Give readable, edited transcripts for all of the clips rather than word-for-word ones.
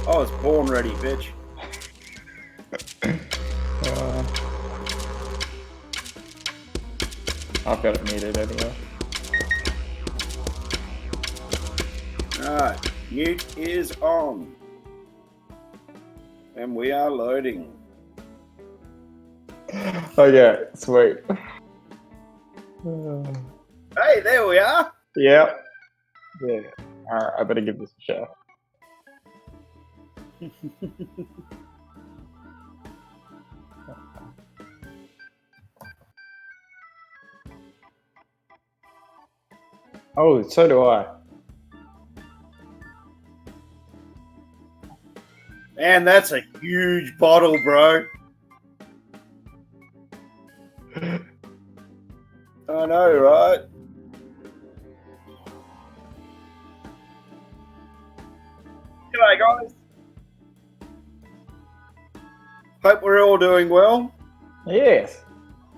I was born ready, bitch. I've got it muted anyway. Alright, mute is on. And we are loading. Okay, sweet. Hey, there we are. Yep. Yeah. Alright, I better give this a shot. Oh, so do I. Man, that's a huge bottle, bro. I know, right? G'day, guys. Hope we're all doing well. Yes.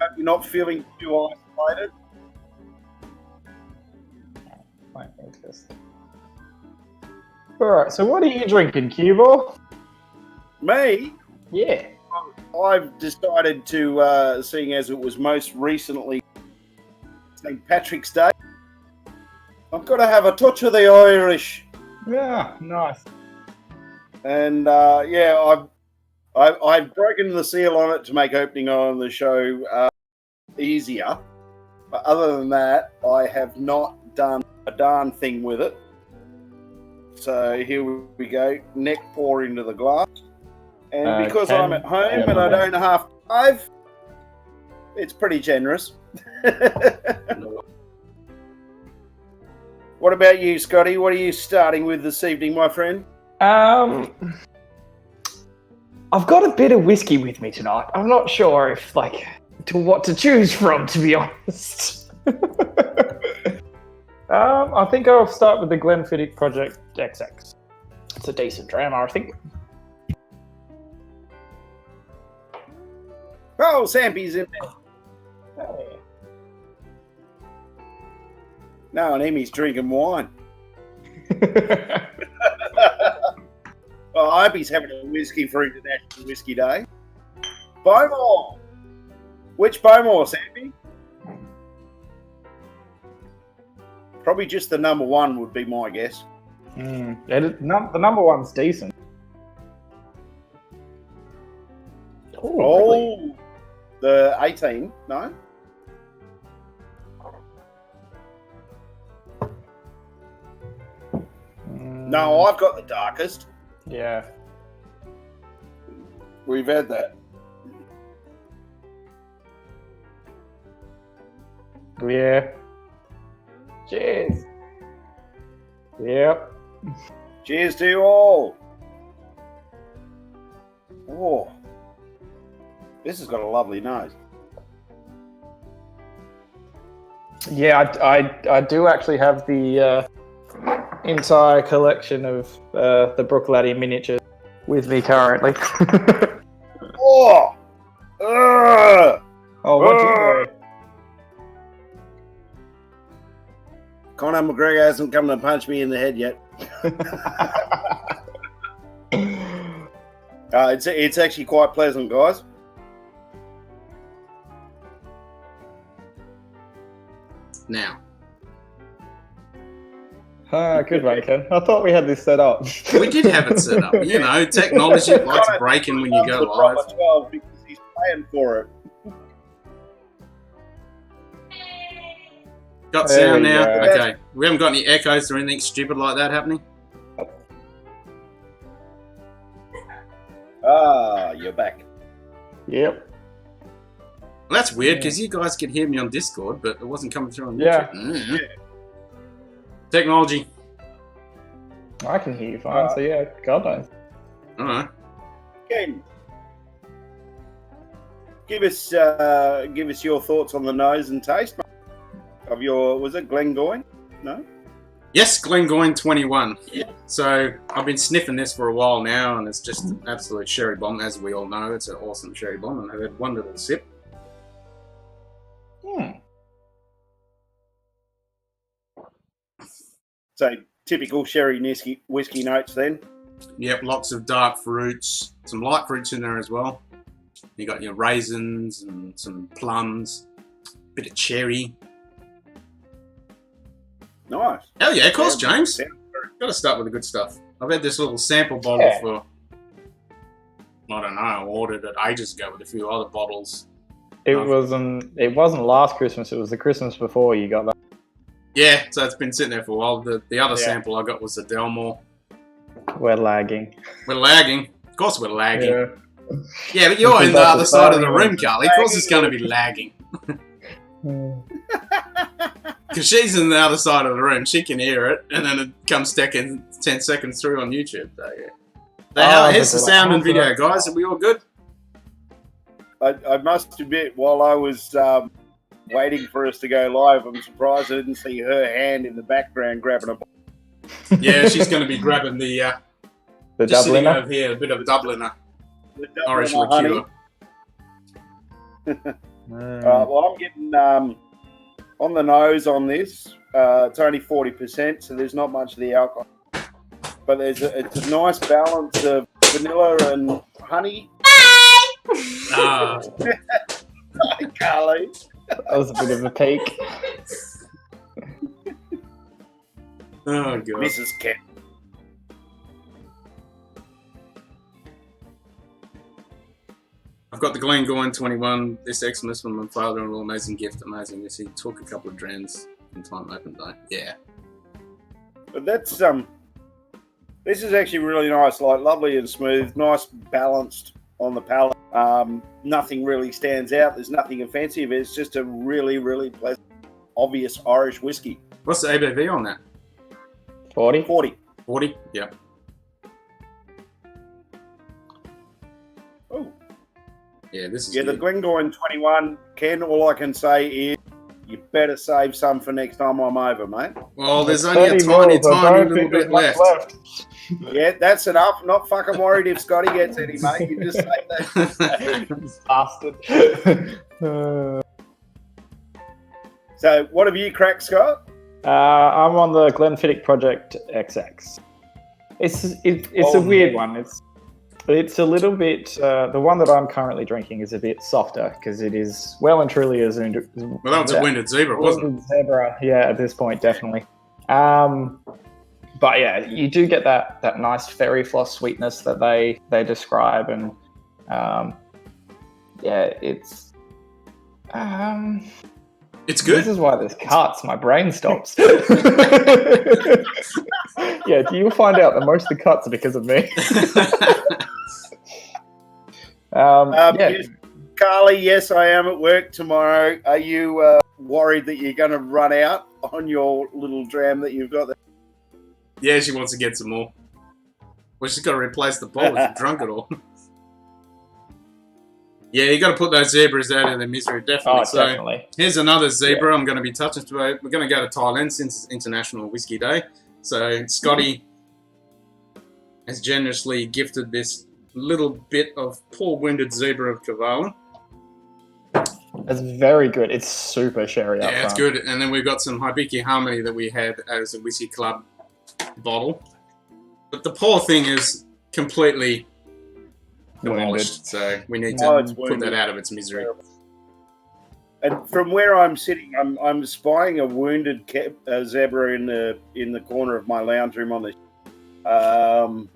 Hope you're not feeling too isolated. Alright, so what are you drinking, Cubo? Me? Yeah. I've decided to, seeing as it was most recently St. Patrick's Day, I've got to have a touch of the Irish. Yeah, nice. And yeah, I've broken the seal on it to make opening on the show easier. But other than that, I have not done a darn thing with it. So here we go. Neck pour into the glass. And because I'm at home and I don't have to drive, it's pretty generous. What about you, Scotty? What are you starting with this evening, my friend? I've got a bit of whiskey with me tonight. I'm not sure if, what to choose from, to be honest. I think I'll start with the Glenfiddich Project XX. It's a decent dram, I think. Oh, Sampy's in there. Hey. No, and Emmy's drinking wine. Well, I hope he's having a whiskey for International Whiskey Day. Bowmore. Which Bowmore, Sampy? Probably just the number one would be my guess. Yeah, the number one's decent. Oh, Really? The 18, no? No, I've got the darkest. Yeah. We've had that. Yeah. Cheers. Yep. Cheers to you all. Oh, this has got a lovely nose. Yeah, I do actually have the entire collection of the Brookladdy miniatures with me currently. Oh! Ugh! Oh, what'd you do? Conor McGregor hasn't come to punch me in the head yet. It's actually quite pleasant, guys. Now. Good one, Ken. I thought we had this set up. We did have it set up. You know, technology likes breaking when you go live. 12 because he's paying for it. Got There sound we now? go. Okay. We haven't got any echoes or anything stupid like that happening? Ah, you're back. Yep. Well, that's weird because you guys could hear me on Discord, but it wasn't coming through on Yeah. YouTube. Technology. I can hear you fine, so yeah, God knows. Alright. Ken, give us your thoughts on the nose and taste of your, was it Glengoyne? No? Yes, Glengoyne 21. Yeah. So I've been sniffing this for a while now, and it's just an absolute sherry bomb, as we all know. It's an awesome sherry bomb, and I've had one little sip. So typical sherry whiskey notes then. Yep, lots of dark fruits, some light fruits in there as well. You got your raisins and some plums, bit of cherry. Nice. Hell yeah, of course, Yeah, James. sounds Got to start with the good stuff. I've had this little sample bottle for, I don't know, I ordered it ages ago with a few other bottles. It wasn't last Christmas. It was the Christmas before you got that. Yeah, so it's been sitting there for a while. The other Yeah. sample I got was the Delmore. We're lagging. We're lagging. Of course we're lagging. Yeah. Yeah, but you're Because in the that's other the side of the starting room, one. Carly. Of course it's going to be lagging. Because she's in the other side of the room. She can hear it, and then it comes 10 seconds through on YouTube. So, yeah. So here's the sound and video, guys. Are we all good? I must admit, while I was waiting for us to go live, I'm surprised I didn't see her hand in the background grabbing a. Yeah, she's going to be grabbing the just sitting Dubliner. over here, a bit of a Dubliner the Irish Dubliner honey. liqueur. Well, I'm getting on the nose on this. It's only 40%, so there's not much of the alcohol. But it's a nice balance of vanilla and honey. Ah, Hi, Carly. That was a bit of a peak. oh, God. Mrs. Kent. I've got the Glengoyne 21 this Xmas from my father-in-law. Amazing gift, amazing. Yes, he took a couple of drams in time open day. Yeah. But that's this is actually really nice, like lovely and smooth, nice balanced on the palate. Nothing really stands out. There's nothing offensive. It's just a really, really pleasant, obvious Irish whiskey. What's the ABV on that? 40? 40. 40? Yeah. Oh, Yeah, this is yeah. The good. Glengoyne 21. Ken, all I can say is you better save some for next time I'm over, mate. Well, there's It's only a 30 tiny, mils, I tiny don't little think bit there's much left. Yeah, that's enough. Not fucking worried if Scotty gets any, mate. You just say that. Bastard. So, what have you cracked, Scott? I'm on the Glenfiddich Project XX. It's a weird one. It's a little bit. The one that I'm currently drinking is a bit softer because it is well and truly a Well, that was a winded zebra, wasn't it? Zebra. Yeah, at this point, definitely. But yeah, you do get that nice fairy floss sweetness that they describe, and yeah, it's. It's good. This is why there's cuts. My brain stops. Yeah, you'll find out that most of the cuts are because of me. Yeah. Yes, Carly, yes, I am at work tomorrow. Are you worried that you're going to run out on your little dram that you've got there? Yeah, she wants to get some more. Well, she's got to replace the bowl if you drunk it all. Yeah, you got to put those zebras out of their misery, definitely. Oh, So definitely. here's another zebra I'm going to be touching today. We're going to go to Thailand since it's International Whiskey Day. So Scotty has generously gifted this little bit of poor wounded zebra of Cavalli. It's very good. It's super sherry up Yeah, it's front. good. And then we've got some Hibiki Harmony that we had as a Whiskey Club bottle. But the poor thing is completely demolished. So we need Oh, to it's put wounded. that out of its misery. And from where I'm sitting, I'm spying a wounded zebra in the corner of my lounge room on the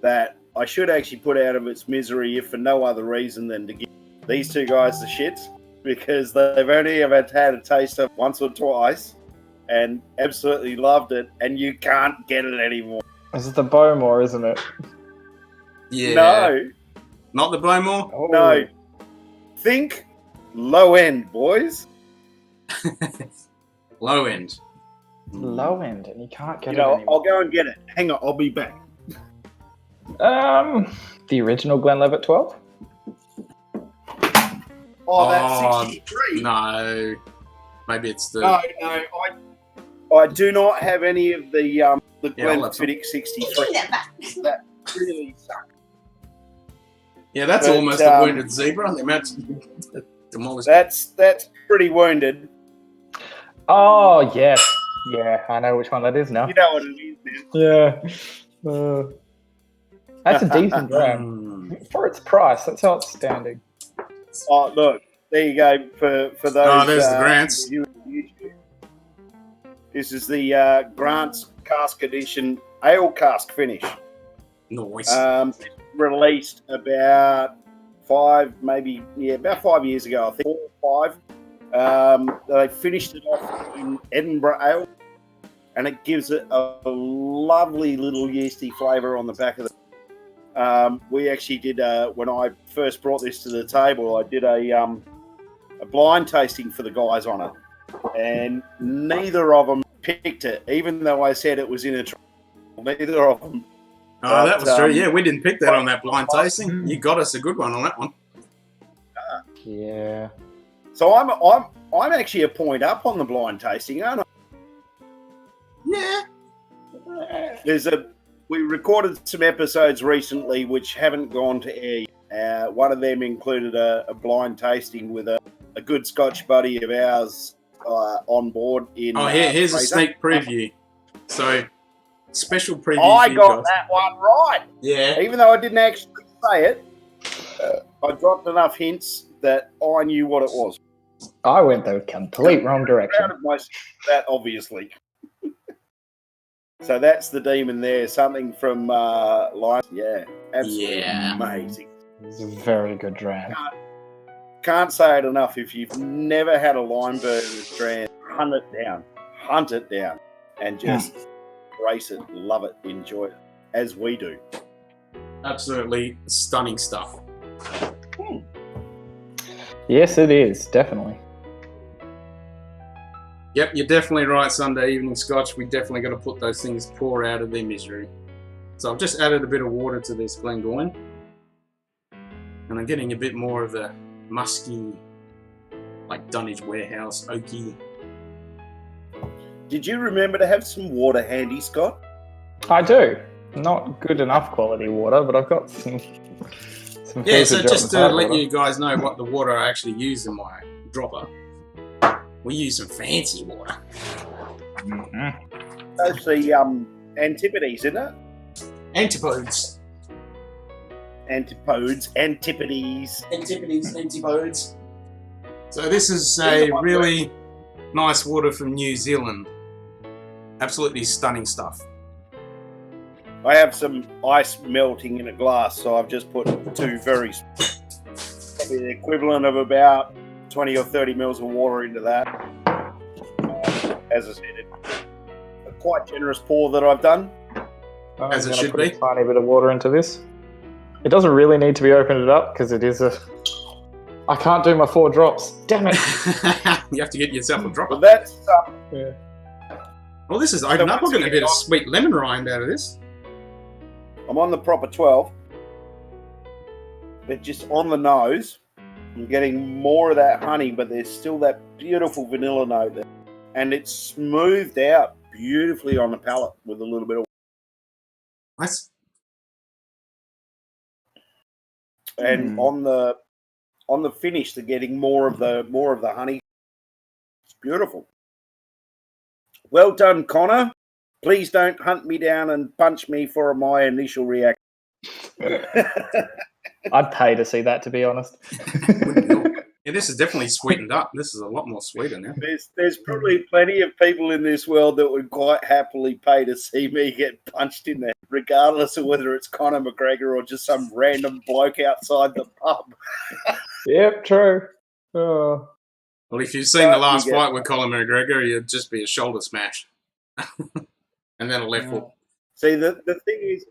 that I should actually put out of its misery, if for no other reason than to give these two guys the shits, because they've only ever had a taste of once or twice and absolutely loved it, and you can't get it anymore. This is the Bowmore, isn't it? Yeah. No, Not the Bowmore? Oh. no. Think low end, boys. Low end. Low end, and you can't get You know, it anymore. I'll go and get it. Hang on, I'll be back. The original Glenlivet 12? Oh, that's 63. No. Maybe it's the... No, I do not have any of the Yeah, I'll have some. Glenfiddich 63. That really sucks. Yeah, that's But, almost a wounded zebra. The amount demolished. That's pretty wounded. Oh, yes. Yeah, I know which one that is now. You know what it is, man. Yeah. That's a decent dram. For its price, that's outstanding. Oh, look, there you go for those. Oh, there's the Grants. This is the Grants Cask Edition Ale Cask finish. Nice. Released about 5 years ago, I think, 4 or 5. They finished it off in Edinburgh Ale, and it gives it a lovely little yeasty flavour on the back of the. We actually did when I first brought this to the table. I did a blind tasting for the guys on it, and neither of them picked it, even though I said it was in a trial. Neither of them. Oh, that was true. Yeah, we didn't pick that on that blind tasting. You got us a good one on that one. Yeah. So I'm actually a point up on the blind tasting, aren't Yeah. I? We recorded some episodes recently which haven't gone to air yet. One of them included a blind tasting with a good Scotch buddy of ours on board. Here's a sneak preview. So, special preview. I got that one right. Yeah. Even though I didn't actually say it, I dropped enough hints that I knew what it was. I went the complete wrong direction. Proud of myself for that, obviously. So that's the demon there. Something from Lion. Yeah, absolutely amazing. It's a very good dram. Can't say it enough. If you've never had a Limeburger dram, hunt it down, and just embrace it, love it, enjoy it, as we do. Absolutely stunning stuff. Yes, it is, definitely. Yep, you're definitely right, Sunday evening Scotch. We definitely got to put those things pour out of their misery. So I've just added a bit of water to this Glengoyne. And I'm getting a bit more of the musky, like Dunnage Warehouse, oaky. Did you remember to have some water handy, Scott? I do. Not good enough quality water, but I've got some Yeah, so just to let you guys know what the water I actually use in my dropper. We use some fancy water. That's the Antipodes, isn't it? Antipodes. Antipodes. Antipodes. So this is a really nice water from New Zealand. Absolutely stunning stuff. I have some ice melting in a glass, so I've just put 2 very, probably the equivalent of about 20 or 30 mils of water into that. As I said, it's a quite generous pour that I've done. As it should put be. A tiny bit of water into this. It doesn't really need to be opened up because it is I can't do my 4 drops. Damn it! You have to get yourself a dropper. Well, that's Yeah. Well, this is open up. We're getting a bit of sweet lemon rind out of this. I'm on the proper 12, but just on the nose, I'm getting more of that honey, but there's still that beautiful vanilla note there. And it's smoothed out beautifully on the palate with a little bit of. Nice. And on the finish, they're getting more of the honey. It's beautiful. Well done, Connor. Please don't hunt me down and punch me for my initial reaction. I'd pay to see that, to be honest. Yeah, this is definitely sweetened up. This is a lot more sweeter now. There's probably plenty of people in this world that would quite happily pay to see me get punched in there, regardless of whether it's Conor McGregor or just some random bloke outside the pub. Yep, true. Oh. Well, if you've seen the last fight with Conor McGregor, it'd just be a shoulder smash. And then a left hook. See, the thing is,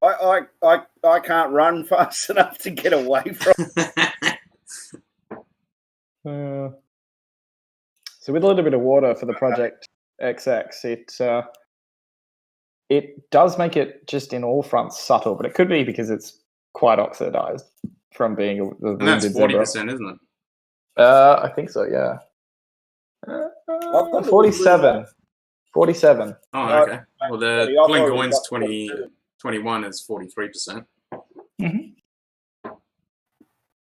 I can't run fast enough to get away from So with a little bit of water for the Project XX, it does make it just in all fronts subtle, but it could be because it's quite oxidized from being a and that's 40%, isn't it? I think so, yeah. 47. 47. Oh, okay. Well, the Glengoyne's 21 is 43%. Mm-hmm.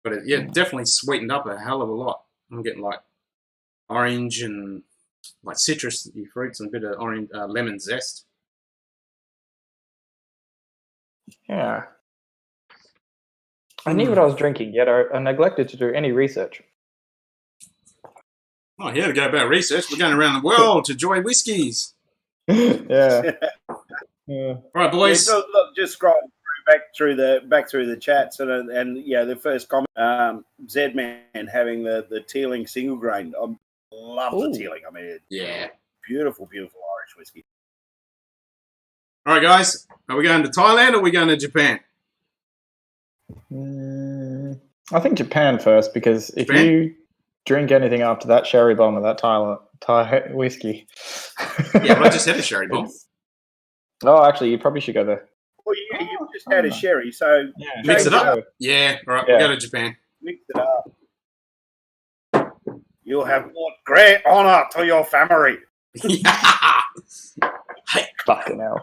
But it definitely sweetened up a hell of a lot. I'm getting like orange and like citrusy fruits and a bit of orange lemon zest. Yeah. I knew what I was drinking, yet I neglected to do any research. Oh, here to go about research. We're going around the world to enjoy whiskies. Yeah. Yeah. All right, boys. Yeah, look, just scroll back through the chats and yeah, the first comment, Z-Man having the Teeling single grain. I love the Teeling. I mean, Yeah. beautiful Irish whiskey. All right, guys. Are we going to Thailand or are we going to Japan? I think Japan first, because if you drink anything after that sherry bomb or that Thai whiskey. Yeah, but I just had a sherry bomb. Oh, actually, you probably should go there. Well, yeah, you've just had a sherry, so Mix it up. Yeah, all right, we'll go to Japan. Mix it up. You'll have brought great honour to your family. Yeah. Hey. Fucking hell.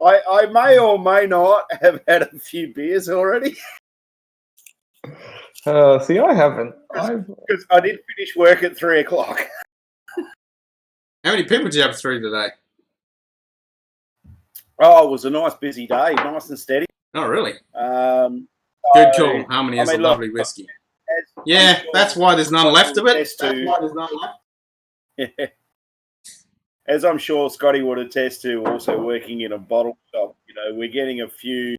I may or may not have had a few beers already. See, I haven't. Because I did finish work at 3 o'clock. How many people did you have through today? Oh, it was a nice busy day, nice and steady. Oh, really? Good call. Harmony is a lovely whiskey. Yeah, that's why there's none left of it. That's why there's none left. Yeah. As I'm sure Scotty would attest to, also working in a bottle shop, we're getting a few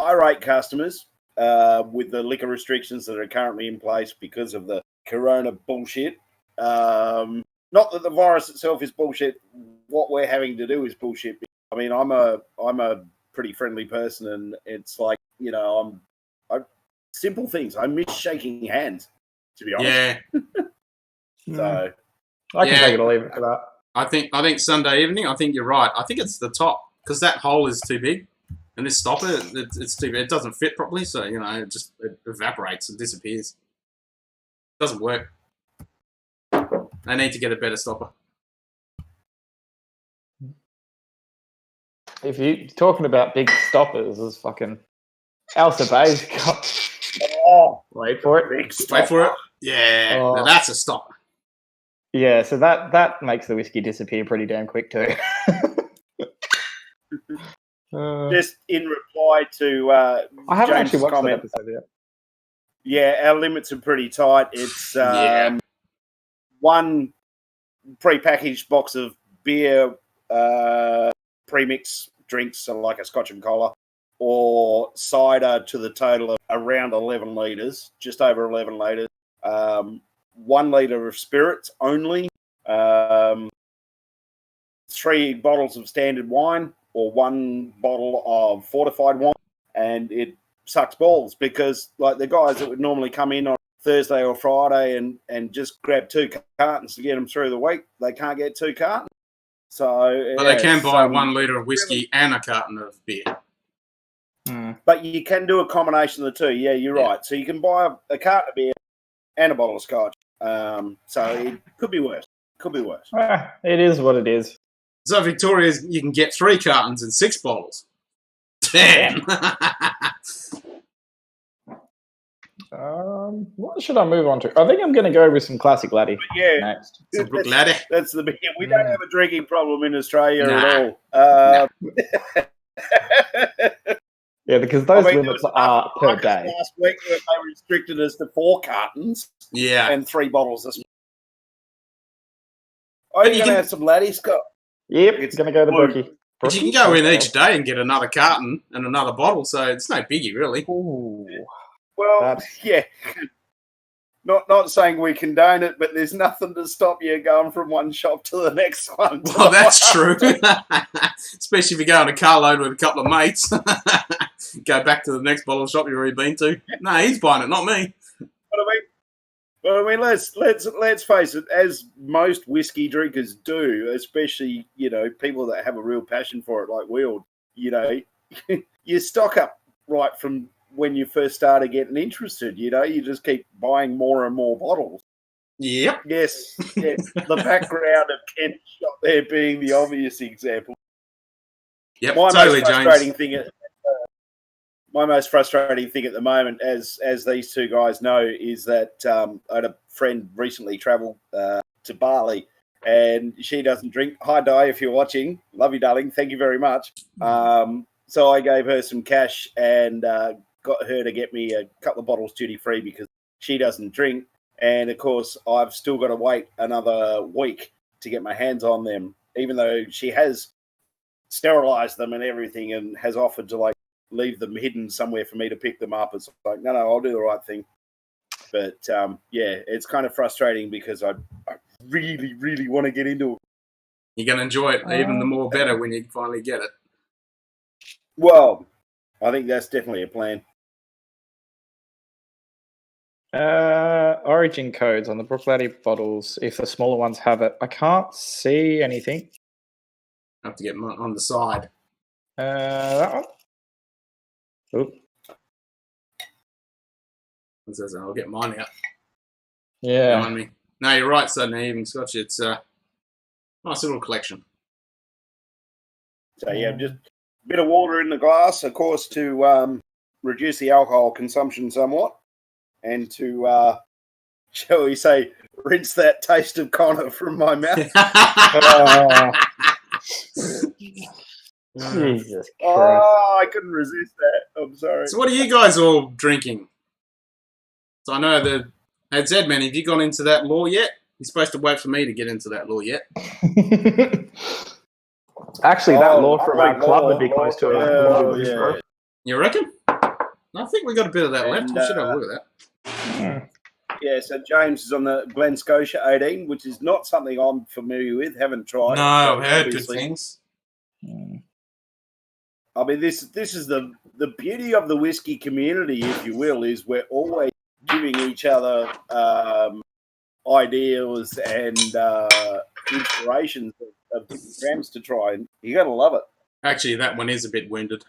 irate customers with the liquor restrictions that are currently in place because of the corona bullshit. Not that the virus itself is bullshit. What we're having to do is bullshit. I mean, I'm a pretty friendly person, and it's like, I'm simple things. I miss shaking hands, to be honest. Yeah. So I can take it or leave it for that. I think Sunday evening. I think you're right. I think it's the top, because that hole is too big, and this stopper it's too big. It doesn't fit properly, so it evaporates and disappears. It doesn't work. I need to get a better stopper. If you're talking about big stoppers, there's fucking Elsa Bay's got. Oh, wait for it. Wait for it. Yeah, now that's a stopper. Yeah, so that makes the whiskey disappear pretty damn quick too. Just in reply to I haven't James' actually watched comment, that episode yet. Yeah, our limits are pretty tight. It's one pre-packaged box of beer, premix drinks, so like a Scotch and cola, or cider to the total of around 11 litres, just over 11 litres. 1 litre of spirits only. 3 bottles of standard wine, or 1 bottle of fortified wine, and it sucks balls because, like, the guys that would normally come in on Thursday or Friday and just grab 2 cartons to get them through the week, they can't get 2 cartons. So, but they can buy 1 litre of whiskey and a carton of beer. But you can do a combination of the two. Yeah, you're right. So you can buy a carton of beer and a bottle of Scotch. So it could be worse. It is what it is. So Victoria, you can get 3 cartons and 6 bottles. Damn. What should I move on to? I think I'm going to go with some classic laddie. Next. Some Brook Laddie. That's the big. We don't have a drinking problem in Australia at all. Yeah, because those limits are per day. Last week they restricted us to 4 cartons. Yeah. And 3 bottles this week. Are you going to have some laddie, Scott? Yep, it's going to go to Brookie. But you can go in each day and get another carton and another bottle, so it's no biggie, really. Ooh. Well, yeah. Not saying we condone it, but there's nothing to stop you going from one shop to the next one. Well, that's true. Especially if you go on a carload with a couple of mates. Go back to the next bottle shop you've already been to. No, he's buying it, not me. But I mean, let's face it. As most whiskey drinkers do, especially people that have a real passion for it, like we all, you stock up right from when you first started getting interested. You just keep buying more and more bottles. Yep. Yes. The background of Ken's shop there being the obvious example. Yep. Totally, James. My most frustrating thing at the moment, as these two guys know, is that I had a friend recently travel to Bali, and she doesn't drink. Hi, Di, if you're watching. Love you, darling. Thank you very much. So I gave her some cash and got her to get me a couple of bottles duty-free because she doesn't drink. And, of course, I've still got to wait another week to get my hands on them, even though she has sterilized them and everything and has offered to, like, leave them hidden somewhere for me to pick them up. It's like, no, I'll do the right thing. But, yeah, it's kind of frustrating because I really, really want to get into it. You're going to enjoy it even the more better when you finally get it. Well, I think that's definitely a plan. Origin codes on the Brookladdy bottles, if the smaller ones have it. I can't see anything. I have to get on the side. That one? Oop. It says, I'll get mine out. Yeah. Behind me. No, you're right, Sudden Evening Scotch. It's a nice little collection. So, yeah, just a bit of water in the glass, of course, to reduce the alcohol consumption somewhat and to, shall we say, rinse that taste of Connor from my mouth. Jesus Christ. Oh, I couldn't resist that. I'm sorry. So what are you guys all drinking? So I know that, had Zedman, have you gone into that law yet? You're supposed to wait for me to get into that law yet. Actually, that law from our club would be close to it. Yeah. You reckon? I think we got a bit of that left. We should have a look at that. Yeah, so James is on the Glen Scotia 18, which is not something I'm familiar with, haven't tried. No, I've heard good things. I mean, this is the beauty of the whiskey community, if you will, is we're always giving each other ideas and inspirations of different drams to try, and you got to love it. Actually, that one is a bit wounded.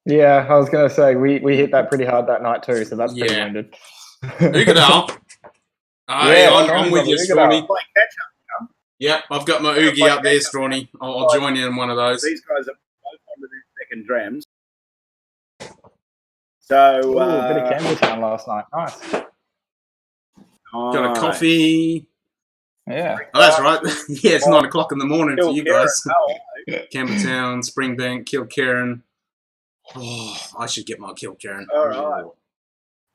Yeah, I was going to say, we hit that pretty hard that night too, so that's pretty wounded. Ugadal. I'm with you, Strawny. Yep, I've got my Oogie up there, Strawny. I'll join in one of those. These guys are both on the second drams. So, a bit of Campbelltown last night. Nice. Got a coffee. Yeah. Oh, that's right. Yeah, it's 9 o'clock in the morning for you guys. Campbelltown, Springbank, Kilkerran. Oh, I should get my Kilkerran. All right.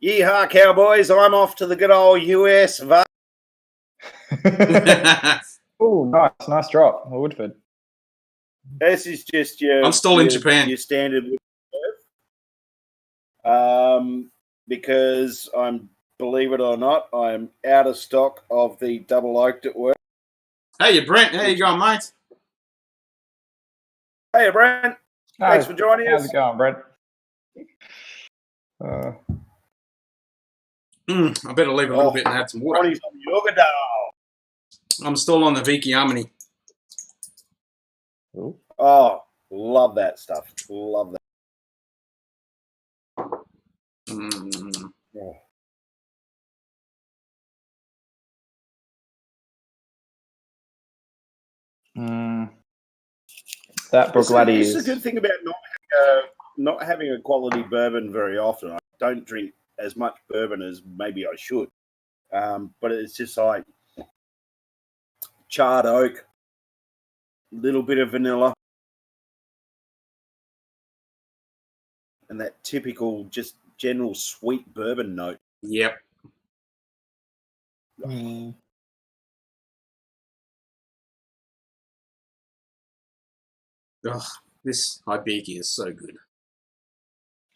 Yeehaw, Cowboys. I'm off to the good old US. Oh, nice drop. Woodford. This is just your... I'm still in Japan. Your standard because believe it or not, I'm out of stock of the double oaked at work. Hey, Brent. How you going, mate? Hey, Brent. Thanks for joining us. How's it going, Brent? I better leave a little bit and add some water. I'm still on the Viki Harmony. Oh, love that stuff. Love that. Oh. That Brookladdy is... It's a good thing about not having a quality bourbon very often. I don't drink as much bourbon as maybe I should. But it's just like charred oak, little bit of vanilla, and that typical just general sweet bourbon note. Yep. Ugh, this Hibiki is so good.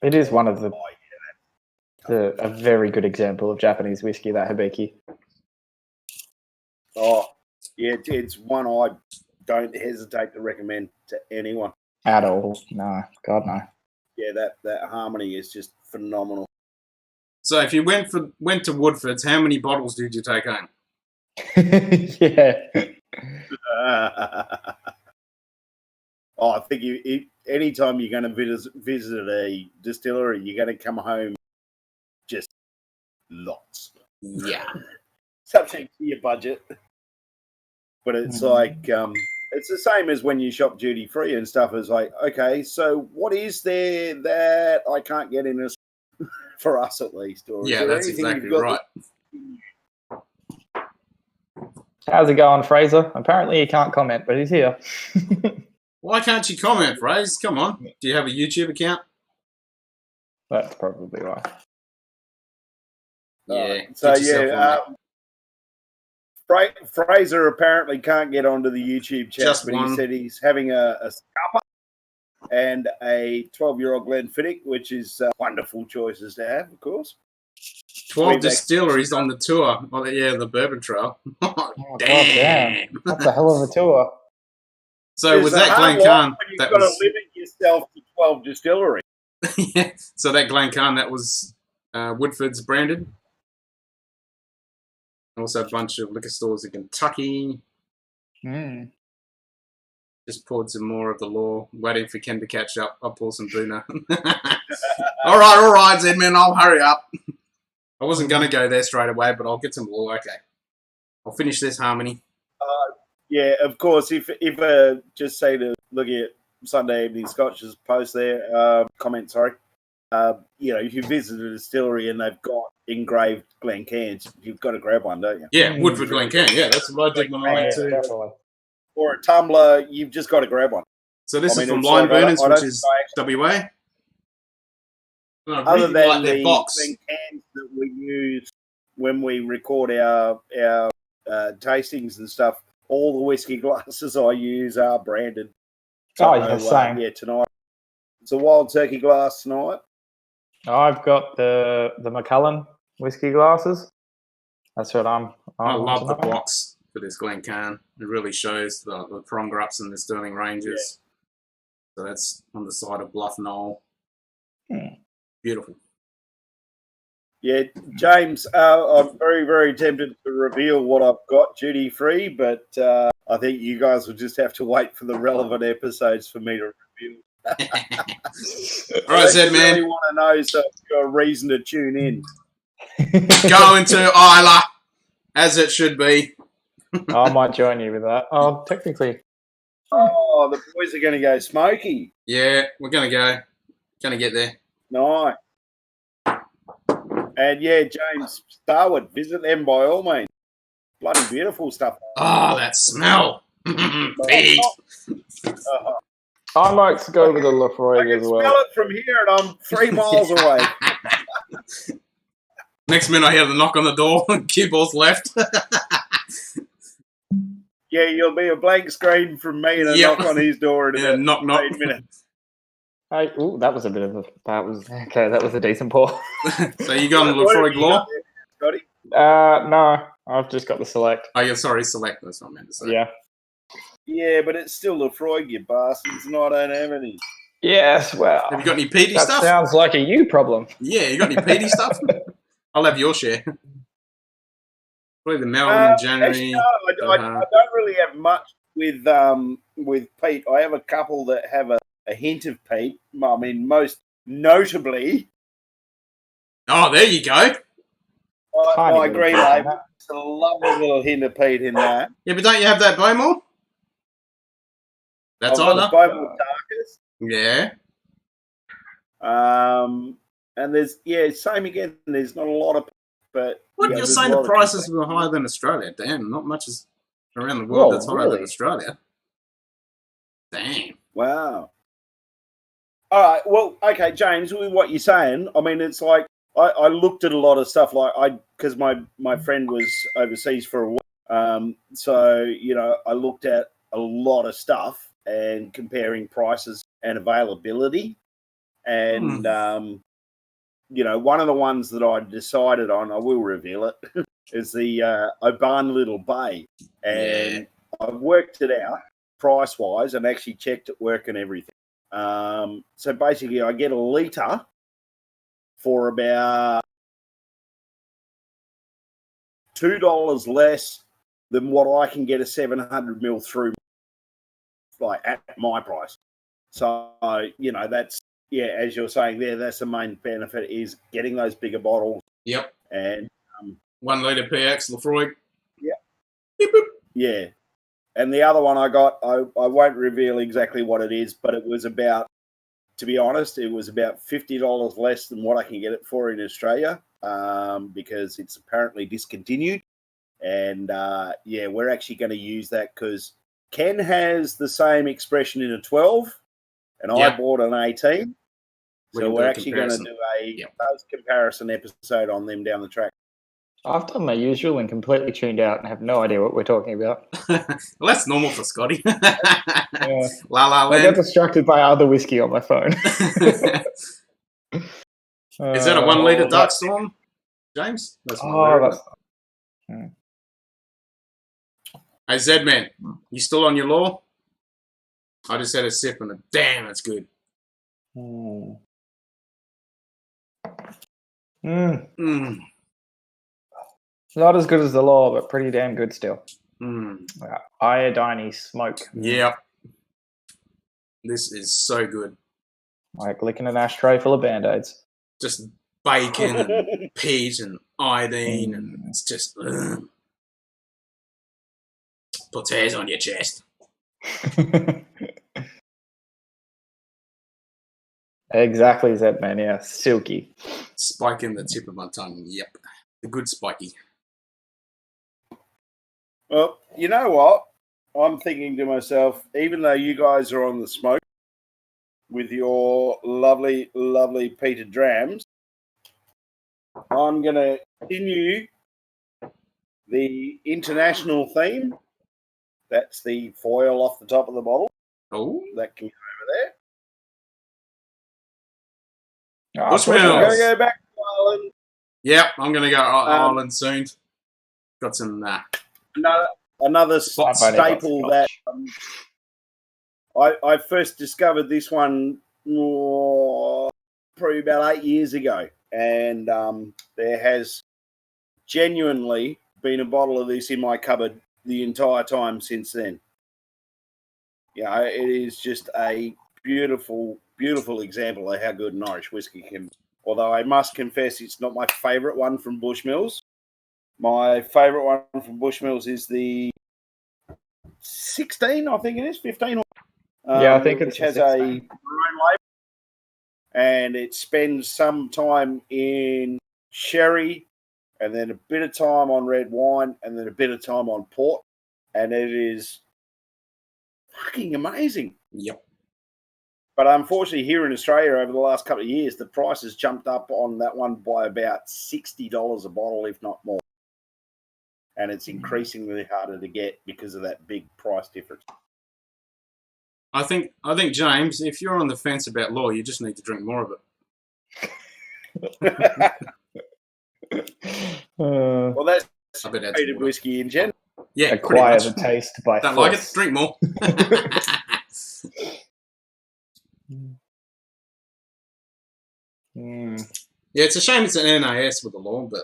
It is one of a very good example of Japanese whiskey, that Hibiki. Oh, yeah, it's one I don't hesitate to recommend to anyone. At all. No, God, no. Yeah, that harmony is just phenomenal. So if you went to Woodford's, how many bottles did you take home? Yeah. I think anytime you're going to visit a distillery, you're going to come home just lots. Yeah. Subject to your budget. But it's like, it's the same as when you shop duty free and stuff. It's like, okay, so what is there that I can't get in for us at least? Or yeah, that's exactly right. How's it going, Fraser? Apparently he can't comment, but he's here. Why can't you comment, Fraser? Come on. Do you have a YouTube account? That's probably why. Yeah. So get yourself on that. Fraser apparently can't get onto the YouTube chat, Just but one. he said he's having a scupper and a 12-year-old Glenfiddich, which is wonderful choices to have, of course. 12 Sweet distilleries on the tour. Oh, yeah, the Bourbon Trail. Oh, damn. That's a hell of a tour. So It's was a that hard Glencairn? life when you've That got to was limit yourself to 12 distilleries. yeah. So that Glencairn, that was Woodford's branded. Also a bunch of liquor stores in Kentucky. Just poured some more of the law. Waiting for Ken to catch up. I'll pour some Booner. all right, Zedman. I'll hurry up. I wasn't going to go there straight away, but I'll get some law. Okay. I'll finish this Harmony. Yeah, of course. If just say to look at Sunday Evening Scotch's post there, comment, sorry. If you visit a distillery and they've got engraved Glencairns, you've got to grab one, don't you? Yeah, Woodford Glencairn. Yeah, that's what I did when I went to. Definitely. Or a tumbler, you've just got to grab one. So this is from it's Line like, Burners, I which don't is actually- WA. I Other really than like their the box. Glencairns that we use when we record our tastings and stuff, all the whiskey glasses I use are branded. Oh, yeah, same. Yeah, tonight. It's a wild turkey glass tonight. I've got the Macallan whiskey glasses. That's what I love the box for this Glencairn. It really shows the Crongraps and the Sterling Rangers. Yeah. So that's on the side of Bluff Knoll. Beautiful. Yeah, James, I'm very, very tempted to reveal what I've got duty free, but I think you guys will just have to wait for the relevant episodes for me to reveal. All right, Zed, man. I really want to know, so you've got a reason to tune in. Going to Isla, as it should be. I might join you with that. Oh, technically. Oh, the boys are going to go smoky. Yeah, we're going to go. Going to get there. Nice. And yeah, James, Starwood, visit them by all means. Bloody beautiful stuff. Oh, that smell. Pete. I might go with the Lafroig as well. I can smell it from here and I'm 3 miles away. Next minute I hear the knock on the door and cue ball's left. Yeah, you'll be a blank screen from me and a knock on his door in about knock. 8 minutes. Ooh, that was a bit of a... That was a decent pour. So you got on the Lafroig Law? Scotty? No, I've just got the Select. Oh, yeah, sorry, Select. That's what I meant to say. Yeah. Yeah, but it's still Lafroig, you bastards, and I don't have any. Yes, well... Have you got any peaty that stuff? Sounds like a you problem. Yeah, you got any peaty stuff? I'll have your share. Probably the Melbourne in January. Actually, no, I don't really have much with peat. I have a couple that have a hint of peat. I mean, most notably... Oh, there you go. My green label. It's a lovely little hint of peat in that. Yeah, but don't you have that Bowmore? That's Isla. Bowmore Darkest. Yeah. And there's, same again. There's not a lot of... But what, you're saying the prices were higher than Australia? Damn, not much is around the world that's higher than Australia. Damn. Wow. All right. Well, okay, James, with what you're saying, I mean, it's like I looked at a lot of stuff because my friend was overseas for a while. So, I looked at a lot of stuff and comparing prices and availability. And, one of the ones that I decided on, I will reveal it, is the Oban Little Bay. And I've worked it out price-wise and actually checked it work and everything. So basically, I get a litre for about $2 less than what I can get a 700ml through, like at my price. So, that's, as you're saying there, that's the main benefit is getting those bigger bottles. Yep. And 1 litre PX Lafroig. Yeah. Beep, boop. Yeah. And the other one I got, I won't reveal exactly what it is, but it was about, to be honest, it was about $50 less than what I can get it for in Australia, because it's apparently discontinued. And yeah, we're actually going to use that because Ken has the same expression in a 12, and I bought an 18. So we're actually going to do a taste comparison episode on them down the track. I've done my usual and completely tuned out and have no idea what we're talking about. Well, that's normal for Scotty. Yeah. La La I get Land. distracted by other whiskey on my phone. Is that a 1 litre Dark Storm, James? That's Hey, Zedman, you still on your law? I just had a sip and damn, that's good. Not as good as the law, but pretty damn good still. Iodine smoke. Yep. This is so good. Like licking an ashtray full of Band-Aids. Just bacon and peat and iodine, and it's just puts hairs on your chest. Exactly, Zedman. Yeah, silky. Spike in the tip of my tongue. Yep, the good spiky. Well, you know what? I'm thinking to myself, even though you guys are on the smoke with your lovely, lovely peated drams, I'm going to continue the international theme. That's the foil off the top of the bottle. Oh, that can go over there. Bushmills. I'm going to go back to Ireland. Yep, I'm going to go Ireland soon. Got some another staple that I first discovered this one probably about 8 years ago, and there has genuinely been a bottle of this in my cupboard the entire time since then. Yeah, it is just a beautiful, beautiful example of how good an Irish whiskey can be. Although I must confess it's not my favourite one from Bushmills. My favourite one from Bushmills is the 16, I think it is, 15. Yeah, I think which has a maroon label, and it spends some time in sherry, and then a bit of time on red wine, and then a bit of time on port, and it is fucking amazing. Yep. But unfortunately, here in Australia, over the last couple of years, the price has jumped up on that one by about $60 a bottle, if not more. And it's increasingly harder to get because of that big price difference. I think, James, if you're on the fence about law, you just need to drink more of it. Well, that's peated whiskey in general. Yeah, acquire the taste by Don't force. like it? Drink more. Yeah, it's a shame it's an NAS with the law, but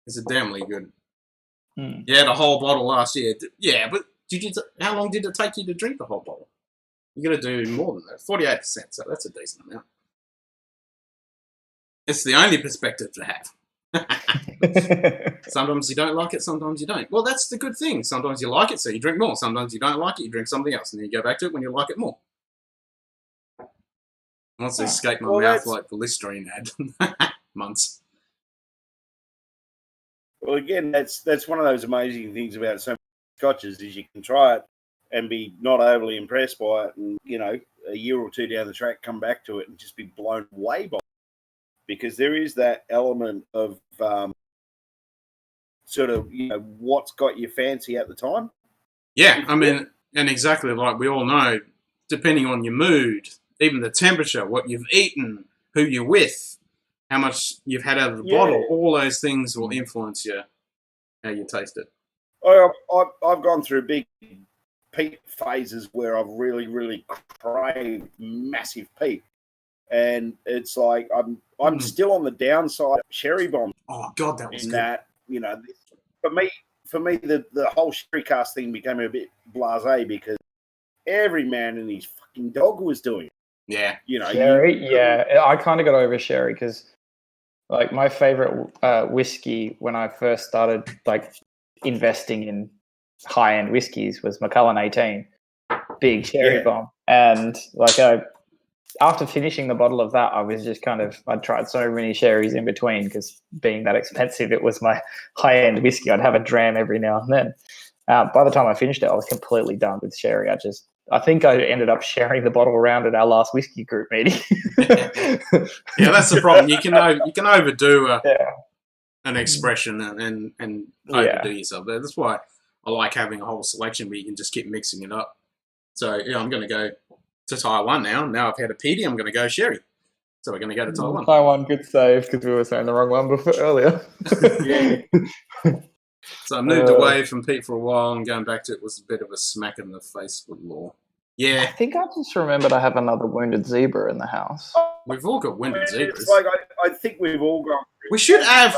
it's a damnly good. Yeah, the whole bottle last year. Yeah, but how long did it take you to drink the whole bottle? You got to do more than that. 48%, so that's a decent amount. It's the only perspective to have. Sometimes you don't like it, sometimes you don't. Well, that's the good thing. Sometimes you like it, so you drink more. Sometimes you don't like it, you drink something else, and then you go back to it when you like it more. Once they escape my mouth like the Listerine had months. Well, again, that's one of those amazing things about so many scotches is you can try it and be not overly impressed by it, and a year or two down the track, come back to it and just be blown away by it, because there is that element of sort of what's got you fancy at the time. Yeah, I mean, and exactly like we all know, depending on your mood, even the temperature, what you've eaten, who you're with, how much you've had out of the bottle, all those things will influence how you taste it. I've gone through big peat phases where I've really, really craved massive peat, and it's like I'm still on the downside of Sherry Bomb. Oh God, that was in good. That for me the whole Sherry cast thing became a bit blasé because every man and his fucking dog was doing it. Yeah, Sherry. I kind of got over Sherry because, like, my favorite whiskey when I first started investing in high-end whiskeys was Macallan 18, big Cherry Bomb, and after finishing the bottle of that, I was just I'd tried so many sherries in between because being that expensive, it was my high-end whiskey. I'd have a dram every now and then. By the time I finished it, I was completely done with sherry. I think I ended up sharing the bottle around at our last whiskey group meeting. Yeah, that's the problem. You can overdo Yeah. an expression and overdo yourself. That's why I like having a whole selection where you can just keep mixing it up. So yeah, I'm going to go to Taiwan now. Now I've had a peaty, I'm going to go sherry. So we're going to go to Taiwan. Taiwan, good save, because we were saying the wrong one earlier. So I moved away from Pete for a while, and going back to it was a bit of a smack in the face with law. Yeah. I think I just remembered I have another wounded zebra in the house. We've all got wounded zebras. It's like I think we've all gone. We should have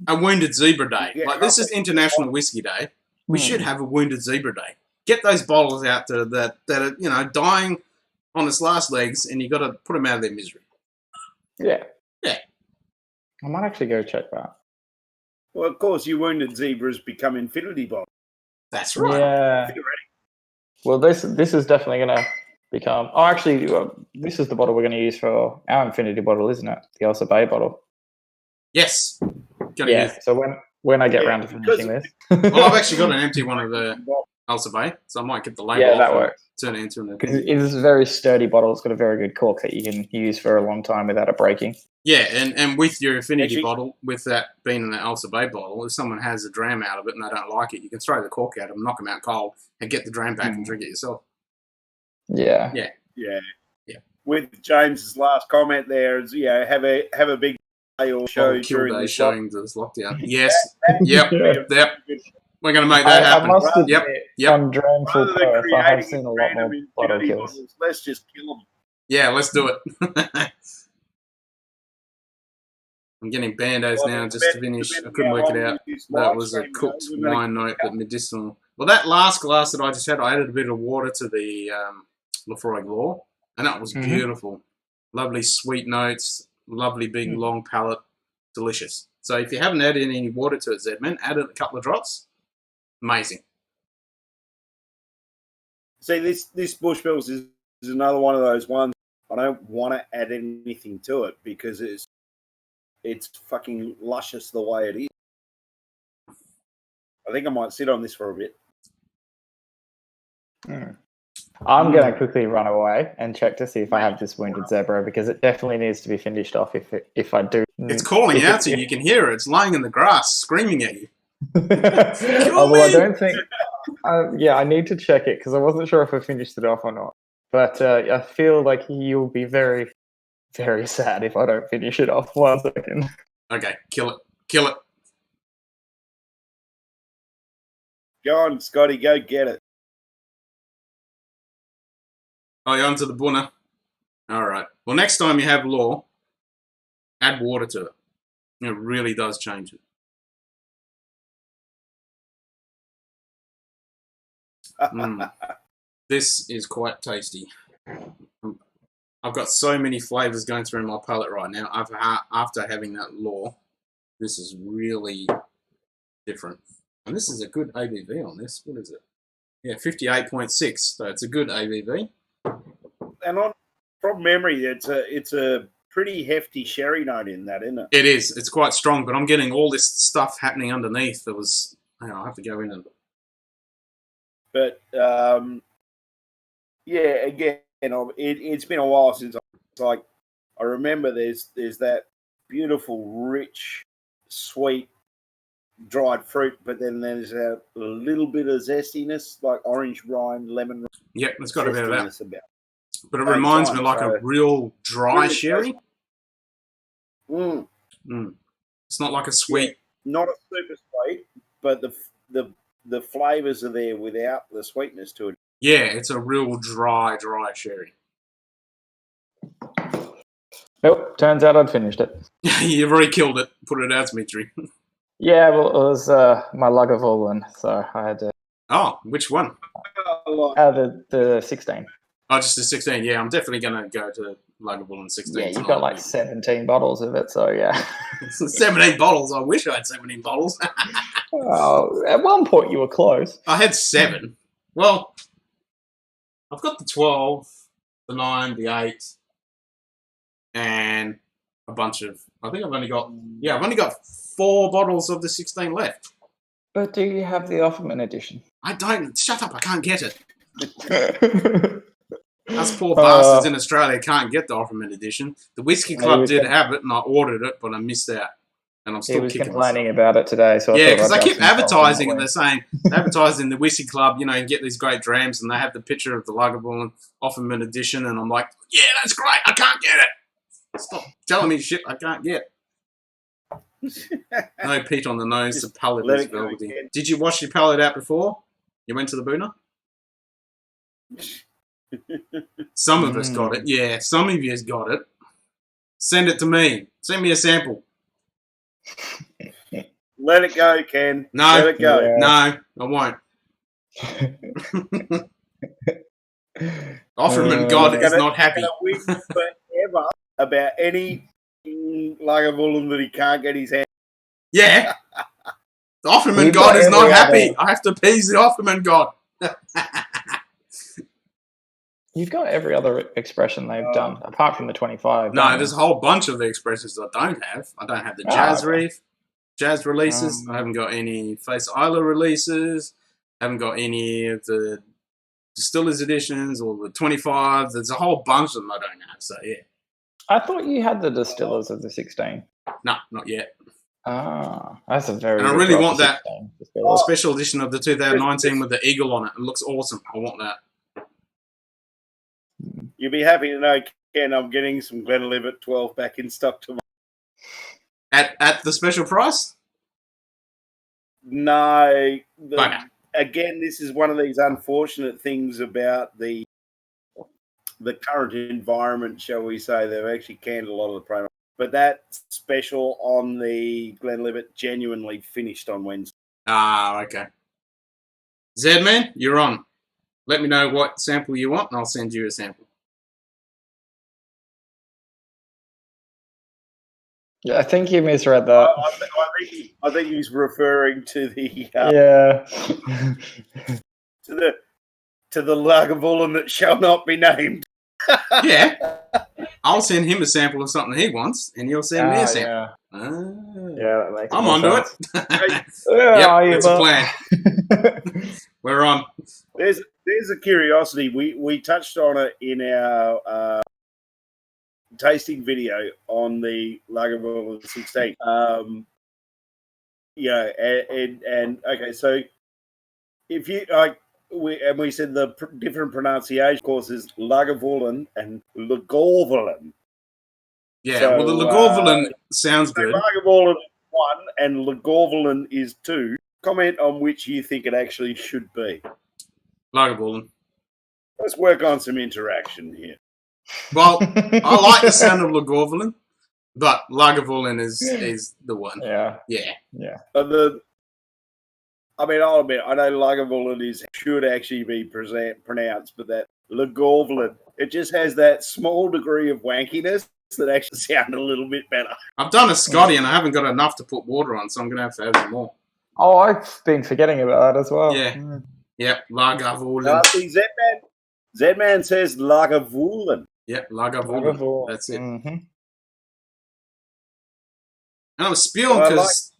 a wounded zebra day. Like, this is International Whiskey Day. We should have a wounded zebra day. Get those bottles out there that are, dying on its last legs, and you got to put them out of their misery. Yeah. Yeah. I might actually go check that. Well, of course, your wounded zebras become infinity bottles. That's right. Yeah. Well, this is definitely going to become... Oh, actually, this is the bottle we're going to use for our infinity bottle, isn't it? The Elsa Bay bottle. Yes. So when I get around to finishing this... Well, I've actually got an empty one of the Elsa Bay, so I might get the label off that and works. turn it into an... Because it is a very sturdy bottle. It's got a very good cork that you can use for a long time without it breaking. Yeah, and with your infinity bottle, with that being in the Elsa Bay bottle, if someone has a dram out of it and they don't like it, you can throw the cork out and knock them out cold and get the dram back and drink it yourself. Yeah. With James's last comment there is, have a big day or show during the showing this lockdown. Yes. Yep. We're going to make that happen. I must admit, yep. On Dramful Perth, I have seen a lot more bottle kills. Let's just kill them. Yeah, let's do it. I'm getting Band-Aids now just to finish. I couldn't work it out. That was a cooked wine note, but medicinal. Well, that last glass that I just had, I added a bit of water to the Lefroy Law, and that was beautiful. Lovely sweet notes, lovely big long palate, delicious. So if you haven't added any water to it, Zedman, add a couple of drops. Amazing. See, this Bushmills is another one of those ones. I don't want to add anything to it because it's fucking luscious the way it is. I think I might sit on this for a bit. I'm going to quickly run away and check to see if I have this wounded zebra because it definitely needs to be finished off if I do. It's calling out to you. You can hear it. It's lying in the grass, screaming at you. Well, I don't think... I need to check it because I wasn't sure if I finished it off or not. But I feel like you'll be very, very sad if I don't finish it off. 1 second. Okay, kill it. Kill it. Go on, Scotty, go get it. Oh, you're onto the bunna. All right. Well, next time you have law, add water to it. It really does change it. This is quite tasty. I've got so many flavors going through my palate right now. After having that law, this is really different. And this is a good ABV on this. What is it? Yeah, 58.6. So it's a good ABV. And from memory, it's a pretty hefty sherry note in that, isn't it? It is. It's quite strong, but I'm getting all this stuff happening underneath. I'll have to go in and... But, again, it's been a while since I remember there's that beautiful, rich, sweet, dried fruit, but then there's a little bit of zestiness, like orange rind, lemon rind. Yep, it's got a bit of that. But it reminds me like a real dry really sherry. It's not like a sweet. Yeah, not a super sweet, but the flavours are there without the sweetness to it. Yeah, it's a real dry sherry. Nope, turns out I'd finished it. You've already killed it. Put it out, Dmitry. Yeah, well, it was my Lagavulin, so I had to... Oh, which one? The 16. Oh, just the 16. Yeah, I'm definitely going to go to Lagavulin 16. Yeah, you've got like 17 bottles of it, so yeah. 17 bottles? I wish I had 17 bottles. Oh, at one point you were close. I had 7. Well, I've got the 12. the 9, the 8, and a bunch of. I think I've only got 4 bottles of the 16 left. But do you have the Offerman edition? I don't. Shut up! I can't get it. Us poor bastards in Australia can't get the Offerman edition. The Whiskey Club did have it, and I ordered it, but I missed out. And I'm still kicking complaining about it today. So yeah, because I keep advertising, and they're saying advertising the Whiskey Club. You know, you get these great drams, and they have the picture of the Lagavulin Offerman edition, and I'm like, yeah, that's great. I can't get it. Stop telling me shit I can't get. No peat on the nose. The palate is velvety. Did you wash your palate out before you went to the Booner? Some of us got it. Yeah, some of you got it. Send it to me. Send me a sample. Let it go, Ken. No. Let it go. Yeah. No, I won't. Offerman God is not happy. Win forever about any Lagavulin that he can't get his hand. Yeah. The Offerman God is not happy. I have to appease the Offerman God. You've got every other expression they've done, apart from the 25. No, there's a whole bunch of the expressions I don't have. I don't have the Jazz Reef, Jazz releases. I haven't got any Face Isla releases. I haven't got any of the Distillers editions or the 25. There's a whole bunch of them I don't have, so yeah. I thought you had the Distillers of the 16. No, not yet. That's a very. And I really want that Distillers. special edition of the 2019 with the eagle on it. It looks awesome. I want that. You'll be happy to know, Ken, I'm getting some Glenlivet 12 back in stock tomorrow. At the special price? No. Okay. Again, this is one of these unfortunate things about the current environment, shall we say. They've actually canned a lot of the promo. But that special on the Glenlivet genuinely finished on Wednesday. Okay. Zedman, you're on. Let me know what sample you want, and I'll send you a sample. Yeah, I think you misread that. I think he's referring to the to the Lagavulin that shall not be named. Yeah, I'll send him a sample of something he wants, and you'll send me a sample. Yeah, that makes I'm onto it. Yep, it's a plan. We're on. There's a curiosity. We touched on it in our tasting video on the Lagavulin 16. And okay, so if you we said the different pronunciation, of course, is Lagavulin and Lagavulin. Yeah, so, well, the Lagavulin sounds good. Lagavulin is 1 and Lagavulin is 2. Comment on which you think it actually should be. Lagavulin. Let's work on some interaction here. Well, I like the sound of Lagavulin, but Lagavulin is the one. Yeah. I'll admit, I know Lagavulin should actually be pronounced, but that Lagavulin, it just has that small degree of wankiness that actually sound a little bit better. I've done a Scotty and I haven't got enough to put water on, so I'm going to have some more. Oh, I've been forgetting about that as well. Yeah. Yep, Lagavulin. See, Zedman says Lagavulin. Yep, Lagavulin. That's it. Mm-hmm. And I'm spewing because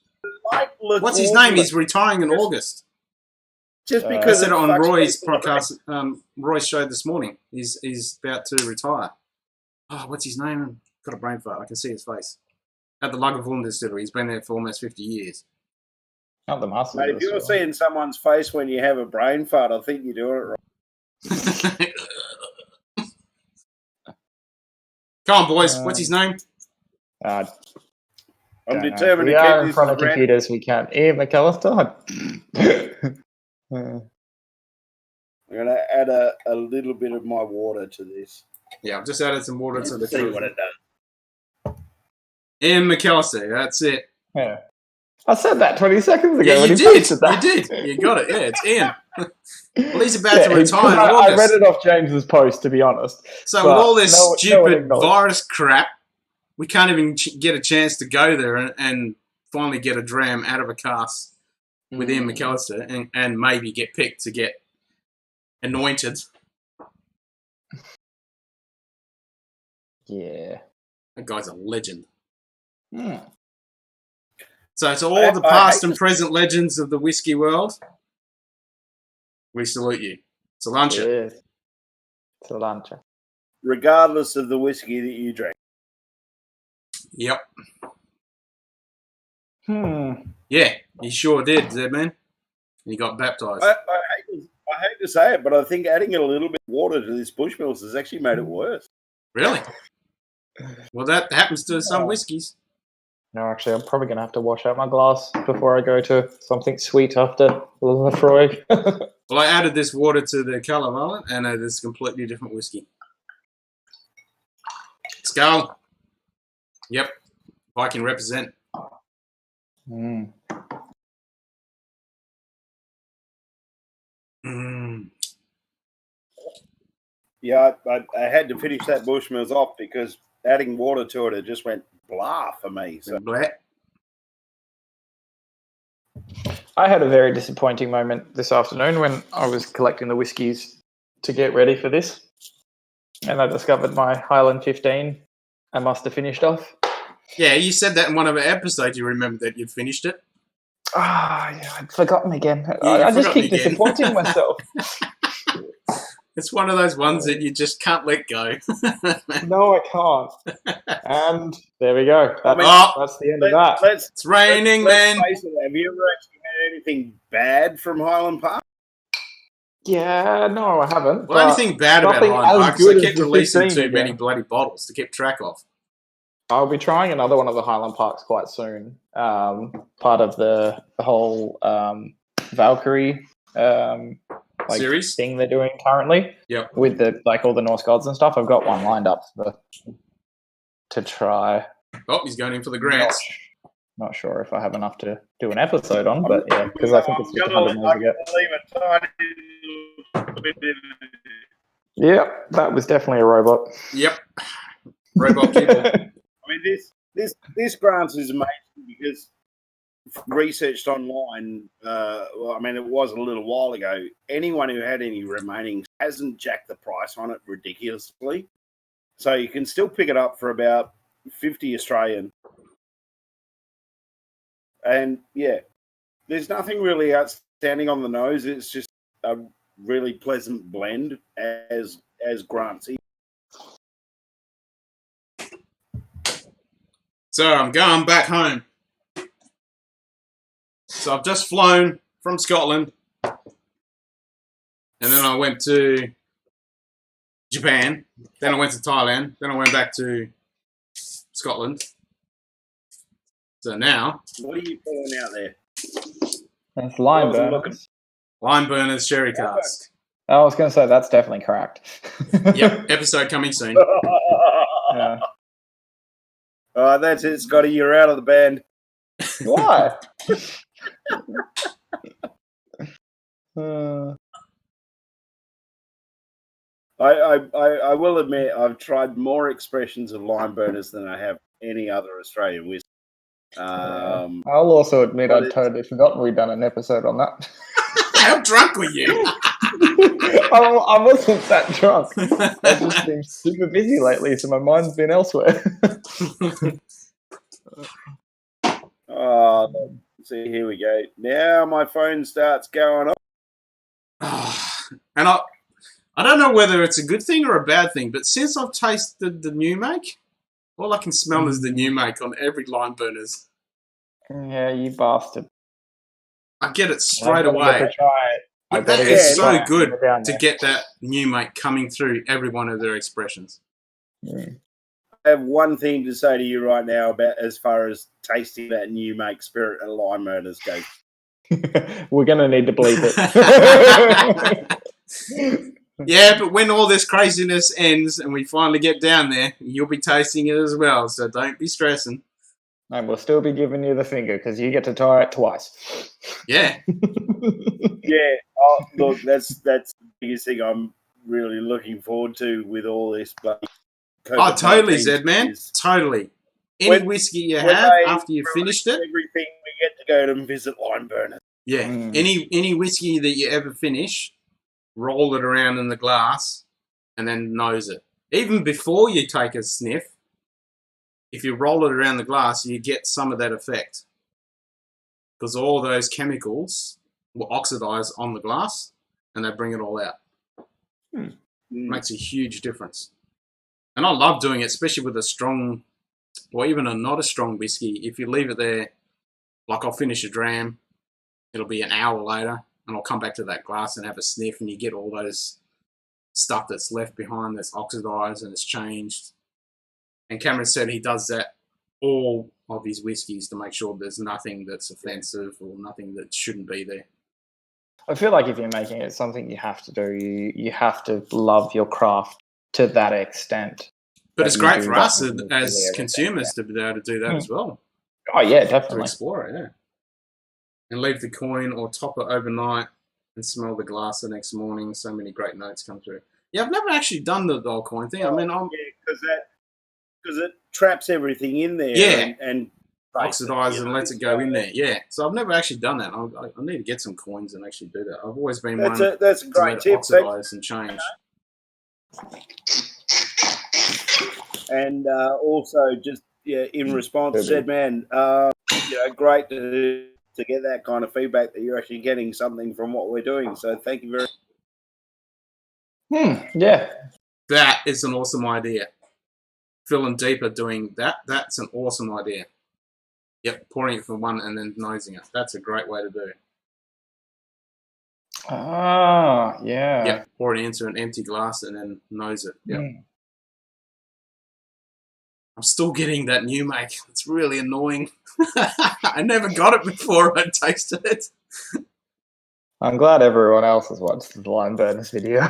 what's his name? He's retiring in August. Just because I said it on Roy's podcast, Roy's show this morning. He's about to retire. Oh, what's his name? Got a brain fart. I can see his face. At the Lagavulin distillery. He's been there for almost 50 years. Not the master. Mate, if you're seeing someone's face when you have a brain fart, I think you're doing it right. Come on, boys. What's his name? I'm determined we to are keep in front of computers. We can't. Ian McAllister. I'm going to add a little bit of my water to this. Yeah, I've just added some water to the see what it does. Ian McAllister. That's it. Yeah. I said that 20 seconds ago. Yeah, when you did. You did. You got it. Yeah, it's Ian. Well, he's about to retire in I August. read it off James's post, to be honest. So with all this stupid virus crap, we can't even get a chance to go there and finally get a dram out of a cask with Ian McAllister and maybe get picked to get anointed. Yeah. That guy's a legend. Hmm. So to all the past and present legends of the whiskey world, we salute you. Cilantro. Yes. Cilantro. Regardless of the whiskey that you drink. Yep. Yeah, he sure did, Zedman. He got baptized. I hate to say it, but I think adding a little bit of water to this Bushmills has actually made it worse. Really? Well, that happens to some whiskeys. No, actually, I'm probably going to have to wash out my glass before I go to something sweet after Lefroy. Well, I added this water to the Calavala, and it's a completely different whiskey. Skull. Yep. Viking represent. Mm. Yeah, I had to finish that Bushmills off because adding water to it just went blah for me. So. Blah. I had a very disappointing moment this afternoon when I was collecting the whiskies to get ready for this, and I discovered my Highland 15. I must have finished off. Yeah, you said that in one of our episodes. You remember that you'd finished it. Yeah, I'd forgotten again. Yeah, I just keep disappointing myself. It's one of those ones that you just can't let go. No, I can't. And there we go. That's the end of that. It's raining, man. Have you ever actually had anything bad from Highland Park? Yeah, no, I haven't. Well, anything bad about Highland Park is they kept releasing too many bloody bottles to keep track of. I'll be trying another one of the Highland Parks quite soon. Part of the whole Valkyrie series thing they're doing currently. Yep. With the all the Norse gods and stuff. I've got one lined up to try. Oh, he's going in for the grants. Not sure if I have enough to do an episode on, but yeah, because I think it's just 100 mils again. Yeah, that was definitely a robot. Yep, robot people. I mean, this grants is amazing because researched online. I mean, it was a little while ago. Anyone who had any remaining hasn't jacked the price on it ridiculously, so you can still pick it up for about 50 Australian. And yeah, there's nothing really outstanding on the nose. It's just a really pleasant blend as Grantsy. So I'm going back home. So I've just flown from Scotland, and then I went to Japan, then I went to Thailand, then I went back to Scotland. So now... What are you pulling out there? That's lime burners. Lime burners, sherry cask. I was going to say, that's definitely correct. Yep, episode coming soon. Yeah. All right, that's it, Scotty. You're out of the band. Why? I will admit I've tried more expressions of lime burners than I have any other Australian whiskey. I'll also admit I'd totally forgotten we'd done an episode on that. How drunk were you? I wasn't that drunk. I've just been super busy lately, so my mind's been elsewhere. See, here we go. Now my phone starts going off. And I don't know whether it's a good thing or a bad thing, but since I've tasted the new make, all I can smell is the new make on every lime burners. Yeah, you bastard. I get it straight away. That is so good to get that new make coming through every one of their expressions. Yeah. I have one thing to say to you right now about as far as tasting that new make spirit and lime burners go. We're going to need to bleep it. Yeah, but when all this craziness ends and we finally get down there, you'll be tasting it as well, so don't be stressing. And we'll still be giving you the finger because you get to try it twice. Yeah. Yeah. Oh, look, that's the biggest thing I'm really looking forward to with all this bloody COVID-19. Oh, totally, Zed, man. Totally. Any whiskey you have after you've finished it. Everything we get to go to visit lime burners. Yeah. Any whiskey that you ever finish, roll it around in the glass and then nose it. even before you take a sniff, if you roll it around the glass, you get some of that effect. Because all those chemicals will oxidize on the glass and they bring it all out. Makes a huge difference. And I love doing it, especially with a strong, or even a not a strong whiskey. If you leave it there, like I'll finish a dram, it'll be an hour later, and I'll come back to that glass and have a sniff, and you get all those stuff that's left behind that's oxidized and it's changed. And Cameron said he does that all of his whiskies to make sure there's nothing that's offensive or nothing that shouldn't be there. I feel like if you're making it something you have to do, you have to love your craft to that extent. But it's great for us as consumers to be able to do that as well. Oh, yeah, To definitely. explore it, yeah. And leave the coin or top it overnight and smell the glass the next morning. So many great notes come through. Yeah, I've never actually done the old coin thing. I mean, because it traps everything in there. Yeah. And oxidizes and lets it go in there. Yeah. So I've never actually done that. I need to get some coins and actually do that. I've always been that's one that's a to great let it tip. oxidize and change. And also, just in response, said, man, great to get that kind of feedback that you're actually getting something from what we're doing. So thank you very much. Yeah. That is an awesome idea. Phil and Deepa doing that. That's an awesome idea. Yep, pouring it from one and then nosing it. That's a great way to do it. Ah, yeah. Yep, pour it into an empty glass and then nose it. Yep. I'm still getting that new make. It's really annoying. I never got it before I tasted it. I'm glad everyone else has watched the Lime Burners video.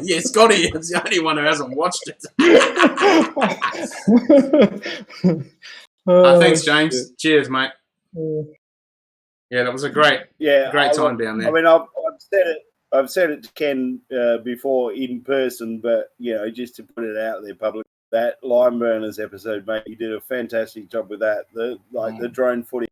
Yeah, Scotty is the only one who hasn't watched it. Thanks, James. Shit. Cheers, mate. Yeah, that was a great time down there. I mean, I've said it to Ken before in person, but just to put it out there publicly, that Lime Burners episode, mate, you did a fantastic job with that. The drone footage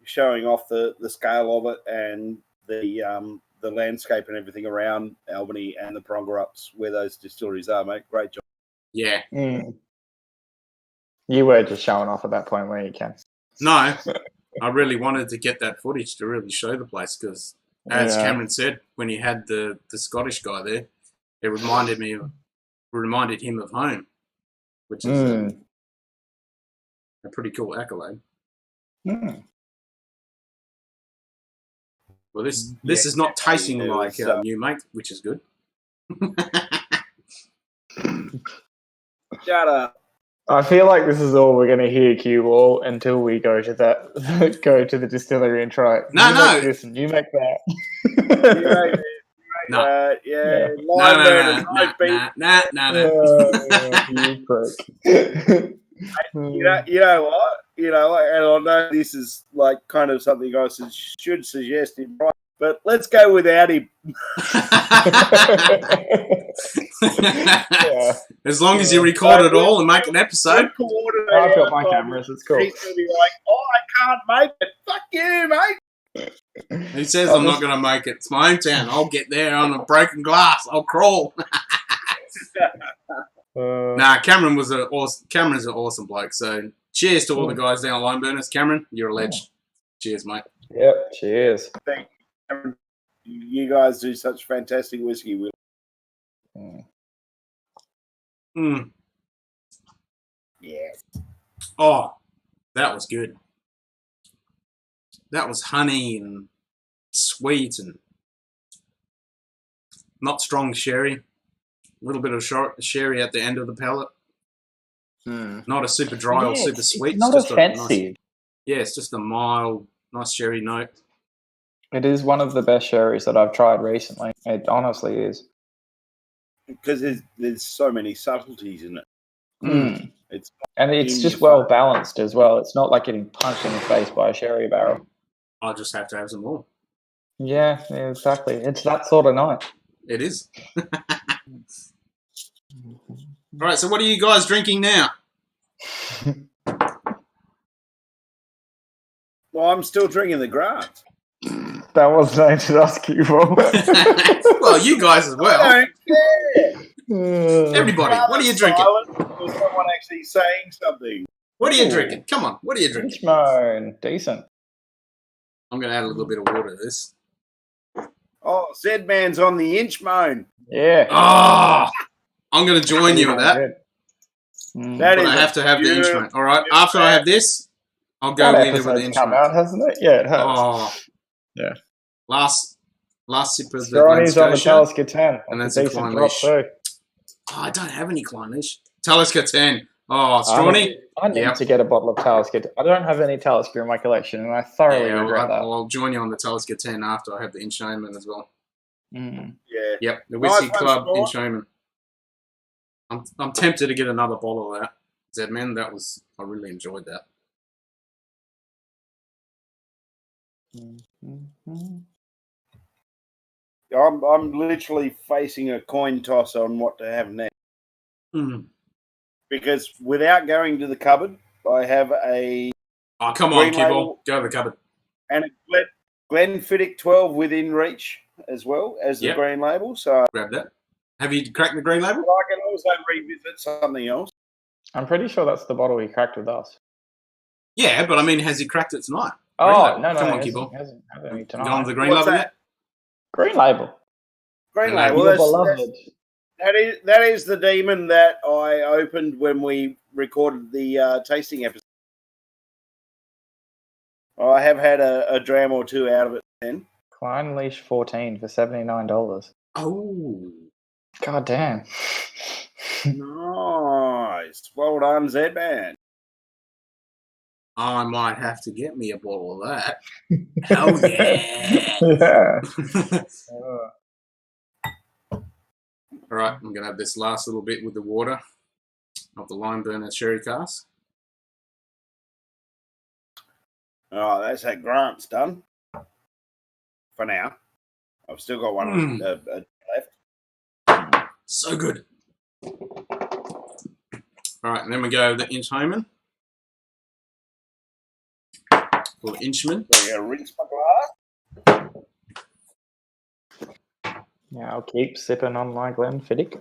showing off the scale of it and the landscape and everything around Albany and the Prongerups where those distilleries are, mate. Great job. Yeah. You were just showing off at that point, where you can. No, I really wanted to get that footage to really show the place because, as Cameron said, when he had the Scottish guy there, it reminded him of home, which is a pretty cool accolade. Well, this is not tasting like new mate, which is good. Shut up. I feel like this is all we're going to hear, Q all until we go to the distillery and try it. No, you no. Make this and you make that. No. You prick. You know what? And I know this is like kind of something I should suggest in private, but let's go without him. As long as you record it all and make an episode. I've got my cameras. It's cool. He's going to be like, I can't make it. Fuck you, mate. He says I'm not going to make it. It's my hometown. I'll get there on a broken glass. I'll crawl. Cameron's an awesome bloke. So cheers to all the guys down at Lime Burners. Cameron, you're a legend. Cheers, mate. Yep, cheers. Thank you, Cameron. You guys do such fantastic whiskey. Yes. Oh, that was good. That was honey and sweet and not strong sherry. A little bit of sherry at the end of the palate. Not a super dry or super sweet. It's not offensive. It's just a mild, nice sherry note. It is one of the best sherries that I've tried recently. It honestly is. Because there's so many subtleties in it. It's just well balanced as well. It's not like getting punched in the face by a sherry barrel. I'll just have to have some more. Yeah, exactly. It's that sort of night. It is. All right, so what are you guys drinking now? Well, I'm still drinking the grass. That wasn't aimed at us, Q4. Well, you guys as well. I don't care. Everybody, what are you drinking? Or someone actually saying something? What are you drinking? Come on, what are you drinking? Inchmoan, decent. I'm going to add a little bit of water to this. Oh, Z-Man's on the Inchmoan. Yeah. Oh, I'm going to join you with that. That But is I have to have the beautiful- Inchmoan. All right, after I have this, I'll go That with it with the episode's come Inchmoan. out, hasn't it? Yeah, it has. Oh, Yeah. last sip of the Scrawny's on the Scotia, Talisker 10. and That's that's a a decent Klein drop Leash. too. Oh, I don't have any Kleinish. Talisker 10. Oh, Strawny. I need to get a bottle of Talisker. I don't have any Talisker in my collection, and I thoroughly regret that. I'll join you on the Talisker 10 after I have the Inchmoan as well. Mm. Yeah. Yep, the Nice Whiskey one, Club Straw. Inchmoan. I'm tempted to get another bottle of that. Z-Man, I really enjoyed that. Mm-hmm. I'm literally facing a coin toss on what to have next. Mm. Because without going to the cupboard, I have a Oh, come on, Green Kibble. Label. Go to the cupboard. and a Glenfiddich 12 within reach as well as the Yep. green label. So Grab that. Have you cracked the green label? I can also revisit something else. I'm pretty sure that's the bottle he cracked with us. Yeah, but I mean, has he cracked it tonight? Oh, Green no, label. Come on, he Kibble. hasn't had any You tonight. gone to the green What's label that? yet? Green label. Green Green label. Label. Your That's- beloved. that is the demon that I opened when we recorded the tasting episode. I have had a dram or two out of it then. Klein Leash 14 for $79. Oh. God damn. Nice. Well done, Z-Man. I might have to get me a bottle of that. Hell yeah. Yeah. All right, I'm going to have this last little bit with the water of the lime burner sherry cask. Oh, that's that Grant's done. For now. I've still got one left. So good. All right, and then we go the Inchmoan. Or Inchman. So I'm going to rinse my glass. Yeah, I'll keep sipping on my Glenfiddich.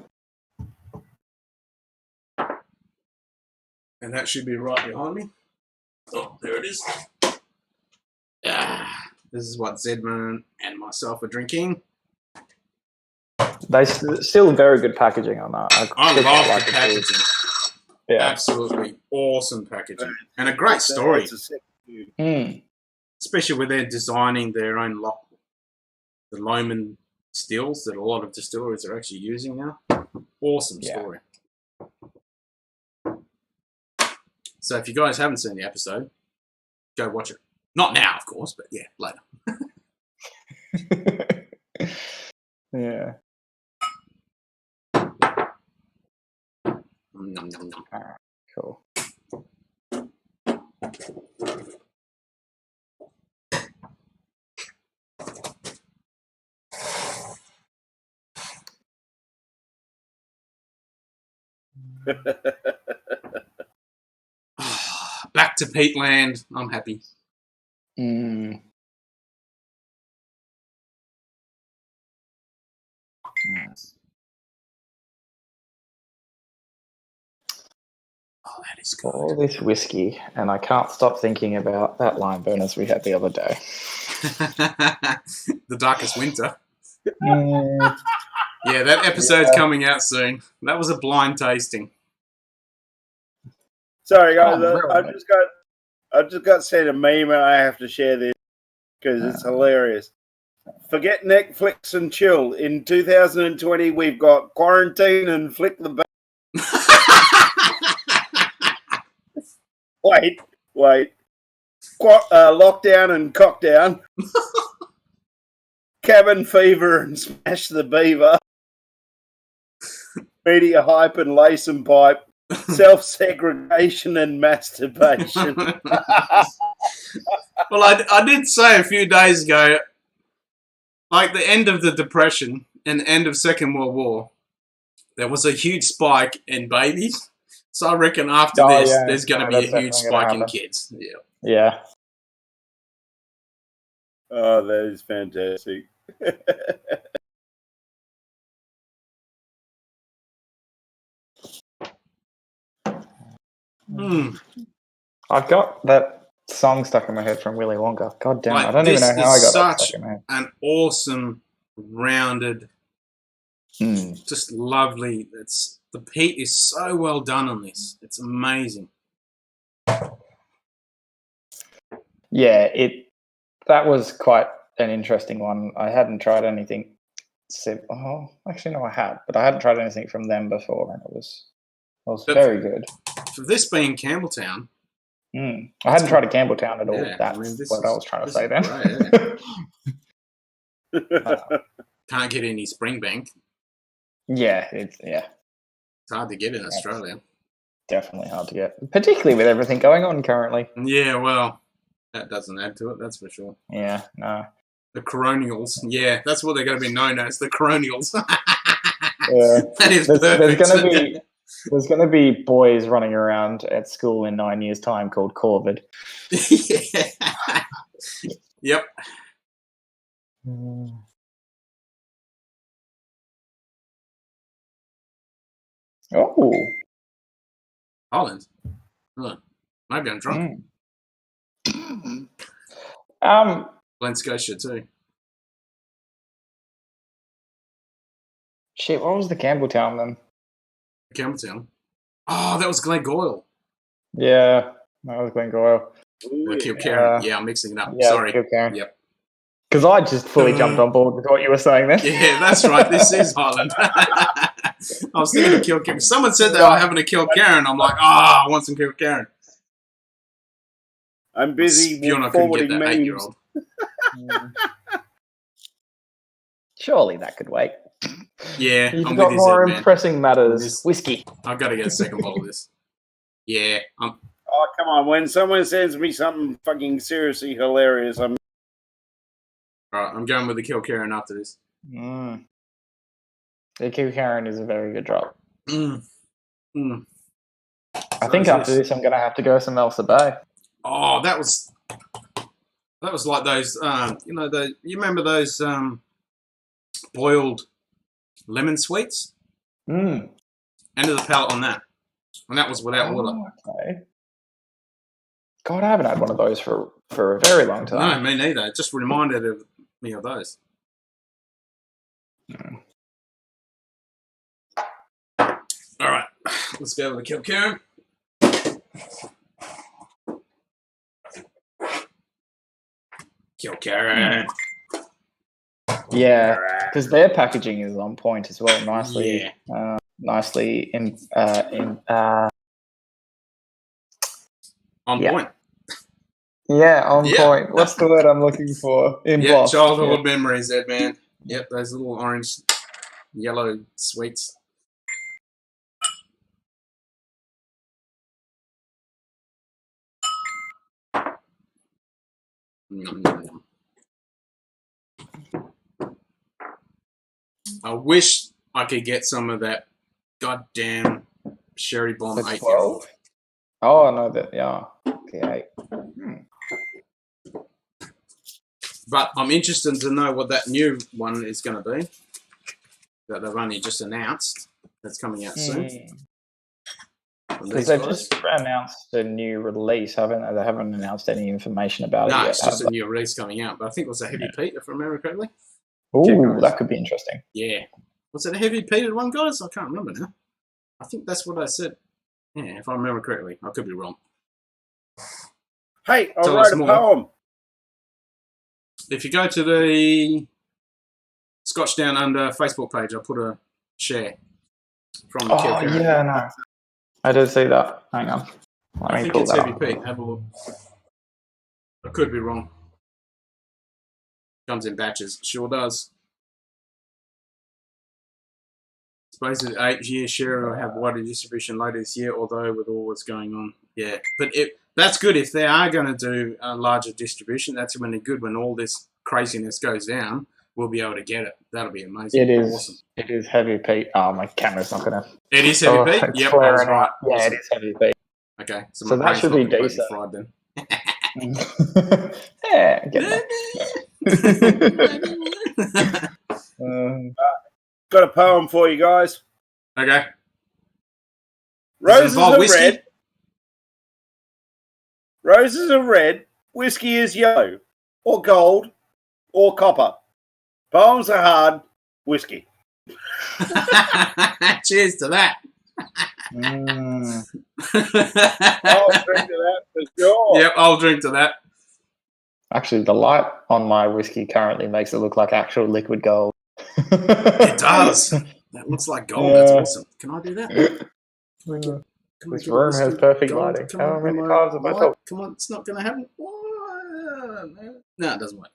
And that should be right behind me. Oh, there it is. Ah, this is what Zedman and myself are drinking. They still very good packaging on that. I still love quite the it. packaging. Yeah. Absolutely awesome packaging. And a great story. It's a sick dude. Mm. Especially where they're designing their own lock. The Loman stills that a lot of distilleries are actually using now. Awesome story. So if you guys haven't seen the episode, go watch it. Not now, of course, but yeah, later. Yeah. Nom, nom, nom. Alright, cool. Back to peatland. I'm happy. Mm. Nice. Oh, that is good. All this whiskey, and I can't stop thinking about that lime burners we had the other day. The Darkest Winter. Mm. Yeah, that episode's coming out soon. That was a blind tasting. Sorry, guys. Oh, I've just got sent a meme, and I have to share this because it's hilarious. Forget Netflix and chill. In 2020, we've got quarantine and flick the back. Wait. Lockdown and cockdown. Cabin fever and smash the beaver. Media hype and lace and pipe. Self-segregation and masturbation. Well, I did say a few days ago, like the end of the Depression and the end of Second World War, there was a huge spike in babies. So I reckon after this, there's going to be a huge spike in kids. Yeah. Yeah. Oh, that is fantastic. I've got that song stuck in my head from Willy Wonka. God damn, Like, I don't even know how I got that such stuck in my head. an awesome, rounded, just lovely. The peat is so well done on this. It's amazing. Yeah, that was quite an interesting one. I hadn't tried anything. Actually, no, I had, but I hadn't tried anything from them before, and it was very good. For this being Campbelltown, I hadn't tried a Campbelltown at all. Yeah, That's what I was trying to say then. Great, can't get any Springbank. Yeah, it's hard to get in Australia. Definitely hard to get, particularly with everything going on currently. Yeah, well, that doesn't add to it, that's for sure. Yeah, no. The Coronials. Yeah, that's what they're going to be known as, the Coronials. Yeah. That is perfect. There's going to be boys running around at school in 9 years' time called Corvid. Yeah. Yep. Oh. Holland. Oh, maybe I'm drunk. Glen Scotia too. Shit, what was the Campbelltown then? Campbelltown. Oh, that was Glengoyle. Yeah, that was Glengoyle. Yeah, I'm mixing it up. Yeah, sorry. Kilcarran. Yep. Because I just fully jumped on board with what you were saying then. Yeah, that's right. This is Highland. I was thinking of Kilcarran. Someone said they were having a Kilcarran. I'm like, I want some Kilcarran. I'm busy forwarding memes. 8-year-old. Surely that could wait. Yeah, You've got more pressing matters. Whiskey. I've got to get a second bottle of this. Yeah. Oh, come on. When someone sends me something fucking seriously hilarious, I'm... All right, I'm going with the Kilcarran after this. The Kilcarran is a very good drop. I think after this, I'm going to have to go some Elsa Bay. Oh, that was like those, you remember those boiled lemon sweets? End of the palate on that. And that was without water. Okay. God, I haven't had one of those for a very long time. No, me neither. It just reminded me of those. All right, let's go with the Kilcarran. Kilcarran. Yeah, because their packaging is on point as well. Nicely on point. Yeah, on point. What's the word I'm looking for? Embossed. Childhood memories, Ed, man. Yep, those little orange, yellow sweets. I wish I could get some of that goddamn Sherry Bomb 8-year-old. Oh, no, okay. But I'm interested to know what that new one is going to be that they've only just announced. That's coming out soon. Because they've just announced a new release, haven't they? They haven't announced any information about it yet. No, it's just a new release coming out. But I think it was a heavy peat, if I remember correctly. Ooh, that could be interesting. Yeah. Was it a heavy peated one, guys? I can't remember now. I think that's what I said. Yeah, if I remember correctly. I could be wrong. Hey, I'll write a poem. If you go to the Scotch Down Under Facebook page, I'll put a share from the Kilcarran. Yeah, no. I did see that. Hang on. I think it's heavy peat. Have a look. I could be wrong. Comes in batches. Sure does. Suppose the 8-year share will have wider distribution later this year, although with all what's going on. Yeah. But that's good. If they are going to do a larger distribution, that's when they're good. When all this craziness goes down, we'll be able to get it. That'll be amazing. It is. Awesome. It is heavy peat. Oh, my camera's not going to... It is heavy peat? Yep, I was right. Yeah, awesome. It is heavy peat. Okay. So that should be decent. Fried then. Yeah, get that. Got a poem for you guys. Okay. Roses are whiskey? red. Roses are red, whiskey is yellow, or gold, or copper. Poems are hard, whiskey. Cheers to that. I'll drink to that for sure. Yep, I'll drink to that. Actually, the light on my whiskey currently makes it look like actual liquid gold. It does. That looks like gold. Yeah. That's awesome. Can I do that? This room has perfect lighting. How many times have I told? Come on, it's not going to happen. No, it doesn't work.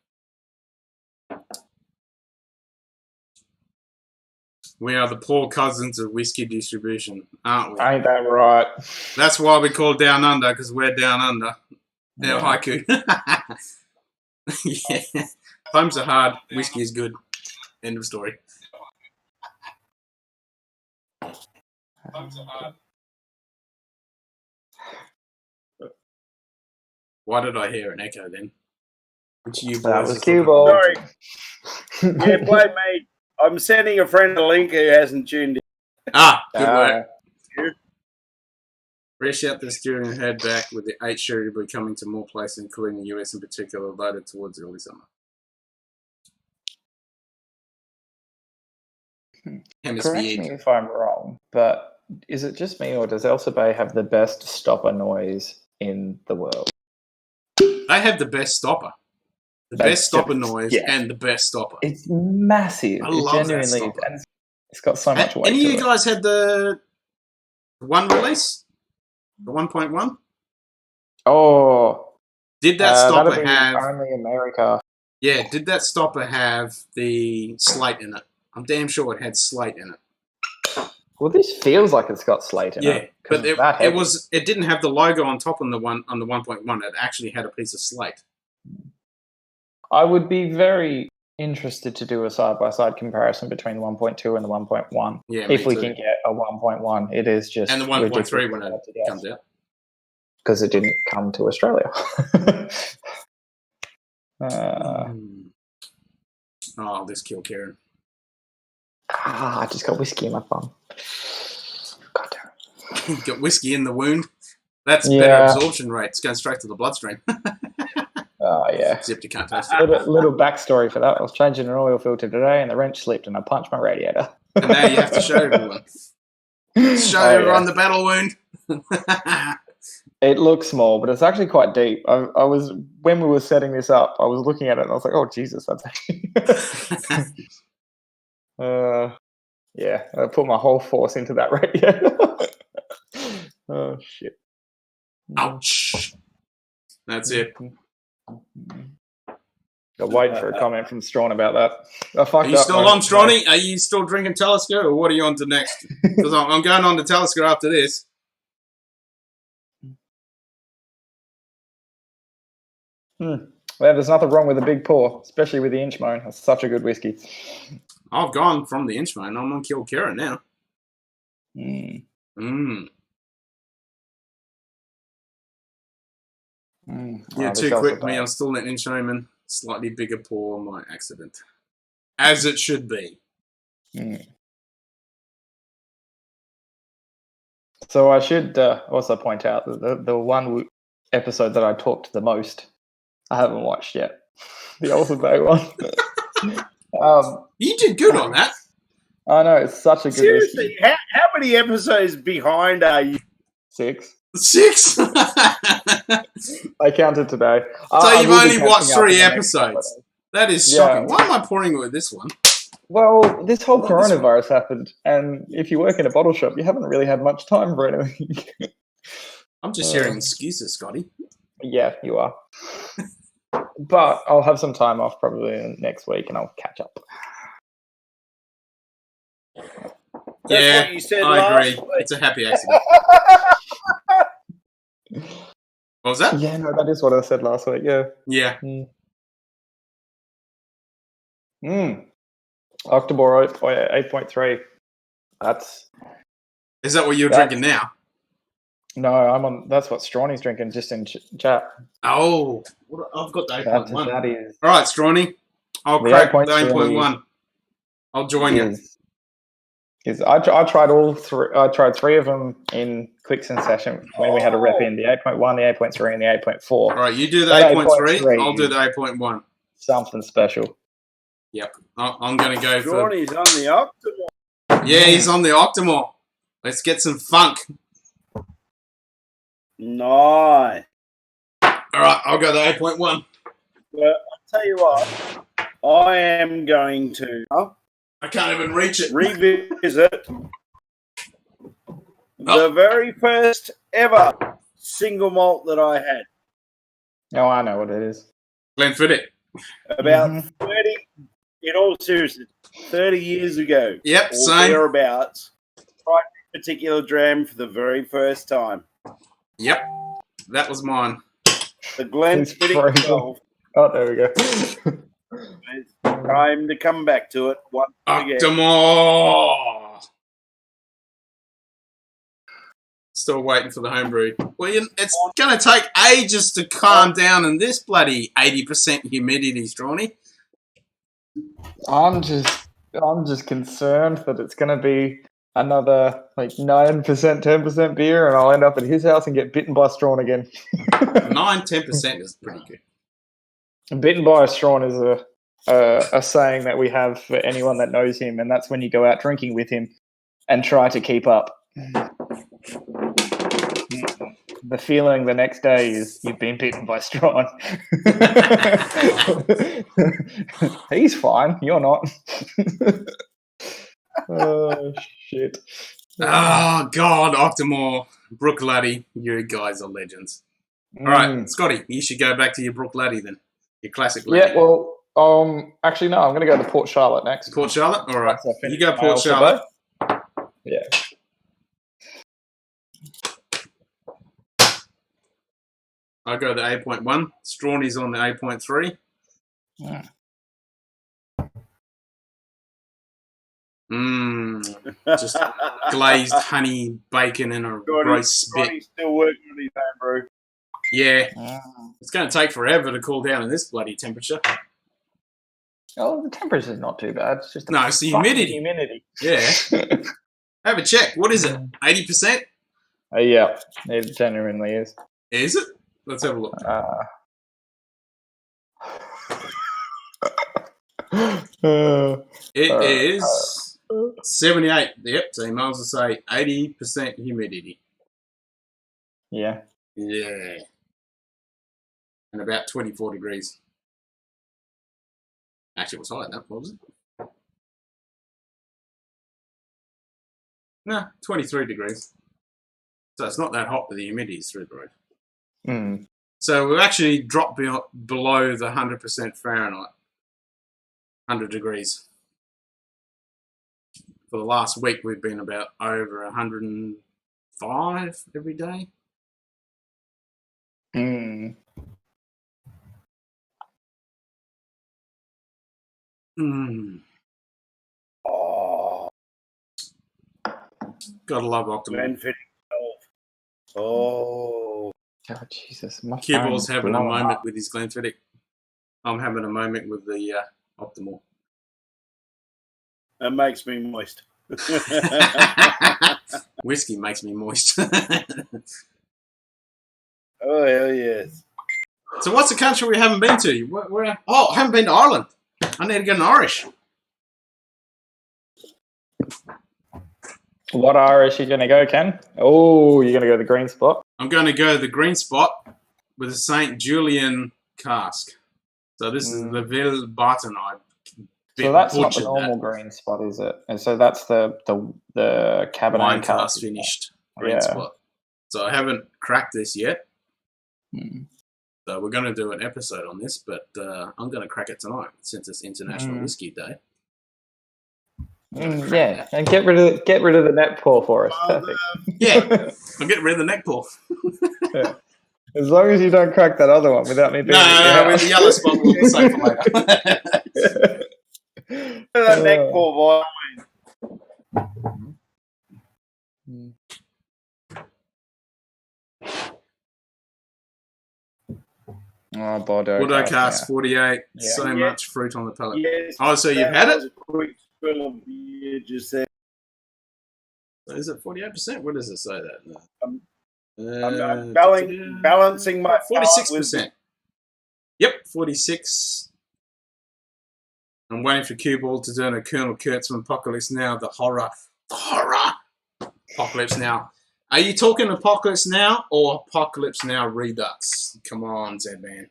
We are the poor cousins of whiskey distribution, aren't we? Ain't that right? That's why we call Down Under, because we're down under. Our haiku. Yeah. Homes are hard, whiskey is good. End of story. Why did I hear an echo then? Which you That boys was are cue talking ball. Sorry. Yeah, play me. I'm sending a friend a link who hasn't tuned in. about. Good work. Good. Fresh out the steering and head back with the 8 sherry to be coming to more places, including the US in particular, loaded towards early summer. Hemisphere. Correct me if I'm wrong, but is it just me, or does Elsa Bay have the best stopper noise in the world? They have the best stopper. The That's best stopper just- noise yeah. and the best stopper. It's massive. I It love that genuinely, stopper. and it's got so much weight. Any to of you it. guys had the one release? The 1.1? Oh, Did that stopper that'll be have... only America? Yeah, did that stopper have the slate in it? I'm damn sure it had slate in it. Well, this feels like it's got slate in Yeah, it. 'cause but it's that heavy. it didn't have the logo on top on the 1.1. It actually had a piece of slate. I would be very interested to do a side-by-side comparison between the 1.2 and the 1.1. Yeah, me If we too. can get a 1.1, it is just And the 1.3 when it comes out. because it didn't come to Australia. Oh, this killed Karen. I just got whiskey in my thumb. God damn. You got whiskey in the wound. That's better Yeah. absorption rate. It's going straight to the bloodstream. Oh, yeah. Except you can't taste it. Little backstory for that. I was changing an oil filter today and the wrench slipped and I punched my radiator. And now you have to show everyone. Show Oh, everyone yeah. the battle wound. It looks small, but it's actually quite deep. I was when we were setting this up, I was looking at it and I was like, "Oh Jesus, that's actually." Yeah, I put my whole force into that radiator. Oh shit! Ouch. That's it. I'm waiting for a comment from Strawn about that. I fucked Are you up, still mate. on, Stronny? Are you still drinking Talisker, or what are you on to next? Because I'm going on to Talisker after this. Well, there's nothing wrong with a big pour, especially with the Inchmoan. That's such a good whiskey. I've gone from the Inchman. I'm on Kilkerran now. Mm. Yeah, Oh, too this quick also me. bad. I'm still an Inchman. Slightly bigger pour my accident. As it should be. Mm. So I should also point out that the one episode that I talked the most, I haven't watched yet. The Elsa Bay one. You did good on that. I know, it's such a good Seriously, whiskey. how many episodes behind are you? 6. 6? So I counted today. you've only watched 3 episodes. That is shocking. Why am I pouring it with this one? Well, this whole I love this coronavirus happened, and if you work in a bottle shop, you haven't really had much time for anything. I'm just sharing excuses, Scotty. Yeah, you are. But I'll have some time off probably next week, and I'll catch up. Yeah, what you said I last agree. week. It's a happy accident. What was that? Yeah, no, that is what I said last week. Yeah. Yeah. October 8.3. That's Is that what you're That's- drinking now? no, I'm on. That's what Strawny's drinking just in chat. Oh, I've got the That 8.1. is. All right, Strawny. I'll The crack the 8.3 8.1. I'll join you. is Is I tried all three. I tried 3 of them in quick session when we had a rep in the 8.1, the 8.3, and the 8.4. All right, you do the That 8.3. I'll do the 8.1. Something special. Yep, I'm going to go for. Johnny's on the Octomore. Yeah, he's on the Octomore. Let's get some funk. Nice. All right, I'll go the 8.1. Well, I'll tell you what. I am going to I can't even reach it. revisit the very first ever single malt that I had. Oh, I know what it is. Glenfiddich. About 30, in all seriousness, 30 years ago. Yep, or same. thereabouts. Tried this particular dram for the very first time. Yep, that was mine. The Glenfiddich 12. Oh, there we go. It's time to come back to it once again. Octomore. Still waiting for the homebrew. Well, it's going to take ages to calm down in this bloody 80% humidity, Strawny. I'm just concerned that it's going to be another like 9%, 10% beer, and I'll end up at his house and get bitten by a strawn again. 9-10% is pretty good. Bitten by a strawn is a saying that we have for anyone that knows him, and that's when you go out drinking with him and try to keep up. The feeling the next day is you've been bitten by strawn. He's fine. You're not. Oh, shit. Oh, God, Octomore. Brook Laddie, you guys are legends. All right, Scotty, you should go back to your Brook Laddie then. Your classic Laddie. Yeah, well, actually, no, I'm going to go to Port Charlotte next. Port Charlotte? All right. You go my Port Charlotte. Yeah. I go the 8.1. Strawny's on the 8.3. Yeah. Just glazed honey, bacon, and a roast spit. He's still working on his homebrew. Yeah. It's going to take forever to cool down in this bloody temperature. Oh, the temperature's not too bad. It's just it's the humidity. Yeah. Have a check. What is it? 80%? Yeah, it genuinely is. Is it? Let's have a look. It is 78. Yep, so you might as well say 80% humidity. Yeah. Yeah. And about 24 degrees. Actually, it was higher than that, what was it? No, 23 degrees. So it's not that hot, but the humidity is through the roof. So we've actually dropped below the 100% Fahrenheit. 100 degrees. For the last week, we've been about over 105 every day. Oh, Gotta love Octomore. Glenfiddich 12. Oh. Oh, Jesus. My Cubal's phone's having a blowing moment up. with his Glenfiddich. I'm having a moment with the Octomore. That makes me moist. Whiskey makes me moist. Oh, hell yes. So what's the country we haven't been to? Where? Oh, I haven't been to Ireland. I need to get an Irish. What Irish are you going to go, Ken? Oh, you're going to go the green spot? I'm going to go the green spot with a St. Julian cask. So this is the Ville Barton. So that's not the normal green spot, is it? And so that's the Cabernet wine cask cask finished green spot. So I haven't cracked this yet. So we're going to do an episode on this, but I'm going to crack it tonight since it's International Whiskey Day. Yeah, and get rid of the neck pour for us. Perfect. Yeah, I'll get rid of the neck pour. Yeah. As long as you don't crack that other one without me being No, the yellow spot we'll save for later. That neck pour, Oh, Bordeaux. Bordeaux cask 48. Yeah. So much fruit on the palate. Yes, Oh, so you've had it? A quick spill of beer just there. Is it 48%? What does it say that? I'm balancing my 46%. Yep, 46. I'm waiting for Cue Ball to do a Colonel Kurtzman Apocalypse Now. The horror. Apocalypse Now. Are you talking Apocalypse Now or Apocalypse Now Redux? Come on, Z-Man.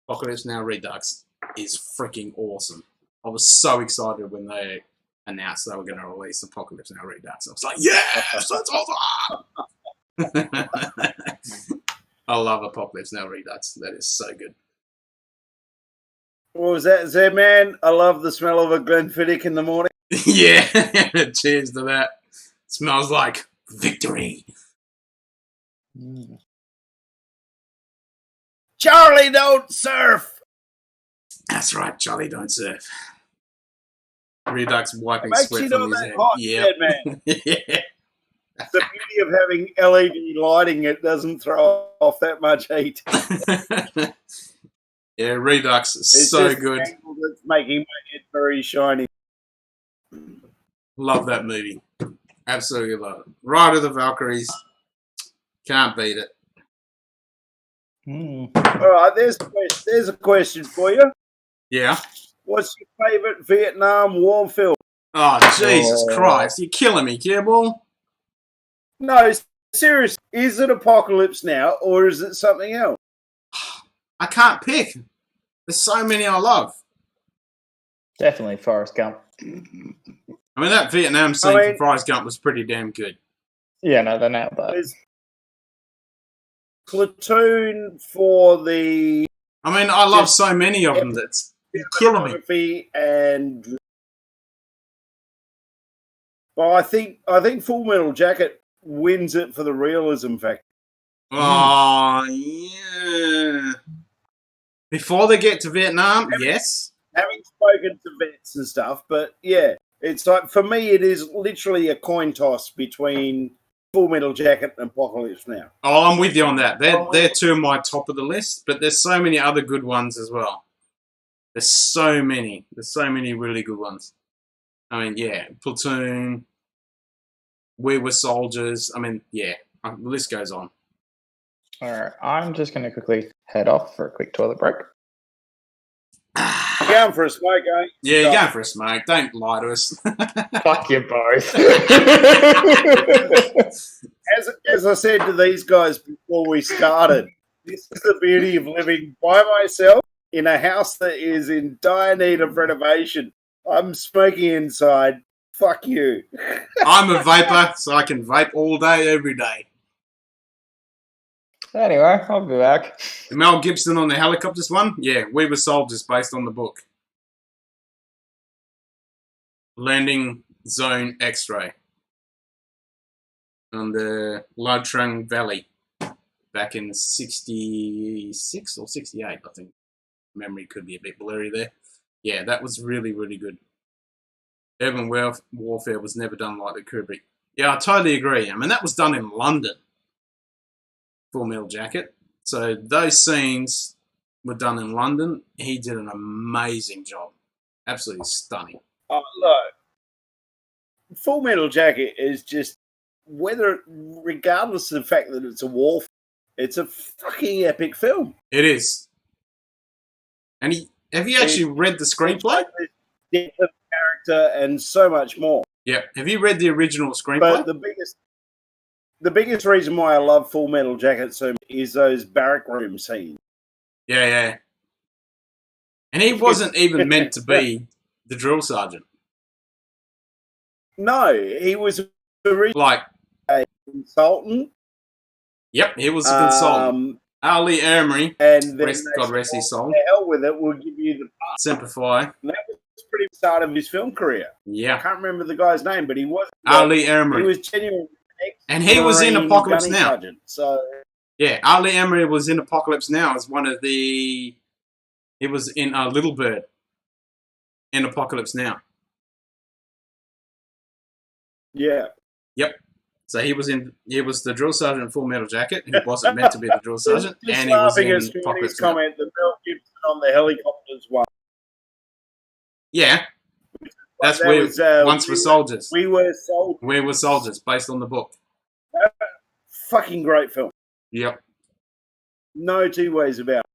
Apocalypse Now Redux is freaking awesome. I was so excited when they announced they were going to release Apocalypse Now Redux. I was like, yes, that's awesome! I love Apocalypse Now Redux. That is so good. What was that, Z-Man? I love the smell of a Glenfiddich in the morning. Yeah, cheers to that. Smells like victory. Charlie, don't surf! That's right, Charlie, don't surf. Redux wiping Makes sweat you from not his that head. hot, Yeah. Z-Man. Yeah. The beauty of having LED lighting, it doesn't throw off that much heat. Yeah, Redux is It's so just good. the angle that's making my head very shiny. Love that movie. Absolutely love it. Ride of the Valkyries. Can't beat it. All right, there's a question for you. Yeah. What's your favourite Vietnam War film? Oh, Jesus Christ. You're killing me, Gearball. No, seriously, is it Apocalypse Now or is it something else? I can't pick. There's so many I love. Definitely Forrest Gump. I mean, that Vietnam scene from Forrest Gump was pretty damn good. Yeah, no, they nailed that. There's Platoon for the... I mean, I love so many of them that's killing me. And... Well, I think Full Metal Jacket wins it for the realism factor. Oh, yeah. Before they get to Vietnam, yes. Having spoken to vets and stuff, but yeah, it's like, for me, it is literally a coin toss between Full Metal Jacket and Apocalypse Now. Oh, I'm with you on that. They're two of my top of the list, but there's so many other good ones as well. There's so many. There's so many really good ones. I mean, yeah, Platoon, We Were Soldiers. I mean, yeah, the list goes on. All right, I'm just going to quickly head off for a quick toilet break. You're going for a smoke, eh? Yeah, you're going for a smoke. Don't lie to us. Fuck you both. As I said to these guys before we started, this is the beauty of living by myself in a house that is in dire need of renovation. I'm smoking inside. Fuck you. I'm a vapor, so I can vape all day, every day. Anyway, I'll be back. Mel Gibson on the helicopters one? Yeah, We Were Soldiers based on the book. Landing Zone X-Ray. On the Lao Trang Valley. Back in 66 or 68, I think. Memory could be a bit blurry there. Yeah, that was really, really good. Urban warfare was never done like the Kubrick. Yeah, I totally agree. I mean, that was done in London. Full Metal Jacket. So those scenes were done in London. He did an amazing job. Absolutely stunning. Oh, look. Full Metal Jacket is just, regardless of the fact that it's a war, it's a fucking epic film. It is. And have you actually read the screenplay? Depth of character and so much more. Yeah. Have you read the original screenplay? But the biggest reason why I love Full Metal Jacket so much is those barrack room scenes. Yeah, yeah. And he wasn't even meant to be the drill sergeant. No, he was Like a consultant. Yep, he was a consultant. Ali Emery, and then God rest his soul. The hell with it, we'll give you the part. Semper Fi. And that was pretty the start of his film career. Yeah. I can't remember the guy's name, but he was Ali Emery. He was genuinely and he was in Apocalypse Now. Sergeant, so yeah, Ali Emery was in Apocalypse Now as one of the. He was in Little Bird. In Apocalypse Now. Yeah. Yep. So he was the drill sergeant in Full Metal Jacket. He wasn't meant to be the drill sergeant, just and he was in his Apocalypse Now. comment that Mel Gibson on the helicopters one. Yeah. That's That We was, Once Were Soldiers. We Were Soldiers. We Were Soldiers, based on the book. Fucking great film. Yep. No two ways about it.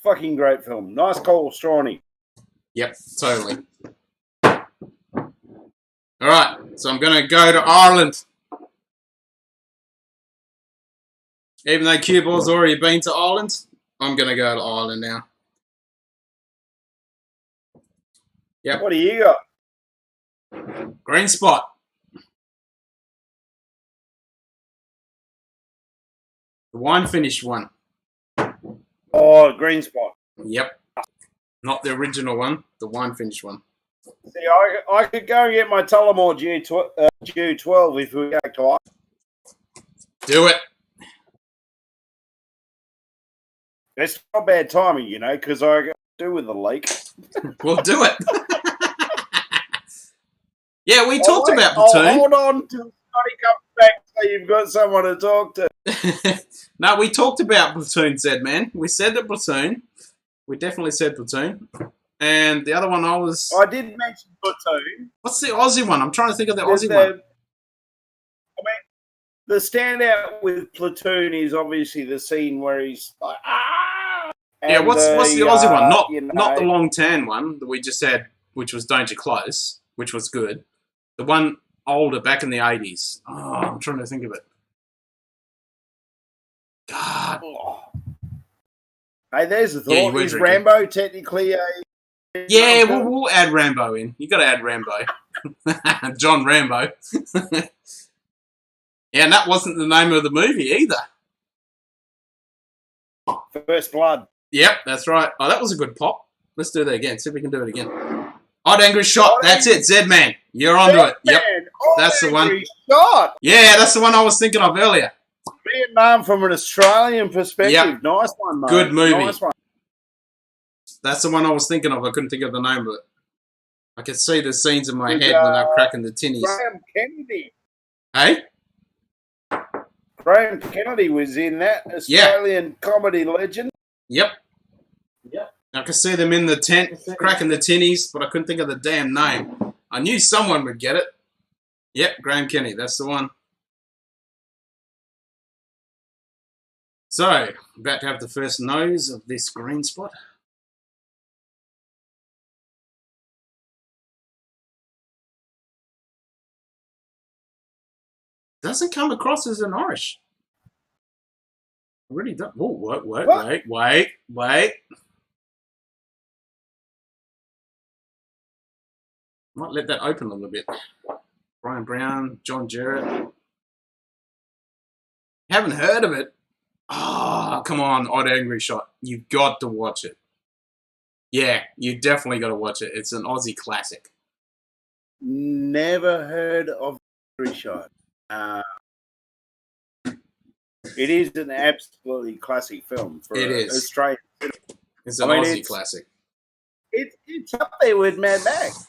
Fucking great film. Nice call, Strawny. Yep, totally. All right, so I'm going to go to Ireland. Even though Cue Ball's already been to Ireland, I'm going to go to Ireland now. Yep. What do you got? Green Spot. The wine finished one. Oh, Green Spot. Yep. Not the original one, the wine finished one. See, I could go and get my Tullamore G12 if we go to Ireland. Do it. It's not bad timing, you know, because I got to do with the lake. We'll do it. Yeah, we talked about Platoon. Hold on till Scotty comes back so you've got someone to talk to. No, we talked about Platoon, said man. We said that Platoon. We definitely said Platoon. And the other one I did mention Platoon. What's the Aussie one? I'm trying to think of the Aussie one. I mean, the standout with Platoon is obviously the scene where he's like, ah! Yeah, what's the Aussie one? Not the long tan one that we just had, which was Danger Close, which was good. The one older, back in the 80s. Oh, I'm trying to think of it. God. Oh. Hey, there's the Yeah, thought. Is Rambo technically a... Yeah, we'll add Rambo in. You got to add Rambo. John Rambo. Yeah, and that wasn't the name of the movie either. First Blood. Yep, that's right. Oh, that was a good pop. Let's do that again. See if we can do it again. Odd Angry Shot. That's it. Z-Man. You're onto it. Yep. That's the one. Shot. Yeah, that's the one I was thinking of earlier. Vietnam from an Australian perspective. Yep. Nice one, mate. Good movie. Nice one. That's the one I was thinking of. I couldn't think of the name of it. I could see the scenes in my head when they were cracking the tinnies. Graham Kennedy. Hey? Graham Kennedy was in that Australian comedy legend. Yep. I could see them in the tent cracking the tinnies, but I couldn't think of the damn name. I knew someone would get it. Yep, Graham Kennedy. That's the one. So, about to have the first nose of this Green Spot. Doesn't come across as an Irish. Really don't. Oh, wait. Might let that open a little bit. Brian Brown, John Jarrett. Haven't heard of it. Oh, come on, Odd Angry Shot. You've got to watch it. Yeah, you definitely got to watch it. It's an Aussie classic. Never heard of Angry Shot. It is an absolutely classic film for Australian. It's an Aussie classic. It's up there with Mad Max.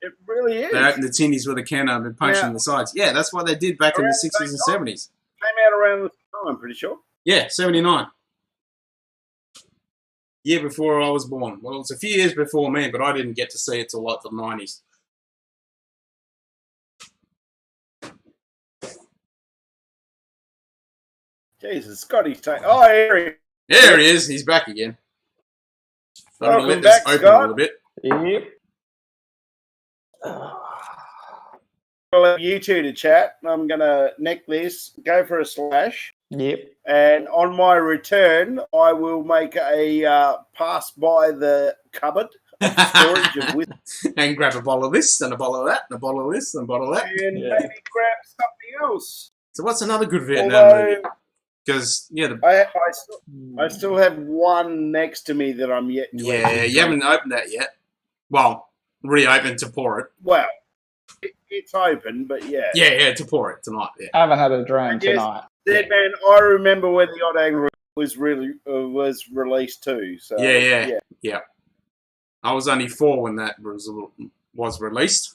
It really is. They opened the tinnies with a can up and punched in the sides. Yeah, that's what they did back in the 60s and 70s. Came out around the time, I'm pretty sure. Yeah, 79. Year before I was born. Well, it's a few years before me, but I didn't get to see it till like the 90s. Jesus, Scotty's taking... Oh, here he is. He's back again. I'm going to let this open a little bit. Yep. I'll have you two to chat. I'm going to neck this, go for a slash. Yep. And on my return, I will make a pass by the cupboard storage of whiskey. And grab a bottle of this, and a bottle of that, and a bottle of this, and a bottle of that. And maybe grab something else. So what's another good Vietnam movie? Because, I still have one next to me that I'm yet to open. You haven't opened that yet. Well, reopened to pour it. Well, it's open, but yeah. Yeah, to pour it tonight. Yeah. I haven't had a dram tonight. Man, I remember when the Odd Angry was released too. So yeah. I was only 4 when that was released.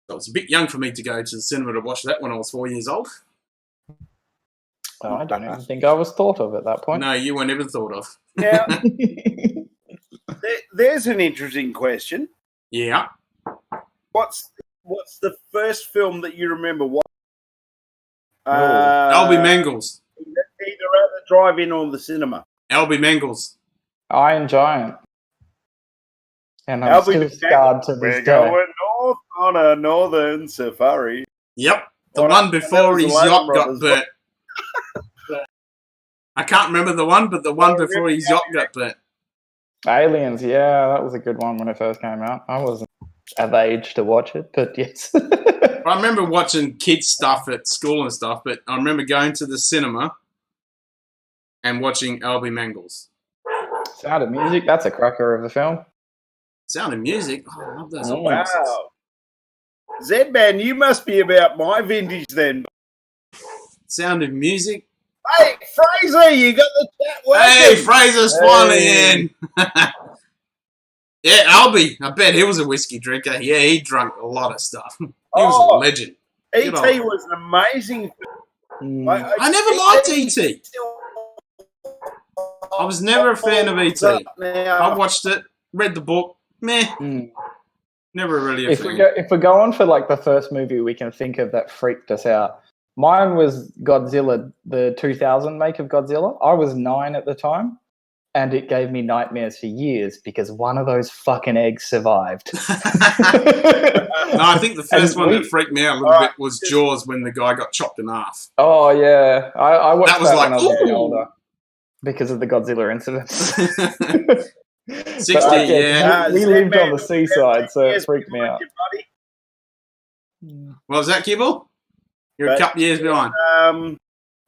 So it was a bit young for me to go to the cinema to watch that when I was 4 years old. Oh, I don't even think I was thought of at that point. No, you were never thought of. Now, There's an interesting question. Yeah. What's the first film that you remember watching? Albie Mangles. Either at the drive-in or the cinema. Albie Mangles. Iron Giant. And I'm still scarred to this We're day. going north on a northern safari. Yep. The one before his yacht got burnt. I can't remember the one, but the one before his yacht got burnt. Aliens, yeah, that was a good one when it first came out. I wasn't of age to watch it, but yes. I remember watching kids stuff at school and stuff, but I remember going to the cinema and watching Albie Mangles. Sound of Music, that's a cracker of a film. Sound of Music? Oh, I love those. Wow. Z-Man, you must be about my vintage then. Sound of Music? Hey, Fraser, you got the chat working. Hey, Fraser's finally in. Yeah, Albie. I bet he was a whiskey drinker. Yeah, he drank a lot of stuff. He was a legend. E.T. was an amazing film. I never liked E.T. I was never a fan of E.T. I watched it, read the book. Meh. Never really a fan. If we're going for like the first movie we can think of that freaked us out, mine was Godzilla, the 2000 make of Godzilla. I was 9 at the time, and it gave me nightmares for years because one of those fucking eggs survived. No, I think the first one that freaked me out a little bit was Jaws when the guy got chopped in half. Oh, yeah. I watched that like, when I was a bit older because of the Godzilla incident. 60, yeah. We lived on the seaside, so it freaked me out. What was that, Kibble? You're a couple years behind.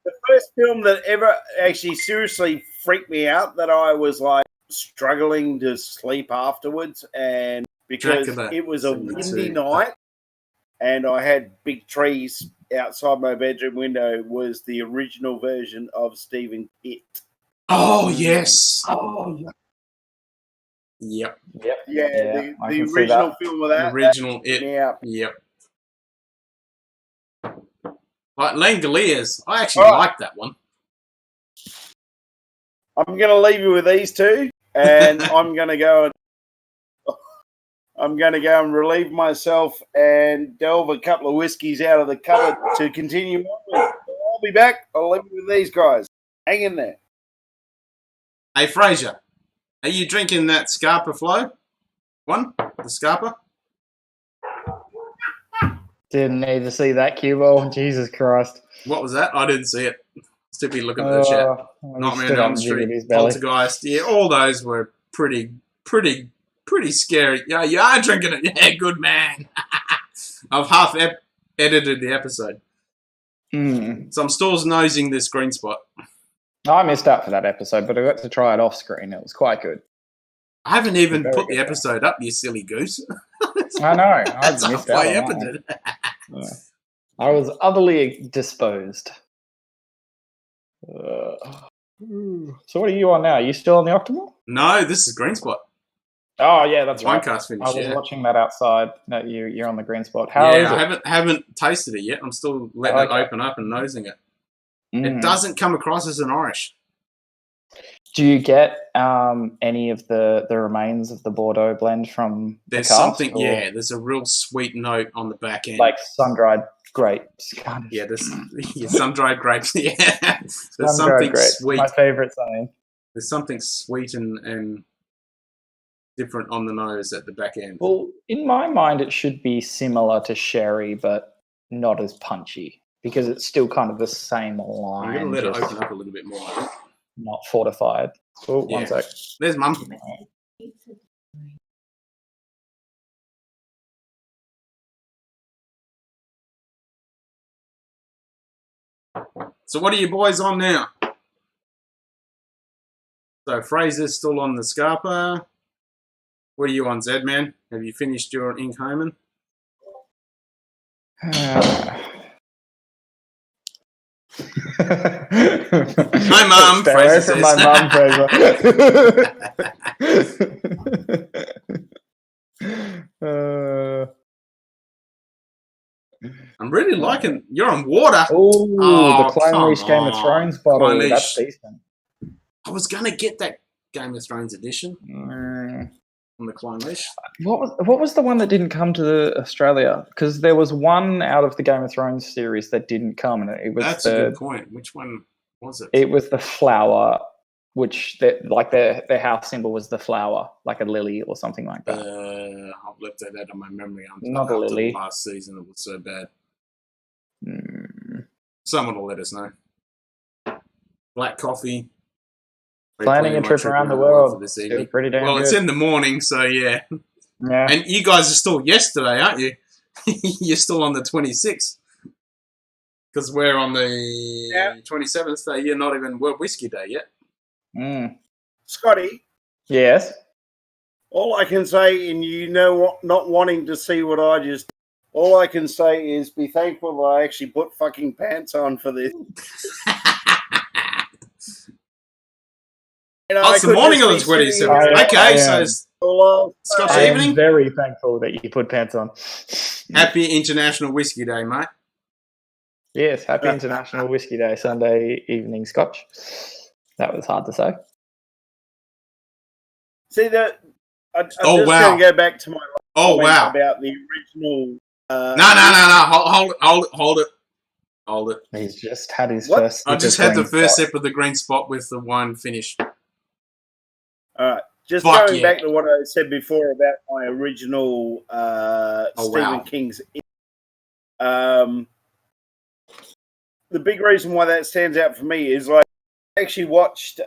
The first film that ever actually seriously freaked me out that I was like struggling to sleep afterwards, and because it was a windy night and I had big trees outside my bedroom window, was the original version of Stephen It. Oh, yes. Oh, yeah. Yep. Yeah, the original film of that. The original It. Yeah. Yep. Like Langoliers, I actually like that one. I'm going to leave you with these two, and I'm going to go and relieve myself and delve a couple of whiskeys out of the cupboard to continue on. I'll be back. I'll leave you with these guys. Hang in there. Hey, Fraser, are you drinking that Scarpa Flow one? The Scarpa? Didn't need to see that cue ball. Jesus Christ. What was that? I didn't see it. Still be looking at the chat. Nightmare on Elm Street, Poltergeist. Yeah, all those were pretty scary. Yeah, you are drinking it. Yeah, good man. I've half edited the episode. So I'm still nosing this green spot. I missed out for that episode, but I got to try it off screen. It was quite good. I haven't even put the episode up, you silly goose. I know. That's halfway edited. I was otherly disposed. So what are you on now? Are you still on the Optimal? No, this is green spot. Oh yeah, that's right. Winecast finish. I was watching that outside. No, you're on the green spot. How is it? I haven't tasted it yet. I'm still letting it open up and nosing it. It doesn't come across as an Irish. Do you get any of the remains of the Bordeaux blend from There's the cask, something, there's a real sweet note on the back end. Like sun-dried grapes. Kind of. Yeah, sun-dried grapes. Yeah. There's something sweet. My favourite sign. There's something sweet and different on the nose at the back end. Well, in my mind, it should be similar to sherry, but not as punchy because it's still kind of the same line. I'm going to let it open up a little bit more, I think. Not fortified. Oh, yeah. 1 sec. There's Mum. So what are you boys on now? So Fraser's still on the Scarpa. What are you on, Z-Man? Have you finished your Ink Homan? My mum, Fraser says. My mum, Fraser. I'm really liking. You're on water. Oh, the Clone Leash Game of Thrones bottle. That's decent. I was gonna get that Game of Thrones edition on the Clone Leash. What was the one that didn't come to Australia? Because there was one out of the Game of Thrones series that didn't come, and it was That's a good point. Which one was it? It was the flower, which their house symbol was the flower, like a lily or something like that. I've left that out of my memory. Not a lily. The last season, it was so bad. Mm. Someone will let us know. Black coffee. Planning a trip around the world. This evening. Pretty damn good. It's in the morning, so yeah. Yeah. And you guys are still yesterday, aren't you? You're still on the 26th. Because we're on the 27th, so you're not even World Whiskey Day yet. Mm. Scotty. Yes. All I can say, and you know what, not wanting to see what I just, all I can say is be thankful that I actually put fucking pants on for this. It's the morning of the 27th. Okay, so it's Scotch evening. I am very thankful that you put pants on. Happy International Whiskey Day, mate. Yes, happy International Whiskey Day, Sunday evening Scotch. That was hard to say. See that? I'm just going to go back to my wow about the original. No! Hold it. He's just had his first. I just had the first sip of the green spot with the wine finished. All right. Just going back to what I said before about my original Stephen King's. The big reason why that stands out for me is like I actually watched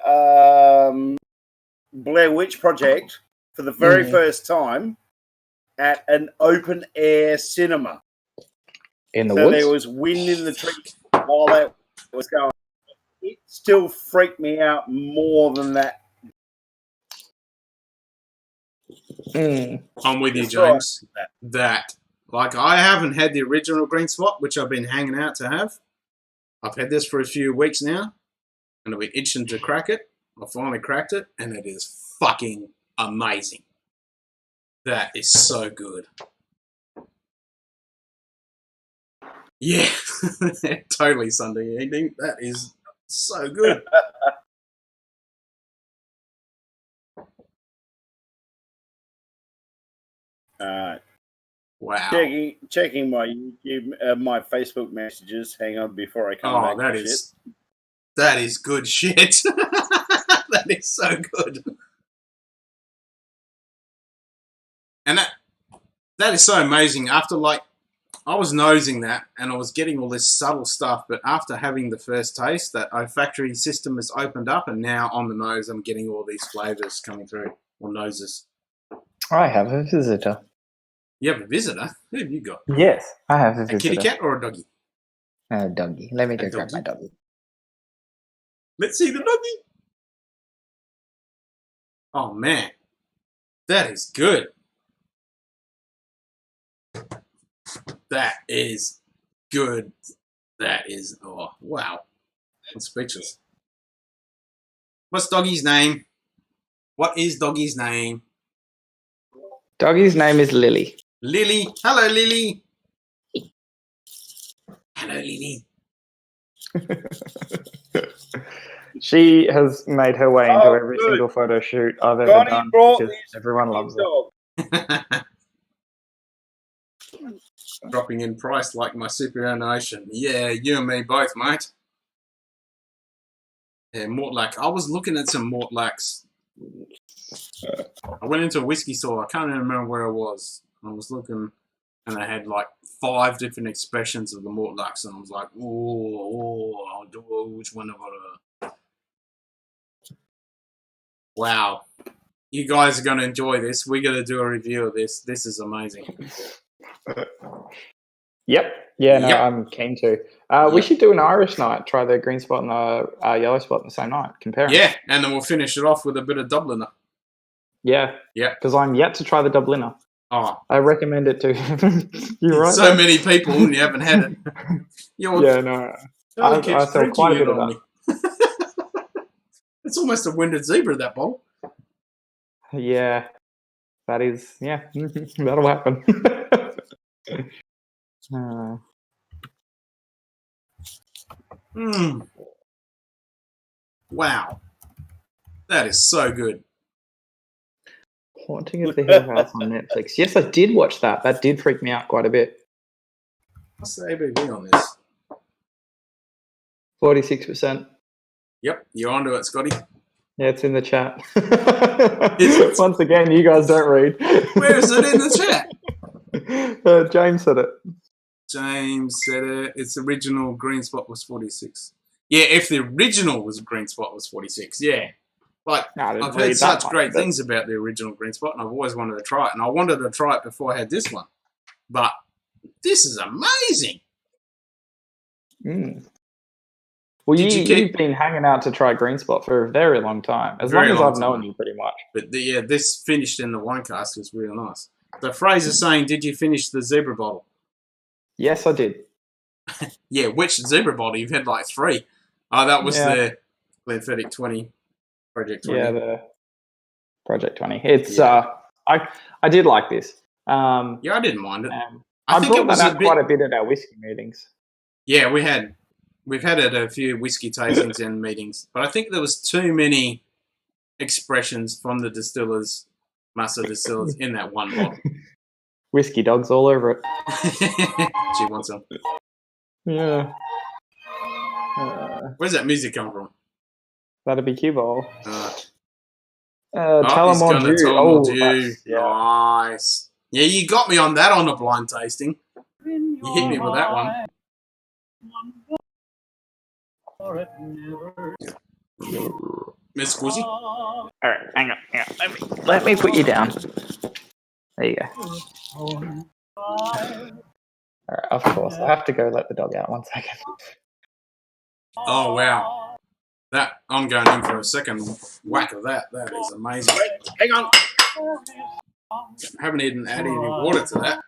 Blair Witch Project for the very first time at an open air cinema. In the woods? There was wind in the trees while that was going. It still freaked me out more than that. I'm with you, James. Like, I haven't had the original green spot, which I've been hanging out to have. I've had this for a few weeks now, and I've been itching to crack it. I finally cracked it, and it is fucking amazing. That is so good. Yeah, totally Sunday evening. That is so good. Wow. Checking my YouTube, my Facebook messages. Hang on before I come back. That is good shit. That is so good. And that is so amazing. After I was nosing that and I was getting all this subtle stuff, but after having the first taste, that olfactory system has opened up, and now on the nose I'm getting all these flavors coming through, or noses. I have a visitor. You have a visitor? Who have you got? Yes, I have a visitor. A kitty cat or a doggy? A doggy. Let me go grab my doggy. Let's see the doggy. Oh, man. That is good. That is good. That is... Oh, wow. I'm speechless. What's doggy's name? What is doggy's name? Doggy's name is Lily. Lily. Hello, Lily. Hello, Lily. She has made her way into every single photo shoot I've ever done because everyone loves her. Dropping in price like my superannuation. Yeah, you and me both, mate. Yeah, Mortlack. I was looking at some Mortlacks. I went into a whiskey store. I can't even remember where I was. I was looking, and they had like 5 different expressions of the Mortlacks, and I was like, which one have I? Wow. You guys are going to enjoy this. We're going to do a review of this. This is amazing. Yep. Yeah, no, I'm keen to. We should do an Irish night. Try the green spot and the yellow spot on the same night. Compare them. Yeah, and then we'll finish it off with a bit of Dubliner. Yeah. Yeah. Because I'm yet to try the Dubliner. Oh. I recommend it too. You're right. So many people and you haven't had it. Yeah, no. I sell quite a bit of that. It's almost a winded zebra, that bowl. Yeah. That is, yeah. That'll happen. Wow. That is so good. Haunting of the Hill House on Netflix. Yes, I did watch that. That did freak me out quite a bit. What's the ABV on this? 46%. Yep, you're onto it, Scotty. Yeah, it's in the chat. Is it? Once again, you guys don't read. Where is it in the chat? James said it. James said it. Its original green spot was 46. Yeah, if the original was green spot was 46, yeah. Like, No, I've heard such great things about the original green spot, and I've always wanted to try it. And I wanted to try it before I had this one. But this is amazing. Mm. Well, you've been hanging out to try green spot for a very long time. As long as I've known you, pretty much. But this finished in the wine cast was real nice. So Fraser's saying, did you finish the zebra bottle? Yes, I did. Yeah, which zebra bottle? You've had like 3. Oh, that was the Glenfiddich 20. Project 20. Yeah, the Project 20. It's I did like this. Yeah, I didn't mind it. I think it was quite a bit at our whiskey meetings. Yeah, we've had it at a few whiskey tastings and meetings, but I think there was too many expressions from the distillers, master distillers, in that one bottle. Whiskey dogs all over it. She wants some. Yeah. Where's that music come from? That'd be cue ball. Tullamore Dew. Nice. Yeah, you got me on that on the blind tasting. You hit me with that one. Miss Squizzy? All right, hang on. Let me put you down. There you go. All right, of course. I have to go let the dog out 1 second. Oh, wow. That I'm going in for a second whack of that. That is amazing. Wait, hang on. I haven't even added any water to that.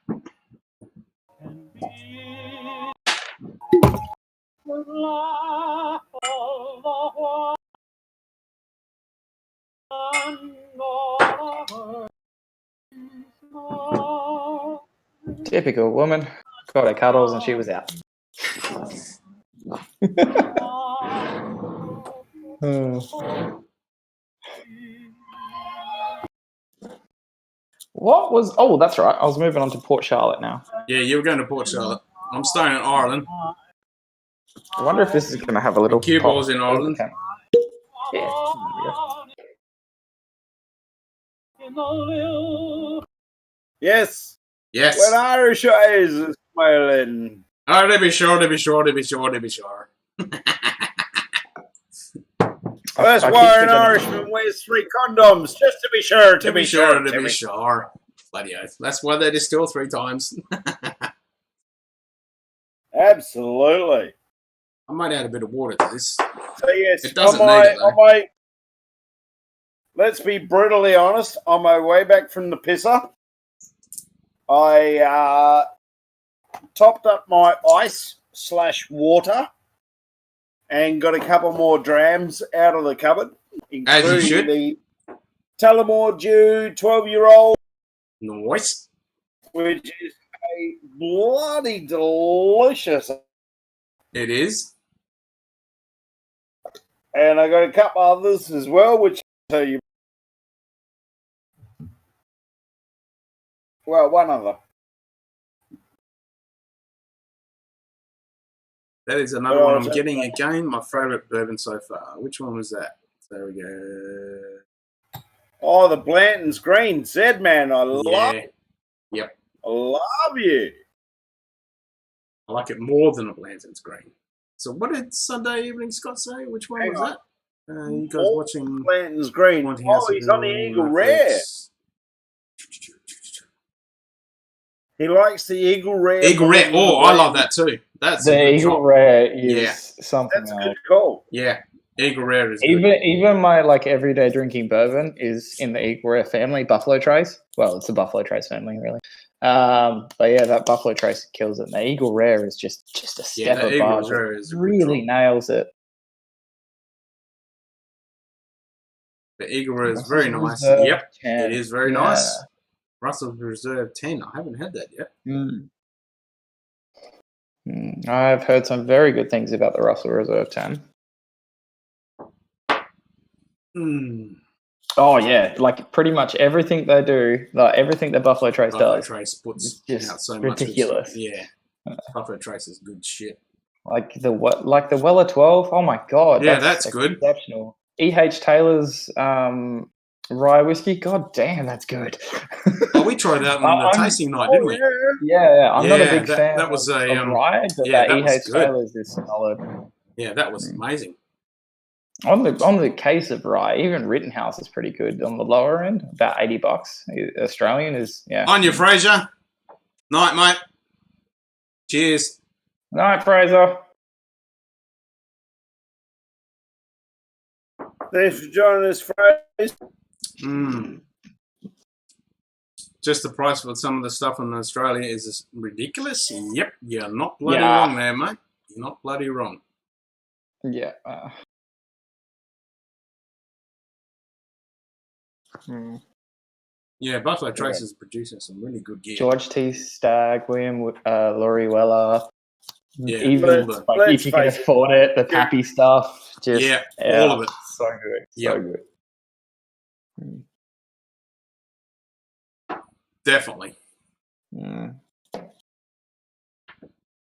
Typical woman. Got her cuddles and she was out. What was... Oh, that's right. I was moving on to Port Charlotte now. Yeah, you were going to Port Charlotte. I'm staying in Ireland. I wonder if this is going to have a little... Cue balls in Ireland. Yeah. Yes. Yes. When Irish eyes are smiling. Oh, to be sure. That's why an Irishman wears 3 condoms, just to be sure. To be sure. Bloody oath. That's why they distill 3 times. Absolutely. I might add a bit of water to this. So yes, It doesn't need it, though. Let's be brutally honest. On my way back from the pisser, I topped up my ice/water and got a couple more drams out of the cupboard, As you should. The Tullamore Dew 12-year-old, Nice. which is a bloody delicious. It is. And I got a couple others as well, which I'll tell you. Well, one other. That is another one I'm getting again. My favourite bourbon so far. Which one was that? There we go. Oh, the Blanton's Green. Z-Man, I love it. Yep. I love you. I like it more than a Blanton's Green. So what did Sunday Evening Scott say? Which one was that? You guys watching Blanton's Green. Oh, he's on the Eagle Rare. He likes the Eagle Rare. Eagle Rare. Oh, I love that too. That's the Eagle Rare is something That's a else. good call. Yeah, Eagle Rare is even my everyday drinking bourbon is in the Eagle Rare family. Buffalo Trace. Well, it's the Buffalo Trace family, really. But yeah, that Buffalo Trace kills it. And the Eagle Rare is just a step above. Eagle Rare is really nails it. The Eagle Rare is very nice. Yep, 10. It is very nice. Russell's Reserve 10. I haven't had that yet. I've heard some very good things about the Russell Reserve 10. Oh yeah, like pretty much everything they do, like everything that Buffalo Trace Buffalo does, Trace puts is just out so ridiculous. much. Yeah, Buffalo Trace is good shit. Like the Weller 12. Oh my god, Yeah, that's good. Exceptional. E.H. Taylor's rye whiskey. God damn, that's good. Oh, we tried that on the tasting night, didn't we? Yeah, I'm not a big fan that was of a rye, but yeah, that that was E.H. good. Taylor's is solid. Yeah, that was amazing. On the case of rye, even Rittenhouse is pretty good on the lower end, about $80. Australian is On you, Fraser. Night, mate. Cheers. Night, Fraser. Thanks for joining us, Fraser. Just the price for some of the stuff in Australia is ridiculous. Yep, you're not bloody wrong there, mate. You're not bloody wrong. Yeah. Yeah, Buffalo Trace is producing some really good gear. George T. Stagg, William Laurie Weller. Yeah, even if you can afford it, the Pappy stuff. Just all of it. So good. So good. Definitely.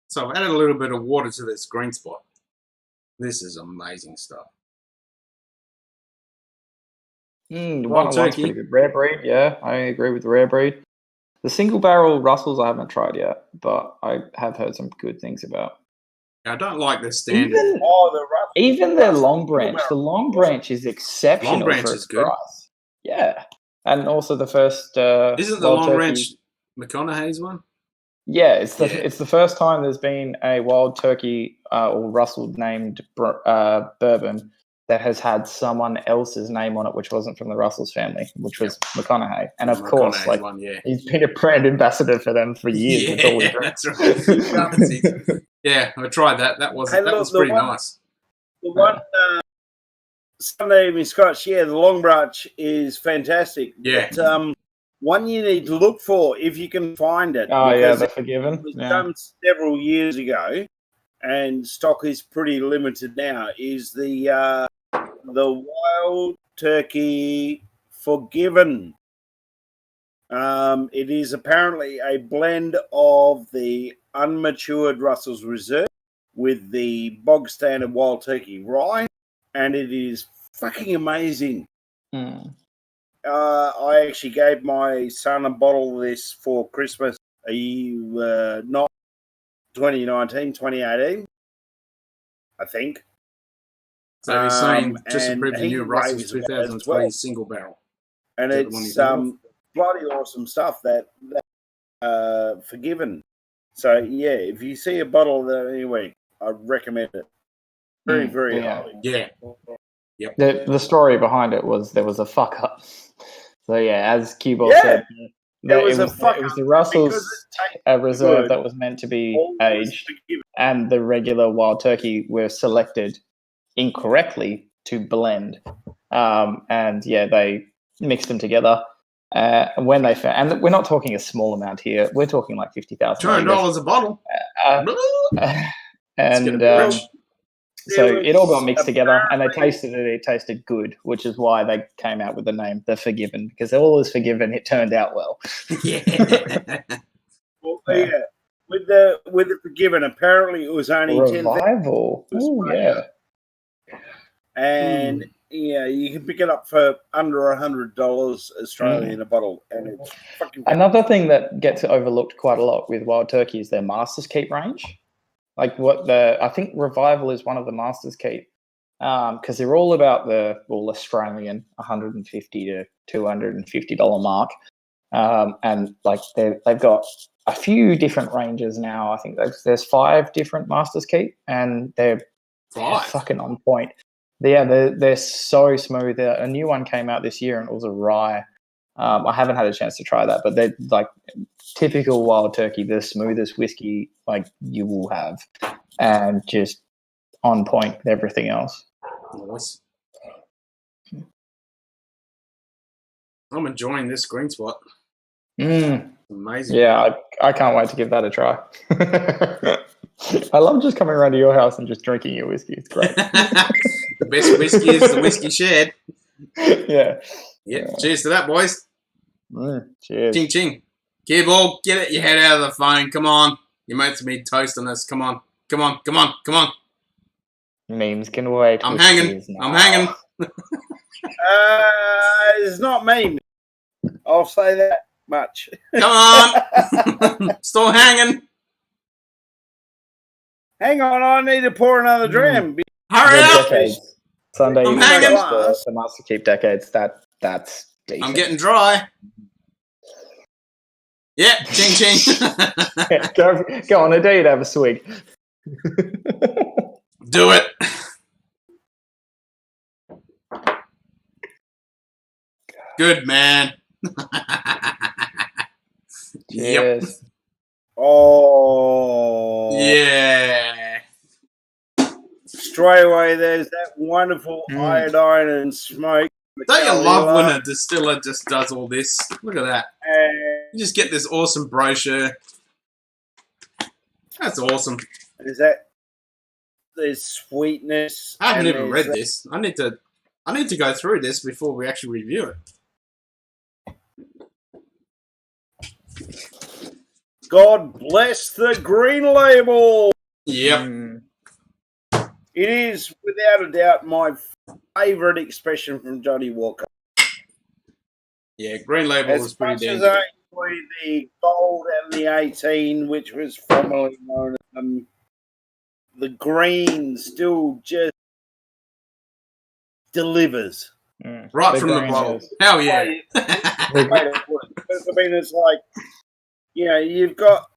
So I've added a little bit of water to this green spot. This is amazing stuff. Wild Turkey. Pretty good. Rare breed, yeah. I agree with the rare breed. The single barrel Russells I haven't tried yet, but I have heard some good things about. I don't like the standard. Even their long branch. The long branch is exceptional. Long branch for is good. Price. Yeah. And also the first isn't the Long Branch McConaughey's one? Yeah, it's the first time there's been a Wild Turkey or Russell named bourbon that has had someone else's name on it, which wasn't from the Russells family, which was McConaughey. And of course, like he's been a brand ambassador for them for years. That's right. Yeah, I tried that. That was pretty nice. The one Sunday evening Scotch, the Long Branch is fantastic. Yeah. But, one you need to look for if you can find it. Oh yeah, the Forgiven. It was done several years ago, and stock is pretty limited now. Is the Wild Turkey Forgiven? It is apparently a blend of the unmatured Russell's Reserve with the bog standard Wild Turkey rye, and it is fucking amazing. I actually gave my son a bottle of this for Christmas. Not 2019, 2018, I think. So he's saying just a preview of Russell's 2020 single barrel. And it's bloody awesome stuff that Forgiven. So, if you see a bottle of that anyway, I recommend it. Very, very highly. Yeah. Yep. The story behind it was there was a fuck up. So as Q-Ball said, it was the Russell's Reserve that was meant to be aged, and the regular Wild Turkey were selected incorrectly to blend, and they mixed them together. When they found, and we're not talking a small amount here, we're talking like $50,000. $200 a bottle, and. So it all got mixed together, and they tasted it. It tasted good, which is why they came out with the name, the Forgiven, because all is forgiven. It turned out well. With the Forgiven, apparently it was only Revival. And you can pick it up for under $100 Australian a bottle, and it's fucking. Another thing that gets overlooked quite a lot with Wild Turkey is their Masters Keep range. Like I think Revival is one of the Masters Keep, because they're all about the Australian $150 to $250 mark, and like they've got a few different ranges now. I think there's 5 different Masters Keep, and they're fucking on point. They're so smooth. A new one came out this year, and it was a rye. I haven't had a chance to try that, but they're like typical Wild Turkey, the smoothest whiskey like you will have, and just on point with everything else. Nice. I'm enjoying this green spot. Amazing. Yeah, I can't wait to give that a try. I love just coming around to your house and just drinking your whiskey. It's great. The best whiskey is the whiskey shared. Yeah. Cheers to that, boys. Cheers. Ching ching. Gearball, get your head out of the phone. Come on. Your mates made toast on us. Come on. Come on. Come on. Come on. Memes can wait. I'm hanging. I'm hanging. It's not me. I'll say that much. Come on. Still hanging. Hang on, I need to pour another dram. Hurry up. Decades. Sunday I'm evening hanging. the Master Keep Decades. That's decent. I'm getting dry. Yeah, ching ching. Go on, I dare you to have a swig. Do it. Good man. Yep. Cheers. Oh. Yeah. Straight away, there's that wonderful iodine and smoke. Don't you love when a distiller just does all this? Look at that. You just get this awesome brochure. That's awesome. There's sweetness. I haven't even read this. I need to go through this before we actually review it. God bless the green label. Yep. It is, without a doubt, my favourite expression from Johnny Walker. Yeah, green label was pretty damn as good. I enjoy the gold and the 18, which was formerly known as the green, still just delivers. Right from the bottle. Hell yeah. I mean, it's like, you've got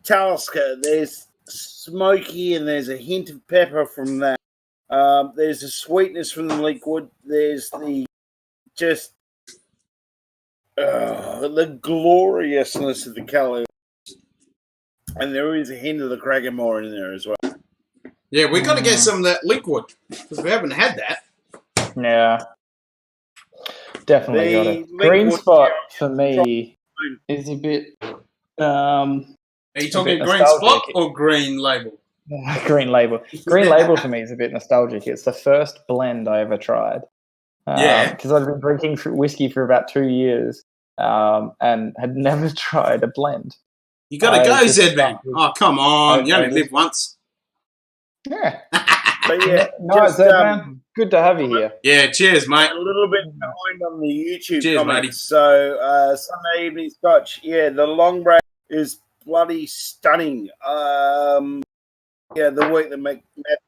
Talisker. There's smoky and there's a hint of pepper from that. There's a sweetness from the liquid. There's the gloriousness of the colour. And there is a hint of the Cragganmore in there as well. Yeah, we got to get some of that liquid because we haven't had that. Yeah. Definitely got it. Green spot for me is a bit. Are you talking green spot or green label? Green label. Green label for me is a bit nostalgic. It's the first blend I ever tried. Because I've been drinking whiskey for about 2 years and had never tried a blend. You got to go, Zedman. Oh, come on. You only live once. Yeah. But yeah, nice, Zedman. Good to have you here. Yeah, cheers, mate. A little bit behind on the YouTube cheers, comments. Matey. So, Sunday evening Scotch. Yeah, the long break is bloody stunning. The work that Matthew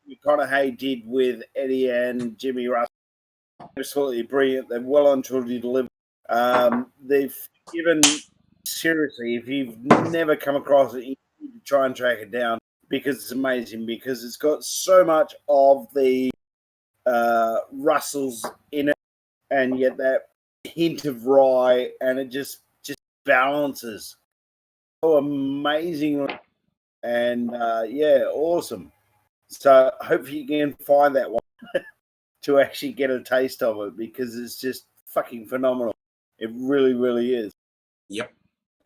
McConaughey did with Eddie and Jimmy Russell, absolutely brilliant. They're well on to deliver. They've given, seriously, if you've never come across it, you need to try and track it down because it's amazing, because it's got so much of the Russells in it, and yet that hint of rye, and it just balances so amazing. And awesome. So hopefully you can find that one to actually get a taste of it, because it's just fucking phenomenal. It really, really is. Yep.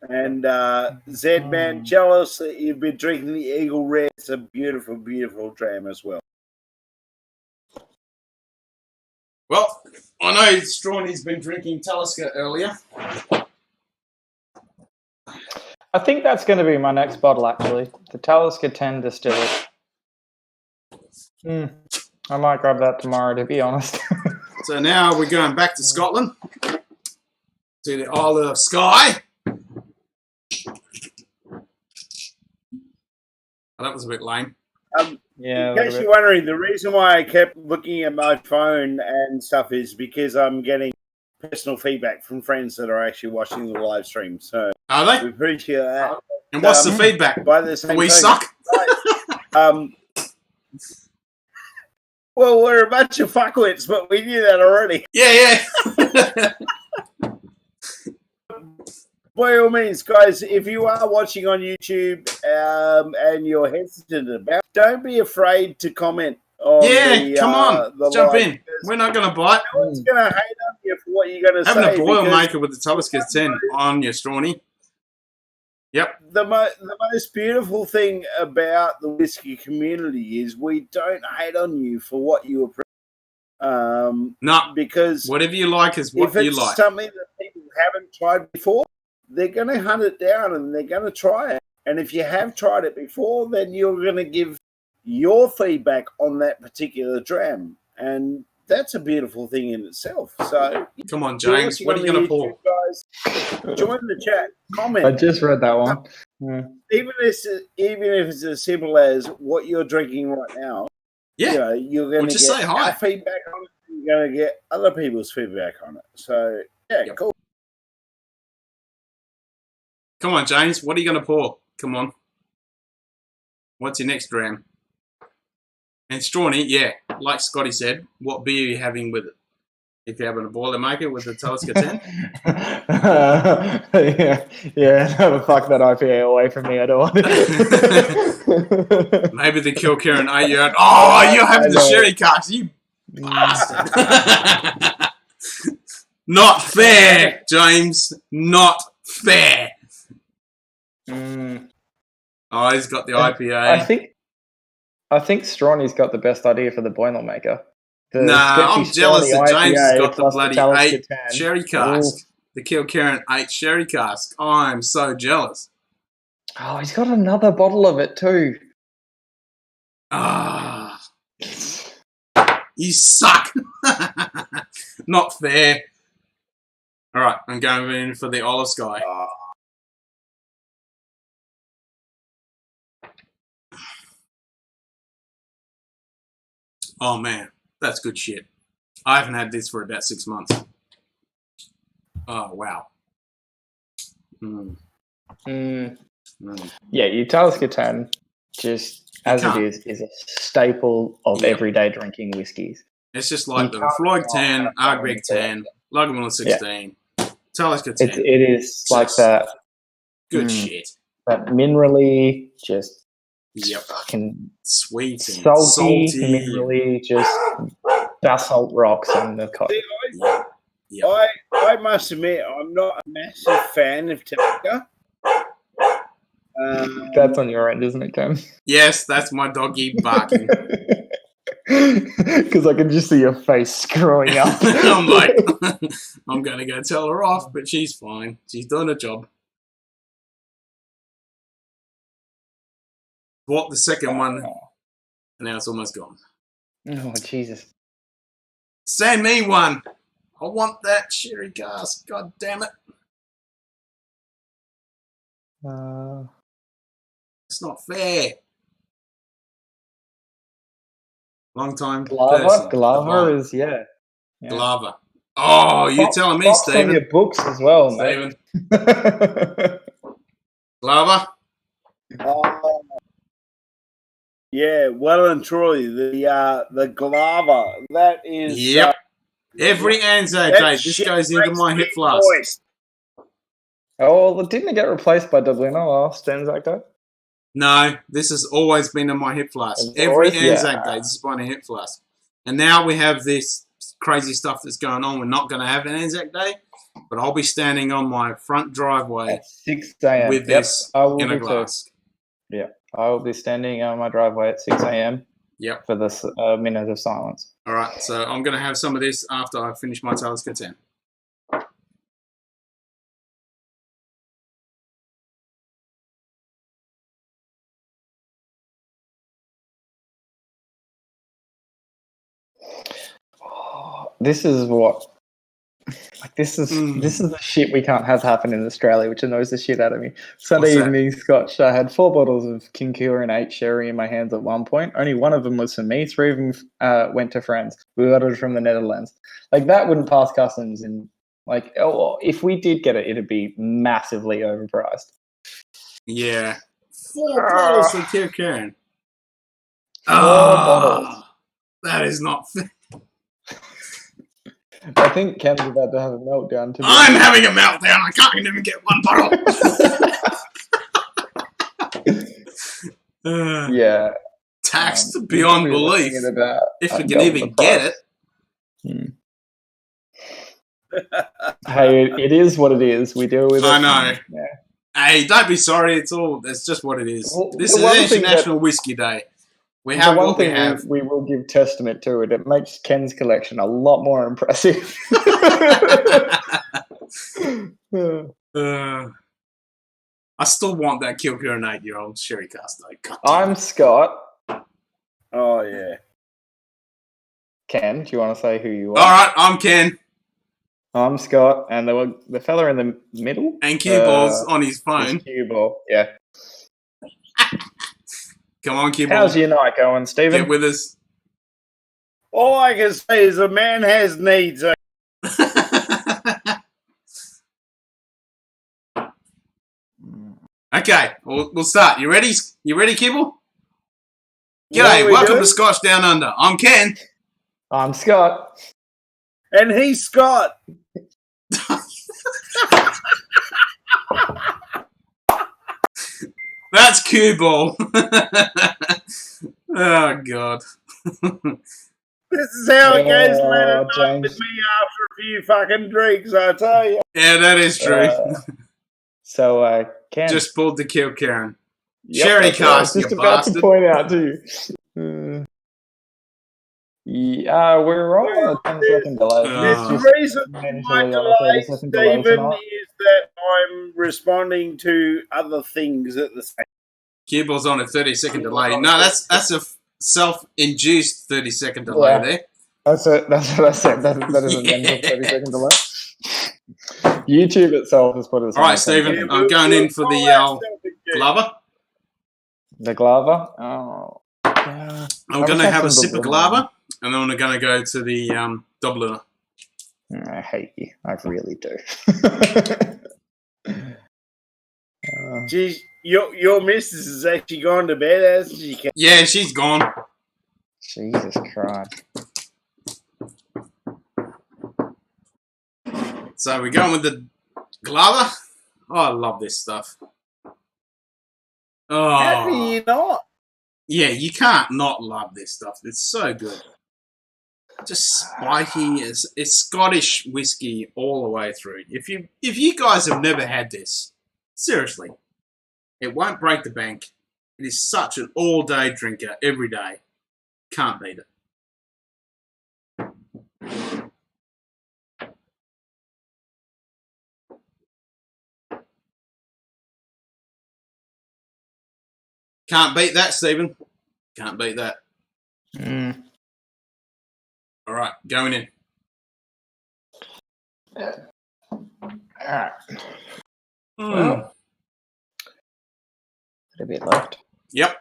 And Zedman, jealous that you've been drinking the Eagle Red. It's a beautiful, beautiful dram as well. Well, I know Strawny's been drinking Talisker earlier. I think that's going to be my next bottle, actually. The Talisker 10 Distillery. I might grab that tomorrow, to be honest. So now we're going back to Scotland, to the Isle of Skye. Oh, that was a bit lame. In case you're wondering, the reason why I kept looking at my phone and stuff is because I'm getting personal feedback from friends that are actually watching the live stream. So are they? We appreciate that. And what's the feedback? By the same we token, suck. Well, we're a bunch of fuckwits, but we knew that already. Yeah. By all means, guys, if you are watching on YouTube and you're hesitant about, don't be afraid to comment. Come on, jump in. We're not going to bite. No one's going to hate on you for what you're going to say. Having a Boilermaker with the Talisker 10 on your Strawny. Yep. The most beautiful thing about the whiskey community is we don't hate on you for what you appreciate. No, because whatever you like is what if it's you like. something that people haven't tried before, they're going to hunt it down and they're going to try it. And if you have tried it before, then you're going to give your feedback on that particular dram. And that's a beautiful thing in itself. So, come on, James, what are you going to pour? Guys, join the chat, comment. I just read that one. Even if it's as simple as what you're drinking right now, Yeah, you're going to just get say hi. our feedback on it. You're going to get other people's feedback on it. So, yeah, Yep. cool. Come on, James, what are you going to pour? Come on. What's your next dram? And Strawny, yeah, like Scotty said, what beer are you having with it? If you're having a Boilermaker with the Talisker 10? No, fuck that IPA away from me. I don't want it. Maybe the Kilkerran 8-year-old. Oh, you're having the sherry cask, you bastard. Not fair, James. Not fair. Oh, he's got the IPA. I think Strawny's got the best idea for the Boilermaker. I'm jealous that James has got the bloody 8 10. sherry cask. Ooh. The Kilkerran 8 sherry cask. I'm so jealous. Oh, he's got another bottle of it too. Ah, you suck. Not fair. All right, I'm going in for the Olive Sky. Oh man, that's good shit. I haven't had this for about 6 months. Oh wow. Yeah, your Talisker 10, just as it is a staple of everyday drinking whiskies. It's just like the Floyd 10, Ardbeg 10, Lagavulin 16, Talisker 10. It is like that. Good shit. That minerally, just Yep. fucking Sweet and salty, salty. minerally, just basalt rocks on the coast. Yep. I must admit, I'm not a massive fan of Talisker. That's on your end, isn't it, Cam? Yes, that's my doggy barking. Because I can just see your face screwing up. I'm like, I'm going to go tell her off, but she's fine. She's doing her job. Bought the second one, and now it's almost gone. Oh, Jesus. Send me one. I want that sherry cask. God damn it. It's not fair. Long time. Glava is, yeah. Glava. Oh, you're telling me, Props Stephen. on your books as well, mate. Stephen. Glava. Yeah, well and truly, the Glava. That is. Yep. Every Anzac Day, this goes into my hip flask. Oh, well, didn't it get replaced by Dublino last Anzac Day? No, this has always been in my hip flask. Every Anzac Day, this is by a hip flask. And now we have this crazy stuff that's going on. We're not going to have an Anzac Day, but I'll be standing on my front driveway at 6 a.m. with this in a glass. Yeah, I will be standing on my driveway at 6 a.m. Yep. For this minute of silence. All right, so I'm going to have some of this after I finish my Talisker 10. This is what, like, this is the shit we can't have happen in Australia, which annoys the shit out of me. Sunday evening Scotch. I had 4 bottles of Kilkerran 8 sherry in my hands at one point. Only one of them was for me. 3 of them went to friends. We got it from the Netherlands. Like, that wouldn't pass customs, and like, if we did get it, it'd be massively overpriced. Yeah, 4 bottles of Kilkerran. 4 bottles. That is not fair. I think Ken's about to have a meltdown. I'm having a meltdown. I can't even get 1 bottle. Yeah. Taxed beyond belief. If we can even get it. Hey, it is what it is. We deal with it. I know. Yeah. Hey, don't be sorry. It's just what it is. Well, this is International Whiskey Day. We have one what we thing have. we will give testament to it. It makes Ken's collection a lot more impressive. I still want that Kilpure 8-year-old sherry cask though. I'm Scott. Oh yeah. Ken, do you want to say who you are? All right, I'm Ken. I'm Scott, and the fella in the middle. And Cue Ball's on his phone. Cue Ball, yeah. Come on, Cue Ball. How's your night going, Stephen? Get with us. All I can say is a man has needs. Okay, we'll start. You ready? You ready, Kibble? G'day, welcome to Scotch Down Under. I'm Ken. I'm Scott. And he's Scott. That's Cue Ball. Oh, God. This is how it goes later James. with me after a few fucking drinks, I tell you. Yeah, that is true. So, Ken. Just pulled the kill, Karen. Yep, Sherry that's what I was cask, you just about bastard. to point out to you. We're on a 10-second delay. The reason for my delay, Stephen, is that I'm responding to other things at the same time. Cue-Ball's on a 30-second delay. No, that's a self-induced 30-second delay there. That's what I said. That is a mental 30-second delay. YouTube itself has put us. All right, Stephen, I'm going in for the Glover. The Glover? Oh. Yeah. I'm going to have a sip of Glover, and then I'm going to go to the Dubliner. I hate you. I really do. Geez, your missus has actually gone to bed, hasn't she? Yeah, she's gone. Jesus Christ. So we're going with the Glover. Oh, I love this stuff. Oh, How do you not? Yeah, you can't not love this stuff. It's so good. Just spiky. It's Scottish whiskey all the way through. If you guys have never had this, seriously, it won't break the bank. It is such an all-day drinker every day. Can't beat it. Can't beat that, Stephen. Can't beat that. All right, going in. All right. Well, a bit left. Yep.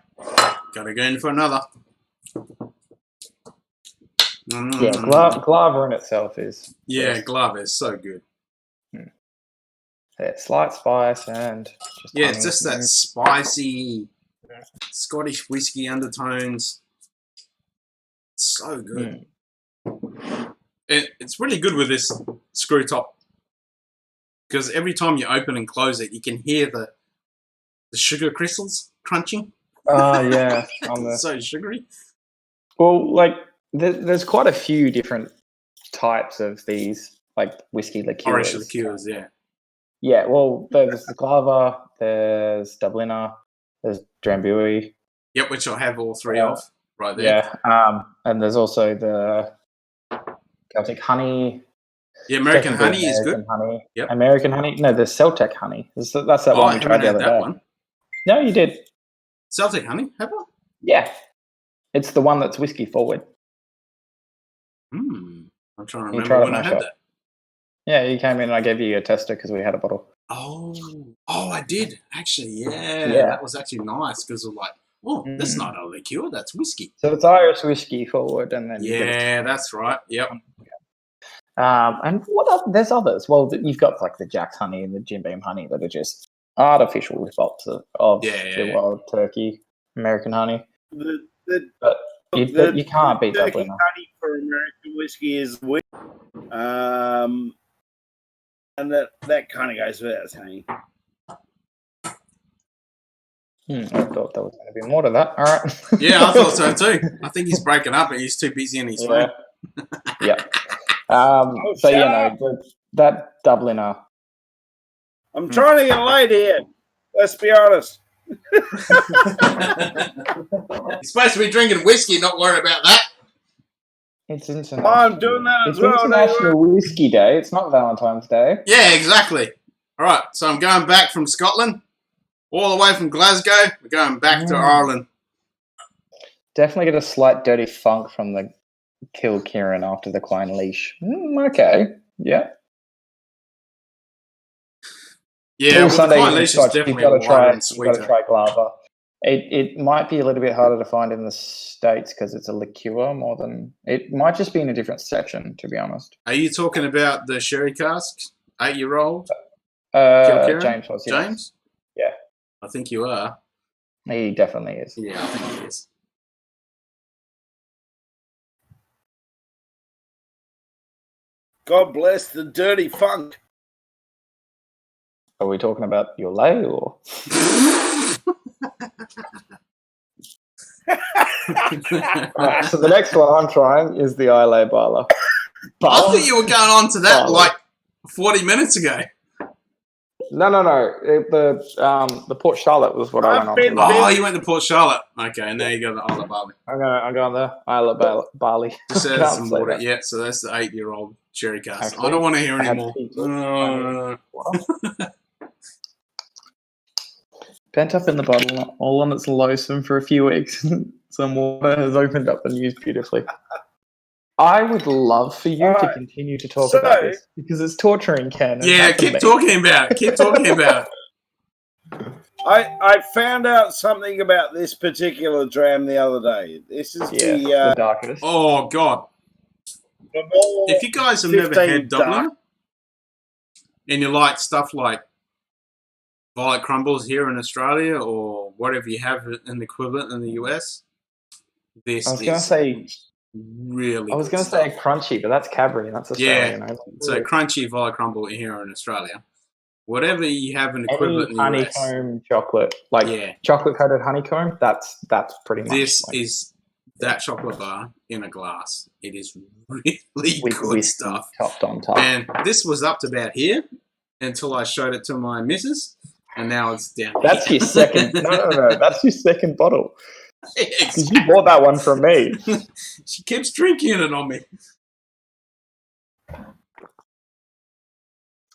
Gotta go in for another. Yeah, Glover in itself is. Yeah, Glover is so good. Yeah, slight spice and. It's just that spicy Scottish whiskey undertones. It's so good. It's really good with this screw top because every time you open and close it, you can hear the sugar crystals crunching. Oh, yeah. It's so sugary. Well, like, there's quite a few different types of these, like, whiskey liqueurs. Irish liqueurs, yeah. Yeah, well, there's the Glover, there's Dubliner, there's Drambuie. Yep, which I have all three of right there. Yeah, and there's also the Celtic honey. Yeah, American honey is good. Honey. Yep. American honey. No, there's Celtic honey. That's that one we tried the other day. One. No, you did. Celtic honey, have I? Yeah, it's the one that's whiskey forward. I'm trying to remember when I had that. Yeah, you came in and I gave you a tester because we had a bottle. Oh, I did actually. Yeah, that was actually nice because I'm like, that's not a liqueur, that's whiskey. So it's Irish whiskey forward, and then that's right. Yep. And what else? There's others. Well, you've got like the Jack's honey and the Jim Beam honey that are just artificial rip-offs of the wild turkey American honey. But you can't beat that. Turkey honey for American whiskey is weird. And that kind of goes without saying. I thought there was going to be more to that. All right. Yeah, I thought so too. I think he's breaking up and he's too busy in his phone. Yeah. That Dubliner. I'm trying to get laid here. Let's be honest. You're supposed to be drinking whiskey, not worry about that. It's international. I'm doing that as It's well. International Whiskey Day. It's not Valentine's Day. Yeah, exactly. All right, so I'm going back from Scotland, all the way from Glasgow. We're going back to Ireland. Definitely get a slight dirty funk from the Kilkieran after the Klein Leash. Okay, yeah. Yeah, well, the Sunday Klein evening Leash is Scotch, definitely you've got to lighter try. and You've got sweeter. to try Glava. It might be a little bit harder to find in the States because it's a liqueur more than it might just be in a different section. To be honest. Are you talking about the sherry cask, 8-year-old? Kilkieran? James was. Yes. James? Yeah. I think you are. He definitely is. Yeah, I think he is. God bless the dirty funk. Are we talking about your lay or? Right, so the next one I'm trying is the Islay Barla. I thought you were going on to that like 40 minutes ago. No. The Port Charlotte was what I went on to. Oh, you went to Port Charlotte. Okay, and there you go, the Isle of Barley. I'm going the Isle Barley. Just add some water. Yeah, so that's the 8-year-old sherry cask. I don't want to hear any more. Pent up in the bottle, all on its lonesome for a few weeks. Some water has opened up the news beautifully. I would love for you to continue to talk about this because it's torturing Ken. Yeah, keep talking about it. Keep talking about it. I found out something about this particular dram the other day. This is the darkest. Oh, God. If you guys have never had Dublin and you like stuff like violet crumbles here in Australia or whatever you have an equivalent in the US, this I was going to say really. I was going to say crunchy, but that's Cadbury. That's Australian. Yeah, so crunchy violet crumble here in Australia. Whatever you have an equivalent in the US. Honeycomb chocolate, chocolate coated honeycomb. That's pretty much. This is that chocolate bar in a glass. It is really good stuff. Topped on top. And this was up to about here until I showed it to my missus, and now it's down. That's here. your second. No. That's your second bottle. Because you bought that one from me. She keeps drinking it on me.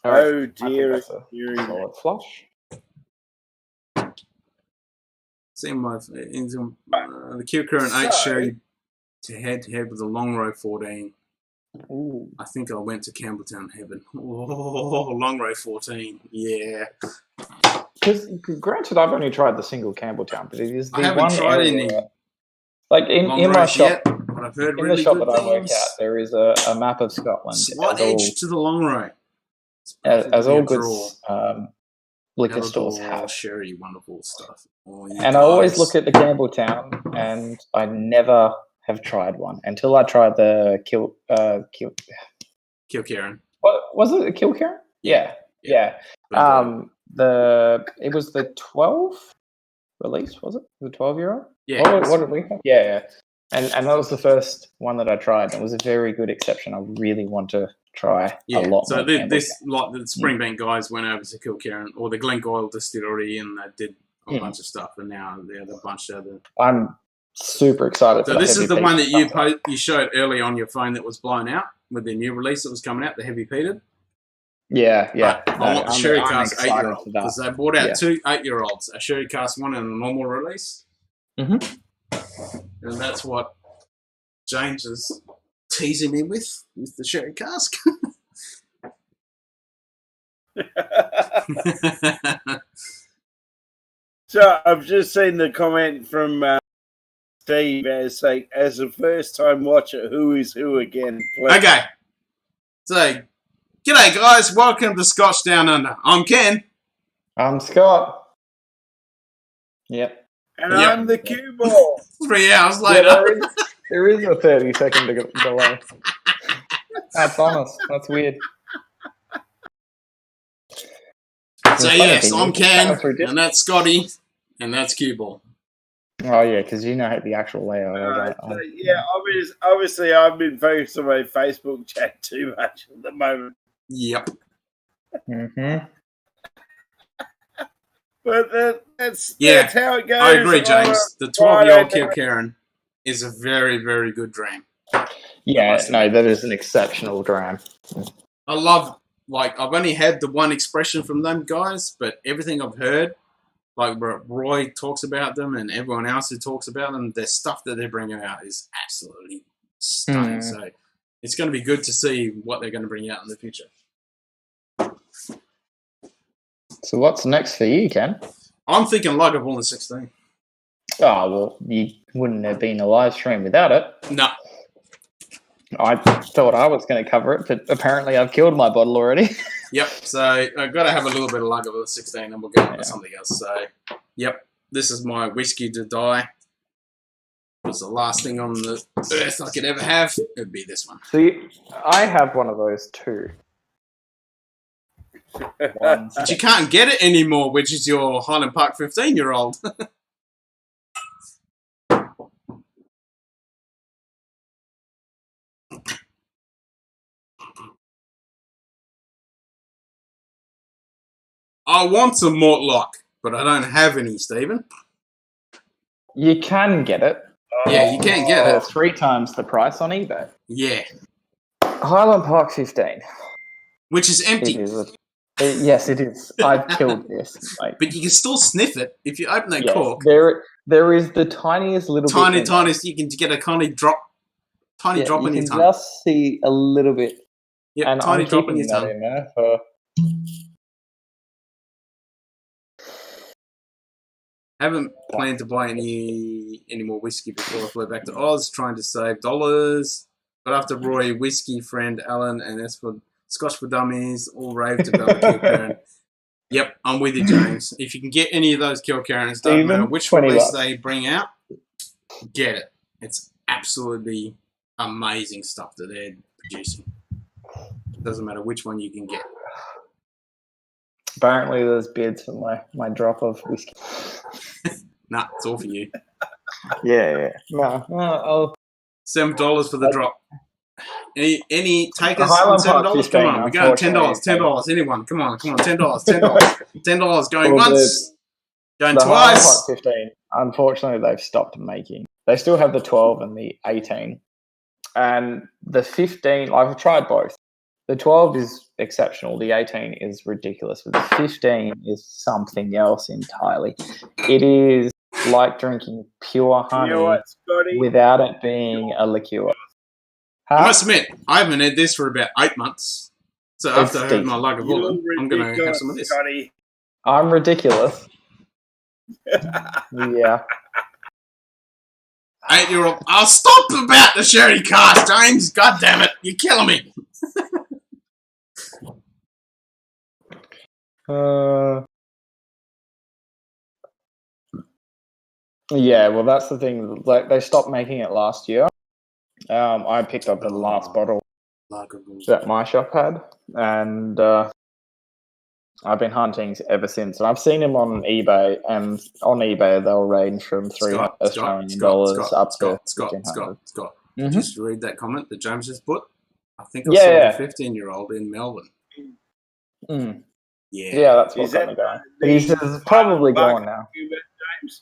Oh dear! Solid flush. See the Kilcurran 8 sherry head to head with the Long Row 14. Ooh. I think I went to Campbelltown Heaven. Oh, Long Row 14. Yeah. Because granted, I've only tried the single Campbelltown, but it is the I haven't tried any. Like in my shop, yet, but I've heard in really the shop good that I work things. at, there is a map of Scotland. Slight edge to the Long Row. As all good liquor stores have. Sherry, wonderful stuff. And I always look at the Campbelltown, and I never have tried one until I tried the Kilkieran. What was it? A Kilkieran? Yeah. It was the 12 release, was it? The 12-year-old? Yeah. What did we have? Yeah. And that was the first one that I tried. It was a very good exception. I really want to try a lot. So the Springbank guys went over to Kilkieran or the Glencoyle distillery and they did a bunch of stuff, and now they're a bunch of the. I'm super excited. So this is the one that you showed early on your phone that was blown out with the new release that was coming out, the heavy peated. Yeah. I want the sherry cask 8-year-old because they brought out two 8-year-olds, a sherry cask one and a normal release. Mm-hmm. And that's what James is teasing me with the sherry cask. So I've just seen the comment from Steve as saying, as a first-time watcher, who is who again? Please. Okay. So, g'day guys, welcome to Scotch Down Under. I'm Ken. I'm Scott. Yep. And I'm the cue ball. 3 hours later. Yeah, there is a 30-second delay. That's honest. That's weird. So yes, I'm Ken, and that's Scotty, and that's cue ball. Oh yeah, because you know the actual layout. Obviously I've been focused on my Facebook chat too much at the moment. Yep. Mm-hmm. But that's how it goes. I agree, James. The 12-year-old Kilkerran is a very, very good dram. Yeah, no, that is an exceptional dram. I love, like, I've only had the one expression from them guys, but everything I've heard, like Roy talks about them and everyone else who talks about them, the stuff that they're bringing out is absolutely stunning. So it's going to be good to see what they're going to bring out in the future. So what's next for you, Ken? I'm thinking Lagavulin 16. Oh, well, you wouldn't have been a live stream without it. No. I thought I was going to cover it, but apparently I've killed my bottle already. Yep, so I've got to have a little bit of Lagavulin 16 and we'll go on to something else. So, yep, this is my whiskey to die. It was the last thing on the earth I could ever have. It would be this one. See, I have one of those too. But you can't get it anymore, which is your Highland Park 15-year-old. I want some Mortlock, but I don't have any, Stephen. You can get it. Yeah, you can get it. 3 times the price on eBay. Yeah. Highland Park 15. Which is empty. Yes, it is. I've killed this. Like, but you can still sniff it if you open that cork. There is the tiniest little bit. Tiniest. You can get a tiny drop in your tongue. You can just see a little bit. Yeah, and tiny drop in your tongue. In there for... Haven't planned to buy any more whiskey before I flew back to Oz, trying to save dollars. But after Roy, whiskey friend Alan, and as for Scotch for Dummies, all raved about the Kilkerran. Yep, I'm with you, James. If you can get any of those Kilkerrans, doesn't matter which release they bring out, get it. It's absolutely amazing stuff that they're producing. It doesn't matter which one you can get. Apparently there's bids for my drop of whiskey. Nah, it's all for you. Yeah. No, I'll... $7 for the drop. Any takers on $7? Come on, we're going $10. Anyone? Come on, $10. $10 going once, going twice. 15. Unfortunately, they've stopped making. They still have the 12 and the 18, and the 15. I've tried both. The 12 is exceptional. The 18 is ridiculous. But the 15 is something else entirely. It is like drinking pure honey without it being a liqueur. I must admit, I haven't had this for about 8 months. So after I had my Lagavulin, I'm going to have some of this. I'm ridiculous. Yeah. 8-year-old. I'll stop about the sherry cast, James. God damn it. You're killing me. Yeah, well, that's the thing. Like, they stopped making it last year. I picked up the last bottle that my shop had, and I've been hunting ever since. And I've seen them on eBay, and on eBay they'll range from $300 Australian dollars up to $1,500. Scott. Just read that comment that James just put. I think I saw a 15-year-old in Melbourne. Mm. Yeah, that's what's going to go. He's probably going now. James?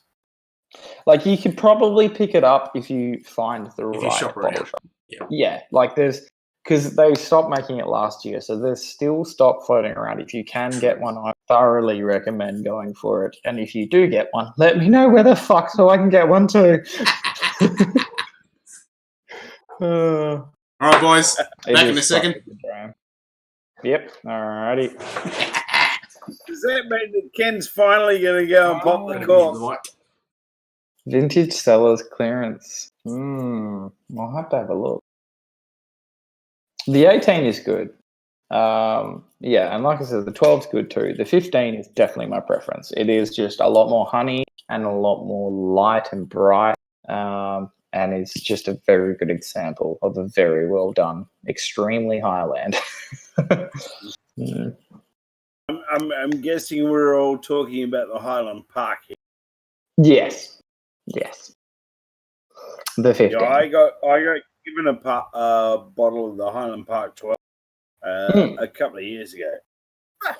Like, you could probably pick it up if you find the right bottle shop. Yeah, like because they stopped making it last year, so there's still stock floating around. If you can get one, I thoroughly recommend going for it. And if you do get one, let me know where the fuck so I can get one too. All right, boys. Back in a second. Yep. Alrighty. Does that mean that Ken's finally going to go and pop the cork? Vintage sellers clearance. I'll have to have a look. The 18 is good. And like I said, the 12's good too. The 15 is definitely my preference. It is just a lot more honey and a lot more light and bright. And it's just a very good example of a very well done, extremely Highland. I'm guessing we're all talking about the Highland Park here. Yes. The 15. Yeah, I got given a bottle of the Highland Park 12 a couple of years ago.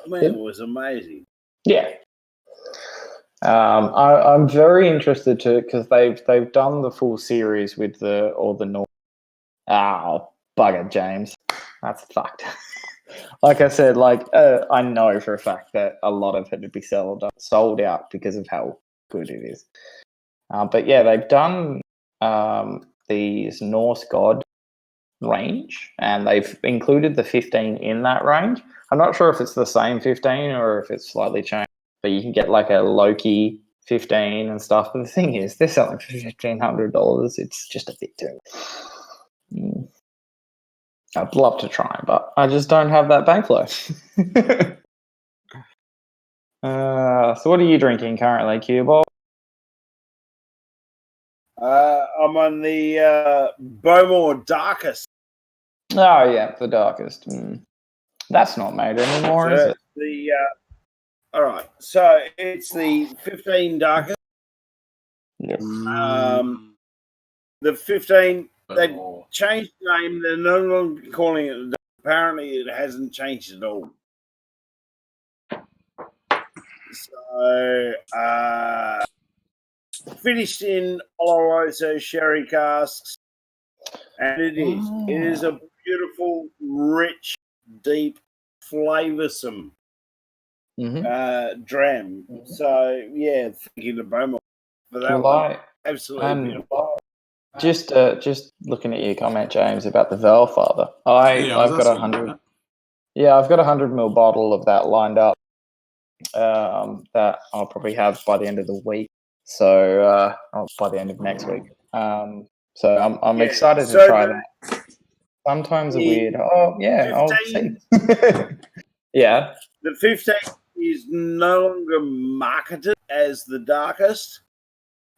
Man, it was amazing. Yeah. I'm very interested to because they've done the full series with the North. Oh, bugger, James. That's fucked. Like I said, I know for a fact that a lot of it would be sold out because of how good it is. But yeah, they've done these Norse God range, and they've included the 15 in that range. I'm not sure if it's the same 15 or if it's slightly changed, but you can get like a Loki 15 and stuff. But the thing is, they're selling for $1,500. It's just a bit too. I'd love to try, but I just don't have that bank flow. So what are you drinking currently, Cuball? I'm on the Bowmore Darkest. Oh yeah, the darkest. That's not made anymore, is it? All right, so it's the 15 Darkest. Yes. The 15. They've changed the name. They're no longer calling it. Apparently, it hasn't changed at all. So, finished in Oloroso sherry casks, and it is. It is a beautiful, rich, deep, flavoursome dram. So, yeah, thank you to Beaumont for that one. Absolutely beautiful. Just looking at your comment, James, about the Velfather. I've got 100. Yeah, I've got 100 ml bottle of that lined up. That I'll probably have by the end of the week. So by the end of next week. So I'm excited to try that. Sometimes a weird. Oh yeah, 15, I'll see. Yeah. The 15 is no longer marketed as the darkest,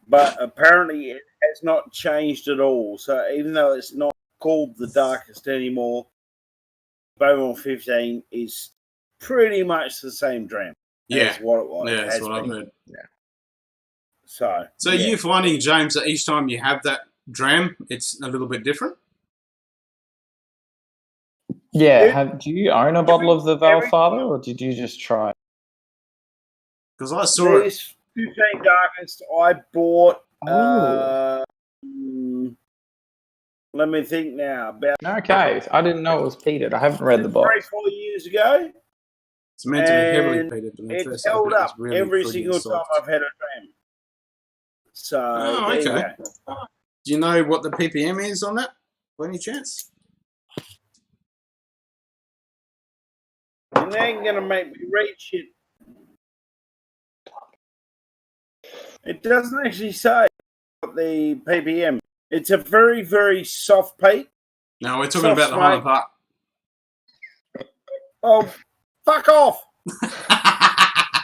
but apparently it has not changed at all. So even though it's not called the darkest anymore, Beaumont 15 is pretty much the same dram as what it was. Yeah, that's what I've heard. Yeah. So you're finding, James, that each time you have that dram, it's a little bit different? Yeah. Do you own a bottle of the Velfather, or did you just try? Because I saw this 15 Darkest I bought. Let me think now. Okay, I didn't know it was peated. I haven't read the box. 3-4 years ago. It's meant to be heavily peated. It's held up really every single time I've had a dram. So, there you go. Do you know what the ppm is on that, by any chance? And they ain't going to make me read shit. It doesn't actually say the ppm. It's a very, very soft peat. No, we're talking about the Highland Park. Oh, fuck off!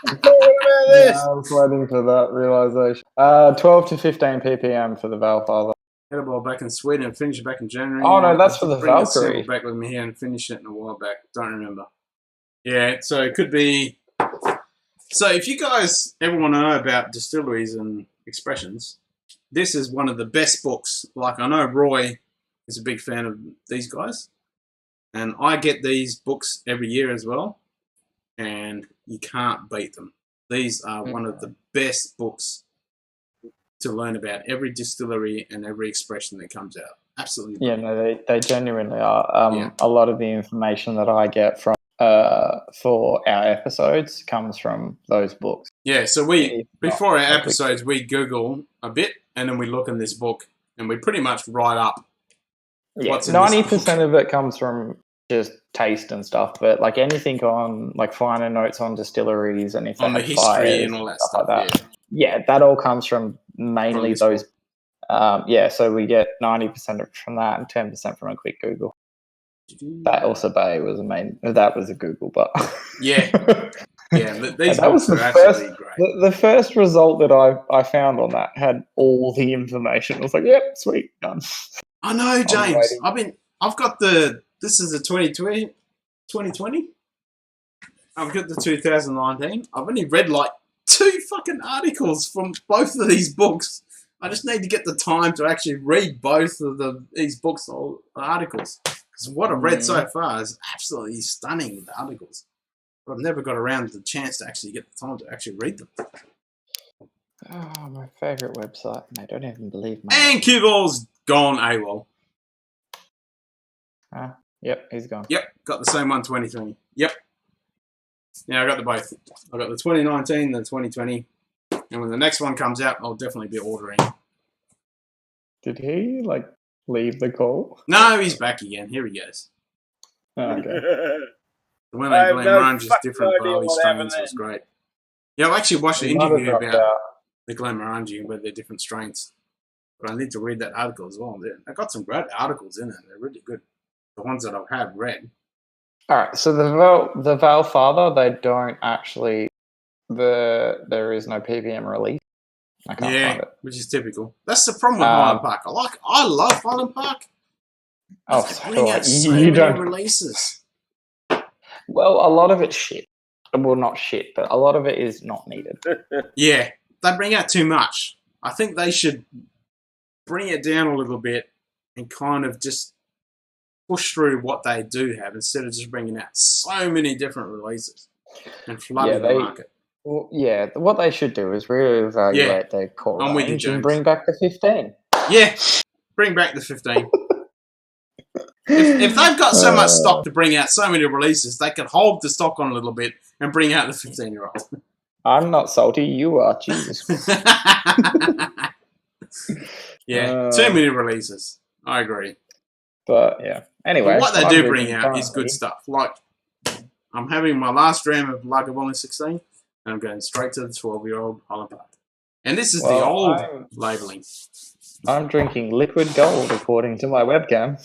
I was waiting for that realization. 12 to 15 ppm for the Velfather. Had a ball back in Sweden and finished back in January. Oh no, that's for the Valkyrie. Back with me here and finished it in a while back. Don't remember. Yeah, so it could be. So if you guys ever want to know about distilleries and expressions, this is one of the best books. Like, I know Roy is a big fan of these guys, and I get these books every year as well, and you can't beat them. These are one of the best books to learn about every distillery and every expression that comes out. Absolutely. Yeah, no, they genuinely are. A lot of the information that I get from for our episodes comes from those books. Yeah, so before our episodes, we Google a bit, and then we look in this book, and we pretty much write up what's in 90% of it comes from just taste and stuff, but like anything on like finer notes on distilleries and on the history and all that stuff like that. Yeah, that all comes from mainly those. So we get 90% from that and 10% from a quick Google. That also that was a Google, but yeah, these that was books are absolutely great. The first result that I found on that had all the information. I was like, yep, sweet, done. I know, James. I've got this is the 2020. I've got the 2019. I've only read like 2 fucking articles from both of these books. I just need to get the time to actually read both of these books or articles. Because what I've read so far is absolutely stunning with the articles. But I've never got around the chance to actually get the time to actually read them. Oh, my favourite website. And I don't even believe my. And Q-Ball's gone AWOL. Yep, he's gone. Yep, got the same one, 2020. Yep. Yeah, I got the both. I got the 2019, the 2020. And when the next one comes out, I'll definitely be ordering. Did he, leave the call? No, he's back again. Here he goes. Oh, okay. The one they Glen Morange is different barley strains was great. Yeah, I actually watched an interview about the Glen Morange where they're different strains. But I need to read that article as well. They've got some great articles in it. They're really good. The ones that I have read. All right, so the Valfather, they don't actually. There is no PPM release. I can't find it. Which is typical. That's the problem with Highland Park. I love Highland Park. Oh, they bring out so many releases. Well, a lot of it's shit. Well, not shit, but a lot of it is not needed. Yeah, they bring out too much. I think they should bring it down a little bit and kind of just push through what they do have instead of just bringing out so many different releases and flooding the market. Well, yeah, what they should do is reevaluate their core range and bring back the 15. Yeah, bring back the 15. If they've got so much stock to bring out so many releases, they could hold the stock on a little bit and bring out the 15-year-old. I'm not salty, you are. Jesus. Yeah, too many releases. I agree. But, yeah. Anyway. But what they do bring out is good stuff. Like, I'm having my last dram of Lager Volume 16, and I'm going straight to the 12-year-old Highland Park. And this is the old labelling. I'm drinking liquid gold, according to my webcam.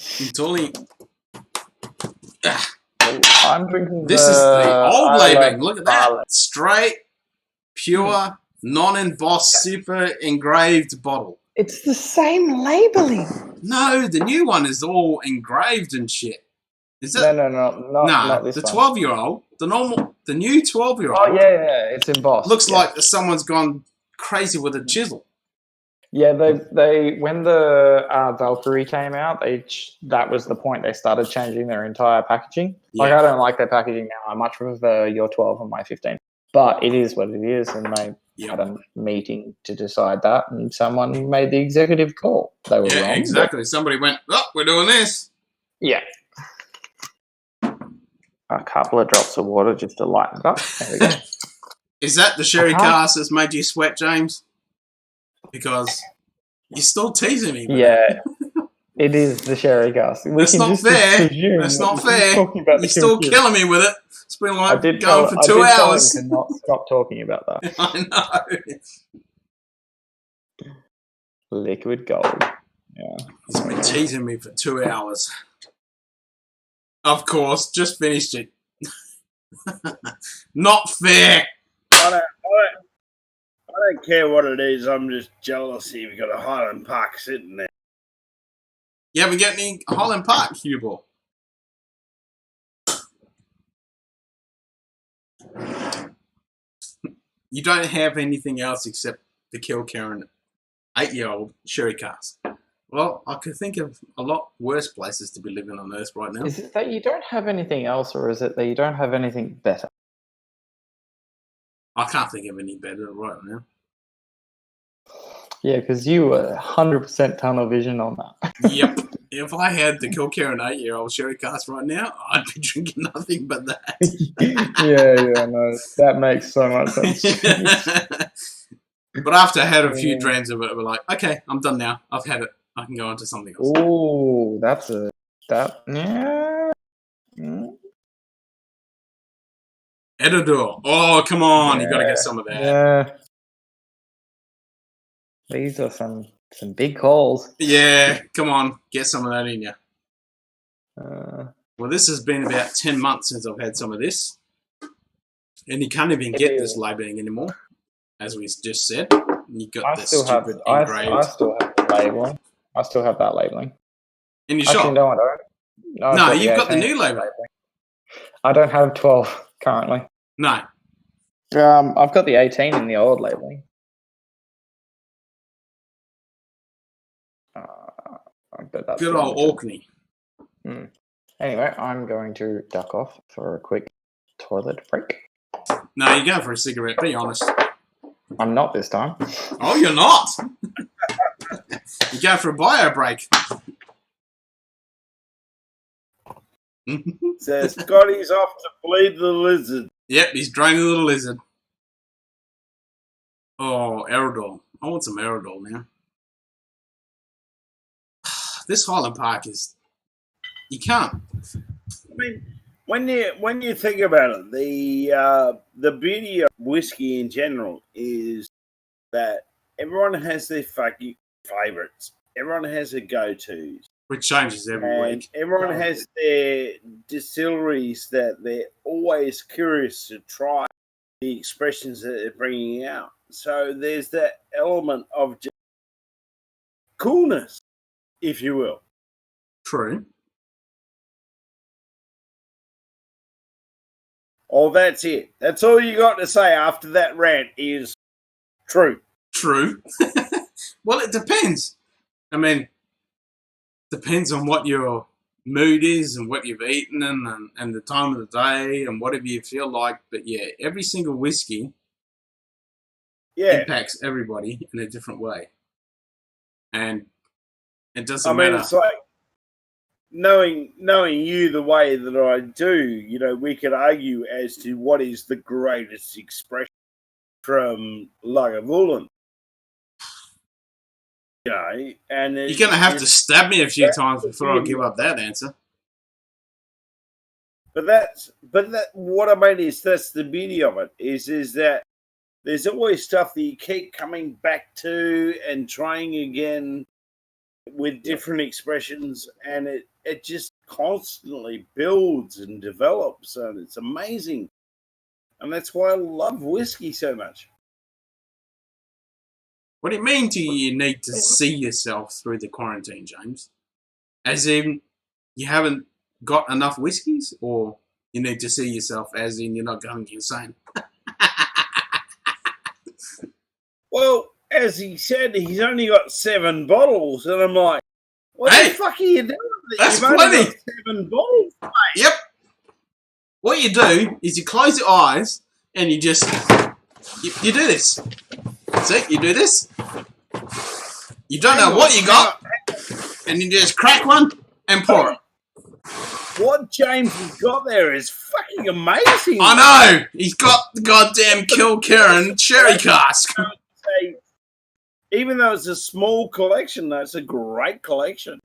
I'm drinking This is the old labelling. Look at that. Straight, pure, non-embossed, super engraved bottle. It's the same labelling. No, the new one is all engraved and shit. Is it? No, not this the one. 12-year-old, the new 12-year-old. Oh, yeah, it's embossed. Looks like someone's gone crazy with a chisel. Yeah, they when the Valkyrie came out, that was the point. They started changing their entire packaging. Yeah. Like, I don't like their packaging now. I much prefer your 12 and my 15. But it is what it is, and they had a meeting to decide that, and someone made the executive call. They were wrong. Exactly. Somebody went, we're doing this. Yeah. A couple of drops of water just to lighten it up. There we go. Is that the sherry cask that's made you sweat, James? Because you're still teasing me. Yeah, it is the sherry cask. That's not fair. That's not fair. You're still killing me with it. It's been like going for 2 hours. I did not stop talking about that. I know. Liquid gold. Yeah. He's been teasing me for 2 hours. Of course, just finished it. Not fair. I don't care what it is. I'm just jealous you've got a Highland Park sitting there. You haven't got any Highland Park, Hubble? You don't have anything else except the Kilkerran 8-year-old sherry cask. Well, I could think of a lot worse places to be living on Earth right now. Is it that you don't have anything else, or is it that you don't have anything better? I can't think of any better right now. Yeah, because you were 100% tunnel vision on that. Yep. If I had the Kilkerran 8-year-old sherry cask right now, I'd be drinking nothing but that. yeah, no, that makes so much sense. But after I had a few drams of it, we're like, okay, I'm done now. I've had it. I can go on to something else. Ooh, yeah. Editor. Oh, come on. You got to get some of that. Yeah. These are some big calls. Yeah, come on. Get some of that in you. Well, this has been about 10 months since I've had some of this. And you can't even get this labelling anymore, as we just said. You got the stupid engraved. I still have the labelling. I still have that labelling. In your shop? Actually, no, I don't. No, you've got the new labelling. I don't have 12 currently. No. I've got the 18 in the old labelling. Good old Orkney. Anyway, I'm going to duck off for a quick toilet break. No, you're going for a cigarette. Be honest. I'm not this time. Oh, you're not? You go for a bio break. So Scotty's off to bleed the lizard. Yep, he's draining the lizard. Oh, Aerodol. I want some Aerodol now. This Highland Park is... You can't. I mean, when you think about it, the beauty of whiskey in general is that everyone has their fucking favourites. Everyone has their go-tos. Which changes every week. Everyone has their distilleries that they're always curious to try the expressions that they're bringing out. So there's that element of just coolness, if you will. True. Oh, that's it. That's all you got to say after that rant is true. True. Well, it depends. I mean, depends on what your mood is and what you've eaten and the time of the day and whatever you feel like. But yeah, every single whiskey impacts everybody in a different way. And it doesn't matter. It's like knowing you the way that I do, you know, we could argue as to what is the greatest expression from Lagavulin. You know, and you're going to have to stab me a few times before I give up that answer. But what I mean is that's the beauty of it is that there's always stuff that you keep coming back to and trying again with different expressions, and it just constantly builds and develops, and it's amazing. And that's why I love whiskey so much. What do you mean do you need to see yourself through the quarantine, James? As in, you haven't got enough whiskies? Or you need to see yourself as in you're not going insane? Well, as he said, he's only got 7 bottles. And I'm like, what the fuck are you doing? That's You've plenty. only got 7 bottles, mate. Yep. What you do is you close your eyes and you just... You do this. See, you do this. You don't know what you got, and you just crack one and pour it. What James has got there is fucking amazing. I know. He's got the goddamn Kilkerran sherry cask. Even though it's a small collection, that's a great collection.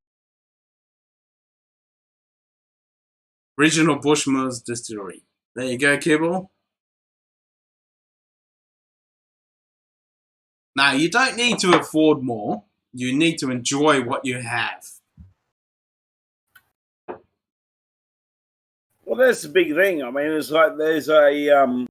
Original Bushmills Distillery. There you go, Kibble. Now, you don't need to afford more. You need to enjoy what you have. Well, that's the big thing. I mean, it's like there's a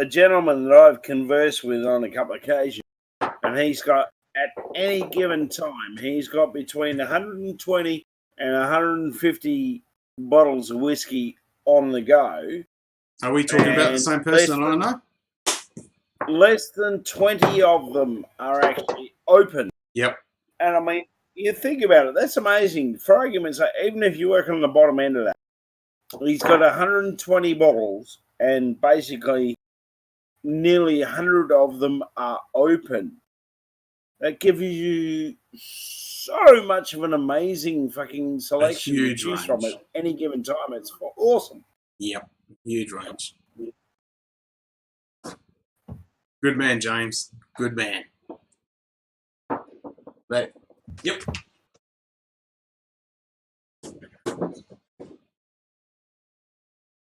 gentleman that I've conversed with on a couple of occasions, and he's got, at any given time, he's got between 120 and 150 bottles of whiskey on the go. Are we talking about the same person I know? Less than 20 of them are actually open. Yep. And I mean, you think about it, that's amazing. For argument's sake, even if you work on the bottom end of that, he's got 120 bottles, and basically nearly 100 of them are open. That gives you so much of an amazing fucking selection to choose from at any given time. It's awesome. Yep, huge range. Good man, James. Good man. But, yep.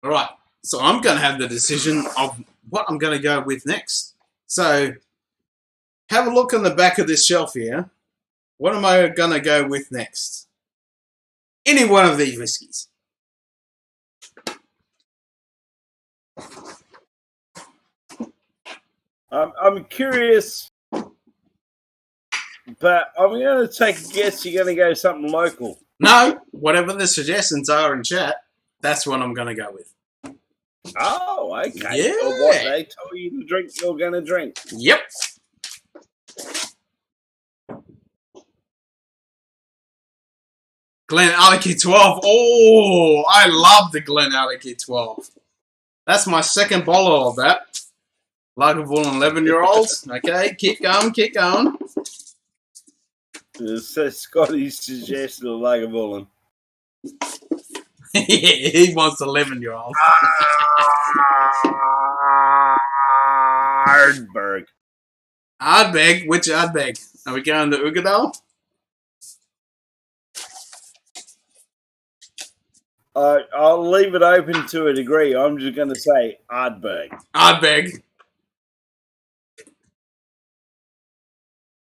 All right, so I'm going to have the decision of what I'm going to go with next. So, have a look on the back of this shelf here. What am I going to go with next? Any one of these whiskies. I'm curious, but I'm going to take a guess you're going to go something local. No, whatever the suggestions are in chat, that's what I'm going to go with. Oh, okay. Yeah. So what they tell you to drink, you're going to drink. Yep. Glenallachie 12. Oh, I love the Glenallachie 12. That's my second bottle of that. Lagavulin 11-year-olds. Okay, keep going. So Scotty suggested a Lagavulin. He wants 11-year-olds. Ardbeg. Ardbeg? Which Ardbeg? Are we going to Ugadal? I'll leave it open to a degree. I'm just going to say Ardbeg. Ardbeg.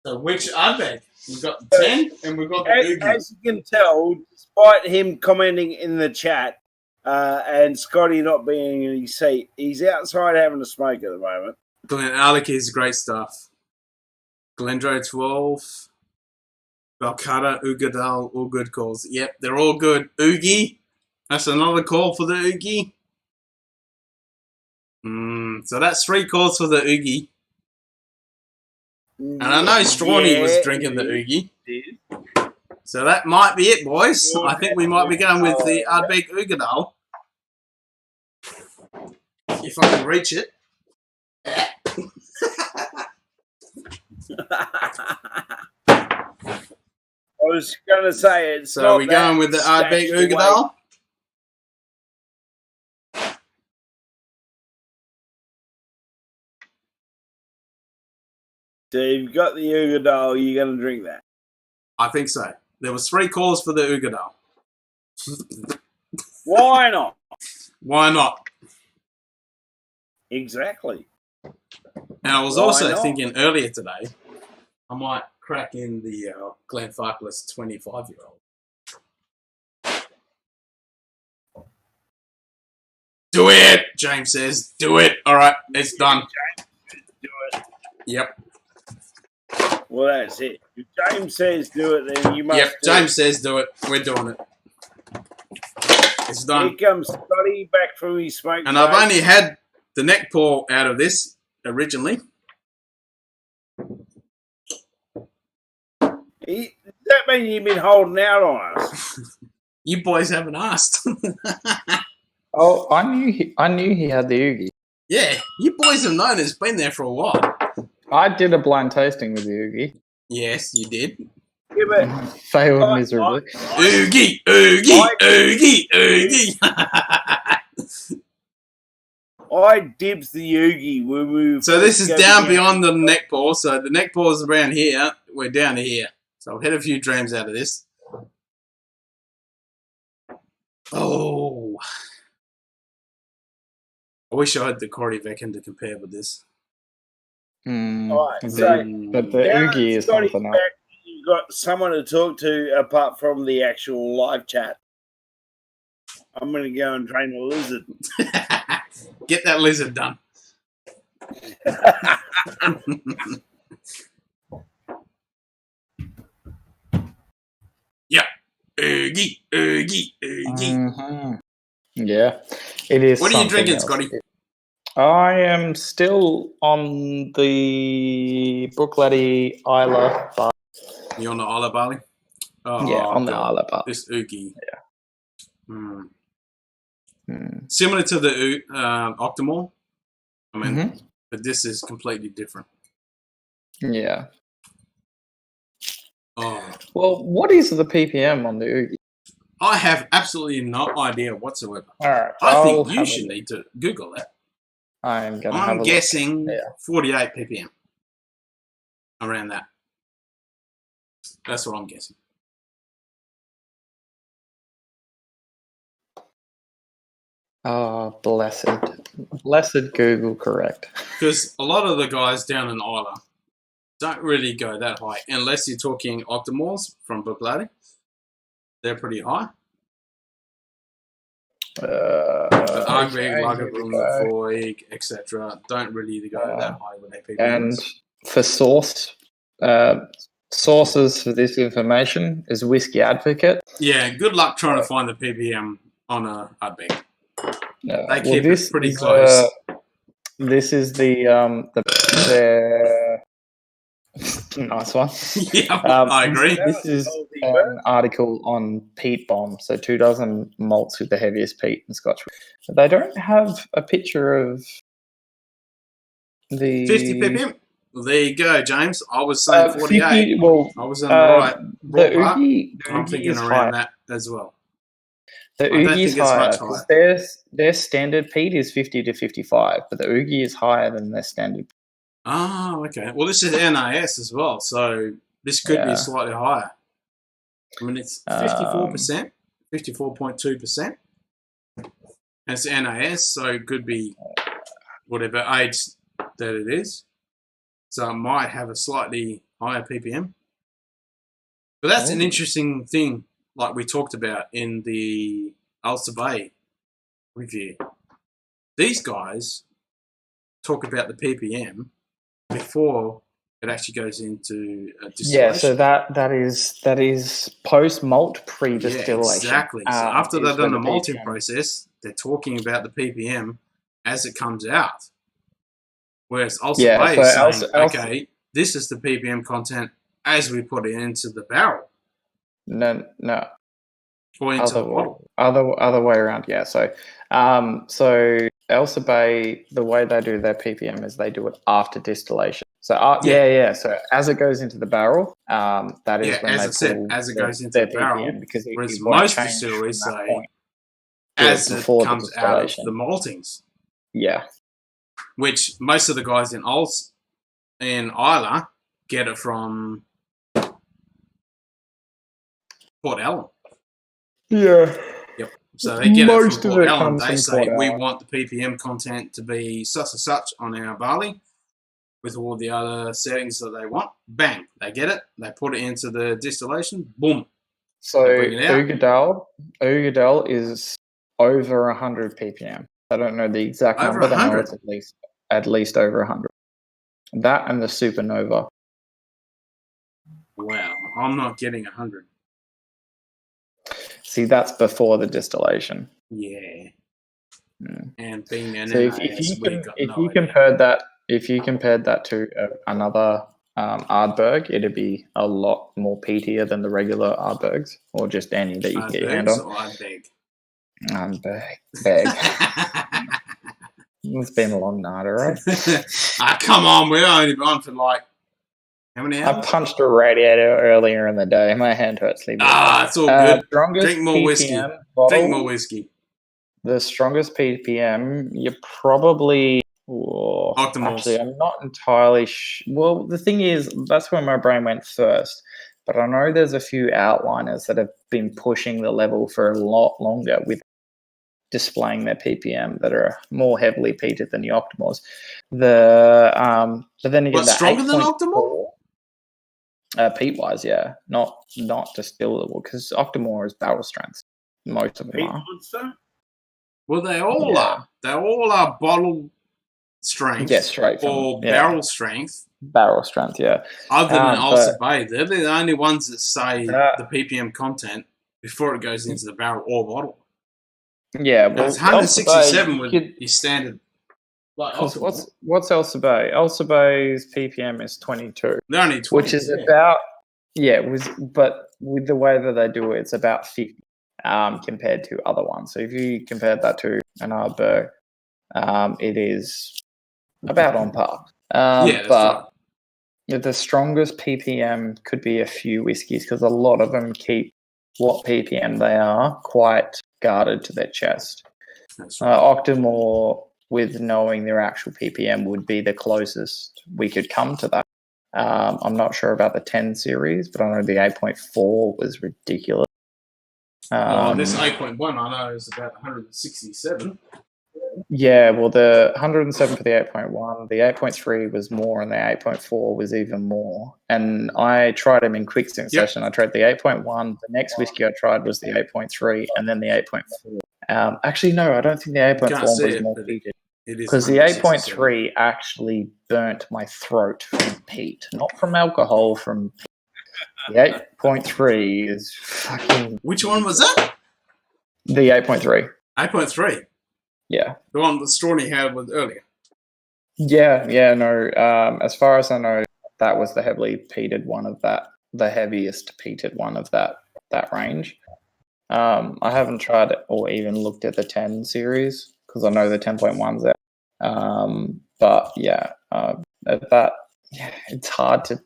So which Ardbeg? We've got the 10 and we've got the Oogie. As you can tell, despite him commenting in the chat and Scotty not being in his seat, he's outside having a smoke at the moment. Glen Alec is great stuff. Glendro 12. Balcutta, Ugadal, all good calls. Yep, they're all good. Oogie. That's another call for the Oogie. So that's 3 calls for the Oogie. And I know Strawny was drinking the Oogie. So that might be it, boys. I think we might be going with the Ardbeg Ugadal. If I can reach it. I was going to say it's so we're going with the Ardbeg Ugadal. So you've got the Ugadal, you're going to drink that? I think so. There was 3 calls for the Ugadal. Why not? Why not? Exactly. And I was also thinking earlier today, I might crack in the Glenn Farkless 25-year-old. Do it, James says. Do it. All right, it's done. Do it. Yep. Well, that's it. If James says do it, then you must. Yep, James says do it. We're doing it. It's done. Here comes Scotty back from his smoke. And I've only had the neck pour out of this originally. Does that mean you've been holding out on us? You boys haven't asked. Oh, I knew he had the Oogie. Yeah, you boys have known it's been there for a while. I did a blind tasting with the Oogie. Yes, you did. Yeah, but Failed miserably. Oogie, Oogie, Oogie, Oogie. I dibs the Oogie when we. So this is down beyond the neck pour. So the neck pour is around here. We're down to here. So I've had a few drams out of this. Oh. I wish I had the Corey Vecken to compare with this. Right, but so the Oogie is something else. You've got someone to talk to apart from the actual live chat. I'm going to go and train a lizard. Get that lizard done. Yeah. Oogie, Oogie, Oogie. Yeah, it is. What are you drinking, else. Scotty? I am still on the Brooklady Isla bar. You on the Isla Barley? Oh, yeah, on the Isla bar. This Oogie. Yeah. Similar to the Octomore. I mean, but this is completely different. Yeah. Oh. Well, what is the ppm on the Oogie? I have absolutely no idea whatsoever. All right. I think you should need to Google that. I'm going to have a look. I'm guessing 48 ppm. Around that. That's what I'm guessing. Oh, blessed Google, correct. Because a lot of the guys down in Isla don't really go that high, unless you're talking Octomores from Brooklady. They're pretty high. Ardbeg, Lagavulin, Foig, etc. don't really go that high with their ppms. And for sources for this information is Whiskey Advocate. Yeah, good luck trying to find the ppm on a Ardbeg. They keep this it pretty close. This is the nice one. Yeah, I agree. This is an article on peat bomb. So 2 dozen malts with the heaviest peat in Scotch. They don't have a picture of The 50 ppm. Well, there you go, James. I was saying 48. 50, well, I was on the right the ballpark. Oogie, I'm thinking is around higher. that as well. The I don't Oogie is think it's much higher because higher. their standard peat is 50 to 55, but the Oogie is higher than their standard. Oh, okay. Well, this is NAS as well, so this could be Yeah. slightly higher. I mean, it's 54%, 54.2%. And it's NAS, so it could be whatever age that it is. So it might have a slightly higher ppm. But that's an interesting thing, like we talked about in the Ulster Bay review. These guys talk about the ppm before it actually goes into distillation. Yeah, so that is post malt pre distillation. Yeah, exactly. So after they've done the malting process, they're talking about the ppm as it comes out. Whereas Ulster Bay is saying, okay, this is the ppm content as we put it into the barrel. No. Or into the bottle. Other way around, yeah. So Ulster Bay, the way they do their ppm is they do it after distillation. So So as it goes into the barrel, that is when as it goes into the barrel, because whereas most distilleries say as it comes out of the maltings. Yeah. Which most of the guys in Isla get it from Port Ellen. Yeah. Yep. So they get it from Port Ellen. They say we want the ppm content to be such and such on our barley with all the other settings that they want. Bang, they get it. They put it into the distillation. Boom. So Ugadal is over 100 ppm. I don't know the exact number, but I know it's at least over 100. That and the Supernova. Wow, I'm not getting 100. See, that's before the distillation. Yeah. And being an so if you compared that to another Ardbeg, it'd be a lot more peatier than the regular Ardbegs, or just any that you can get your hand on. Ardbeg. It's been a long night, alright? Come on, we're only on for like how many hours? I punched a radiator earlier in the day. My hand hurts. It's all good. Drink more whiskey. Drink more whiskey. The strongest ppm, you're probably... Actually, I'm not entirely well, the thing is, that's where my brain went first. But I know there's a few outliners that have been pushing the level for a lot longer with displaying their ppm that are more heavily peated than the Octomores. But then again, stronger than Octomore? Peat-wise, yeah. Not distillable, because Octomore is barrel strength. Most of them are. Well, they all are. They all are bottle strength. Yeah, straight from, or barrel strength. Barrel strength, yeah. Other than Ulster Bay, they're the only ones that say the ppm content before it goes into the barrel or bottle. Yeah, well, it's 167 with your standard. Like what's Ulster Bay? Ulster Bay's ppm is 22. They're only 20, which is about but with the way that they do it, it's about 50 compared to other ones. So if you compare that to an Ardbeg, it is about on par. That's but right. The strongest ppm could be a few whiskies because a lot of them keep what ppm they are quite guarded to their chest. That's right. Octomore, with knowing their actual ppm, would be the closest we could come to that. I'm not sure about the 10 series, but I know the 8.4 was ridiculous. This 8.1 I know is about 167. Yeah, well, the 107 for the 8.1, the 8.3 was more, and the 8.4 was even more. And I tried them in quick succession. I tried the 8.1. The next whiskey I tried was the 8.3, and then the 8.4. Actually, no, I don't think the 8.4 was more peated. Because the 8.3 actually burnt my throat from peat, not from alcohol, from peat. The 8.3 is fucking... Which one was that? The 8.3. 8.3? Yeah. The one that Strawny had was earlier? Yeah, no. As far as I know, that was the heavily peated one of that, the heaviest peated one of that range. I haven't tried it or even looked at the 10 series, because I know the 10.1's out. But yeah, it's hard to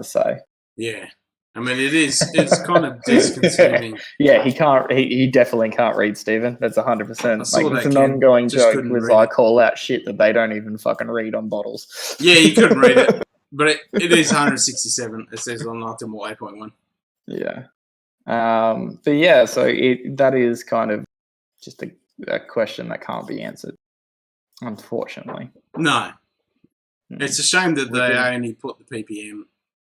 say. Yeah. I mean, it's kind of disconcerting. Yeah, he definitely can't read, Stephen. That's 100%. I saw Like, it's that an kid, ongoing just joke couldn't was read I it. call out shit that they don't even fucking read on bottles. Yeah, he couldn't read it. But it is 167. It says on Optimal 8.1. Yeah. But yeah, so that is kind of just a question that can't be answered, unfortunately. No. It's a shame that they can- only put the ppm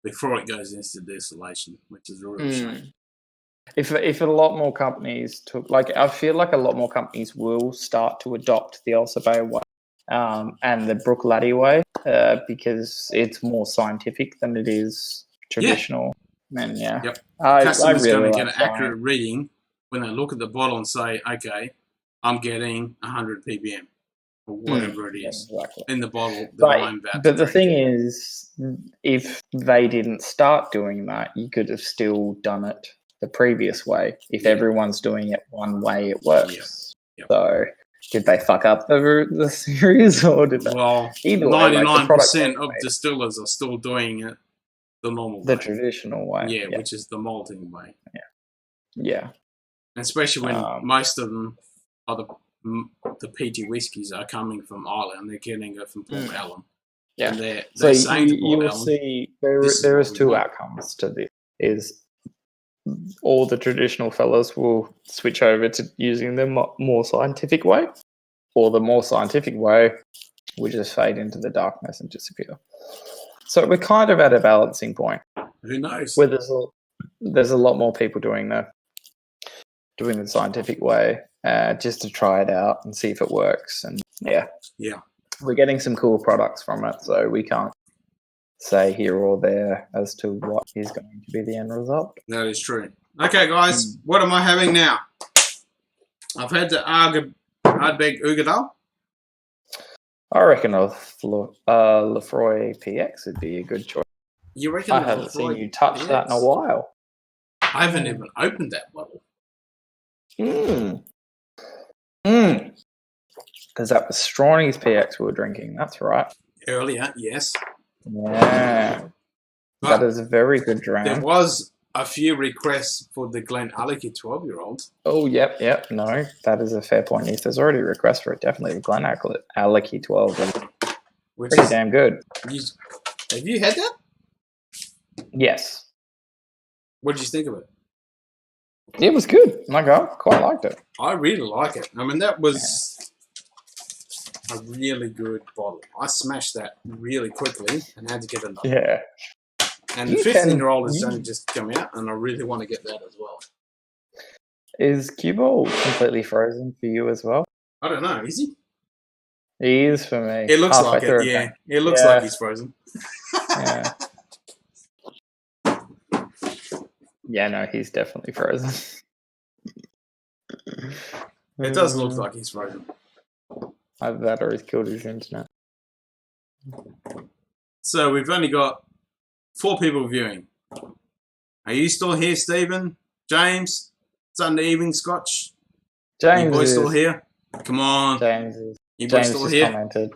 before it goes into distillation, which is a real shame. If a lot more companies took, like, I feel like a lot more companies will start to adopt the Elsa Bay way and the Brook Laddie way because it's more scientific than it is traditional. And yeah, Yep. I Customer's really going to like get an accurate reading when they look at the bottle and say, okay, I'm getting 100 ppm or whatever it is exactly. in the bottle that I'm about to But the drink. thing is, if they didn't start doing that, you could have still done it the previous way. If everyone's doing it one way, it works. Yep. So, did they fuck up the series, or did they? Well, Either way, 99% of distillers are still doing it the normal way. The traditional way. Yeah, which is the malting way. Yeah. And especially when most of them are the peaty whiskies are coming from Ireland. They're getting it from Port Ellen. Yeah. And they're So saying to you Port will Ellen, see this is there what is we two want. outcomes to this. Is all the traditional fellas will switch over to using the more scientific way, or the more scientific way will just fade into the darkness and disappear. So we're kind of at a balancing point. Who knows? Where there's a lot more people doing the scientific way just to try it out and see if it works. And yeah, we're getting some cool products from it, so we can't say here or there as to what is going to be the end result. That is true. Okay, guys, what am I having now? I've had the Ardbeg Ugadal. I reckon a Lefroy PX would be a good choice. You reckon? I haven't seen you touch that in a while. I haven't even opened that bottle. Because that was Strawny's PX we were drinking. That's right. Earlier, yes. Yeah. But that is a very good dram. There was a few requests for the Glen Alecky 12-year-old. Oh, yep. No, that is a fair point. If there's already a request for it, definitely the Glen Alecky 12 is pretty damn good. Have you had that? Yes. What did you think of it? It was good. My God, quite liked it. I really like it. I mean, that was a really good bottle. I smashed that really quickly and had to get another. Yeah. And the 15-year-old has only just come out, and I really want to get that as well. Is cue ball completely frozen for you as well? I don't know. Is he? He is for me. It looks like it, yeah. It looks like he's frozen. Yeah. Yeah, no, he's definitely frozen. It does look like he's frozen. Either that or he's killed his internet. So we've only got 4 people viewing. Are you still here, Stephen? James? Sunday evening Scotch? James, you boys still here? Come on. James is. You boys still here? Commented.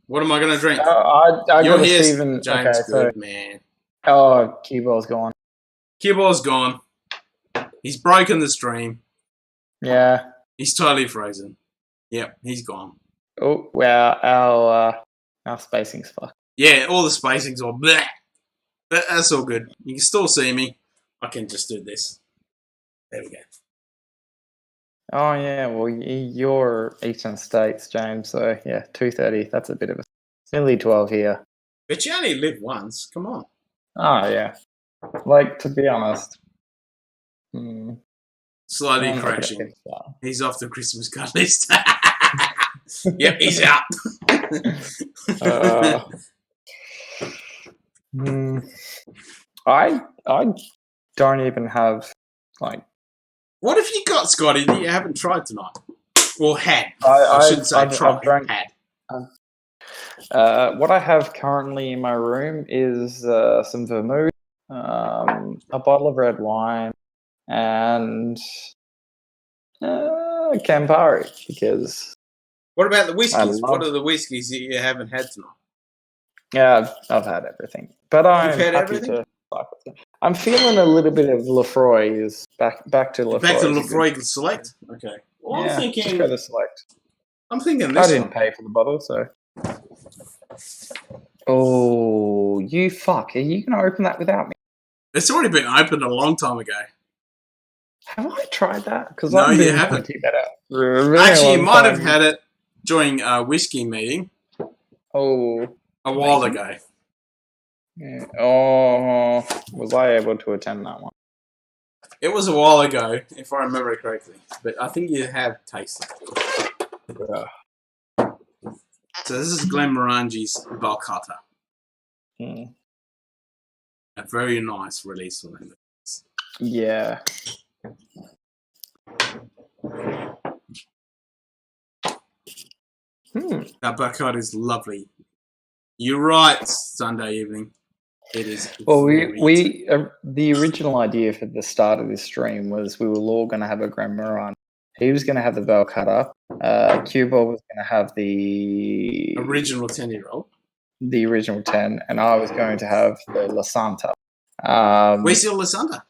What am I going to drink? I You're got here, Stephen. James. Okay, Good so, man. Oh, Q-Ball's gone. Q-Ball's gone. He's broken the stream. Yeah. He's totally frozen. Yep, he's gone. Oh, wow. Our spacing's fucked. Yeah, all the spacing's all bleh. But that's all good. You can still see me. I can just do this. There we go. Oh, yeah. Well, you're Eastern States, James. So, yeah, 2:30. That's a bit of a... Nearly 12 here. But you only live once. Come on. Oh, yeah. Like, to be honest... Slowly crashing. He's off the Christmas card list. Yep, he's out. I don't even have, like... What have you got, Scotty, that you haven't tried tonight? Or had. I shouldn't say tried. Had. What I have currently in my room is some vermouth, a bottle of red wine, and Campari, because What about the whiskies? love- What are the whiskies that you haven't had tonight? Yeah, I've had everything, but I'm had happy everything? to. I'm feeling a little bit of Lefroy. Is back to Lefroy. Back to is a Lefroy good- Select? Okay. Well, Yeah, just go to Select. I'm thinking I this didn't one. pay for the bottle, so. Oh, you fuck! Are you gonna open that without me? It's already been opened a long time ago. Have I tried that? Because No, I've you been haven't. wanting that out for a very Actually, you long might have time. had it during a whiskey meeting Oh, a while maybe. ago. Yeah. Oh, was I able to attend that one? It was a while ago, if I remember correctly. But I think you have tasted it. Yeah. So this is Glenmorangies Balcata. Hmm. A very nice release for them. Yeah. That Balcata is lovely. You're right, Sunday evening. It is. Well, very the original idea for the start of this stream was we were all going to have a Grand Moran. He was going to have the Balcata. Cuba was going to have the original 10-year-old. The original 10, and I was going to have the La Santa. Where's your La Santa?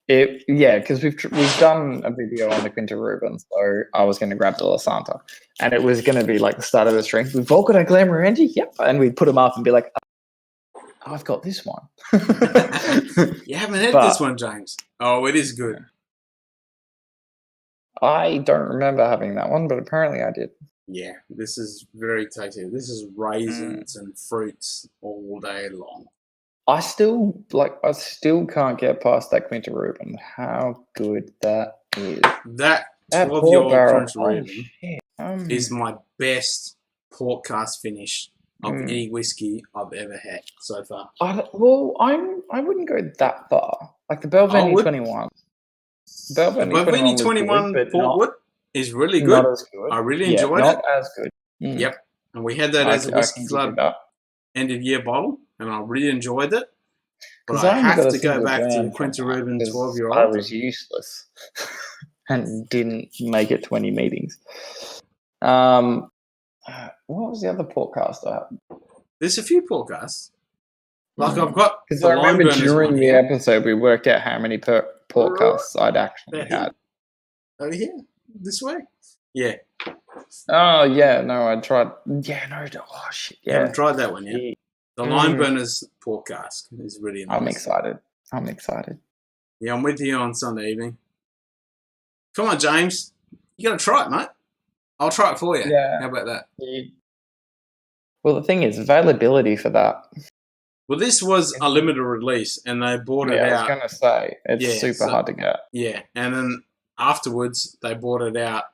Because we've done a video on the Quinta Rubin, so I was going to grab the La Santa, and it was going to be like the start of the stream. We've all got a Glamorangi, yep, and we'd put them up and be like, oh, I've got this one. You haven't had this one, James. Oh, it is good. I don't remember having that one, but apparently I did. Yeah, this is very tasty. This is raisins and fruits all day long. I still can't get past that Quinta Rubin. How good that is. That 12-year-old Prince Reuben Reuben is my best port cast finish of any whiskey I've ever had so far. I wouldn't go that far. Like the Belveni 21. The Belveni 21 Portwood is really good. Not as good. I really enjoyed it. Not as good. Yep. And we had that as a Whiskey Club end of year bottle, and I really enjoyed it. But I have to go back to the Quinta Rubin 12-year-old. I was useless and didn't make it to any meetings. What was the other podcast I had? There's a few podcasts. Like I've got because I remember during the episode we worked out how many podcasts I'd actually had. Over here, this way. Yeah. Oh yeah, no, I tried. Yeah, no. Oh shit. Yeah, you haven't tried that one yet. The Lime Burners podcast is really nice. I'm excited. Yeah, I'm with you on Sunday evening. Come on, James. You got to try it, mate. I'll try it for you. Yeah. How about that? Well, the thing is, availability for that. Well, this was a limited release, and they bought it out. I was going to say, it's super hard to get. Yeah, and then afterwards, they bought it out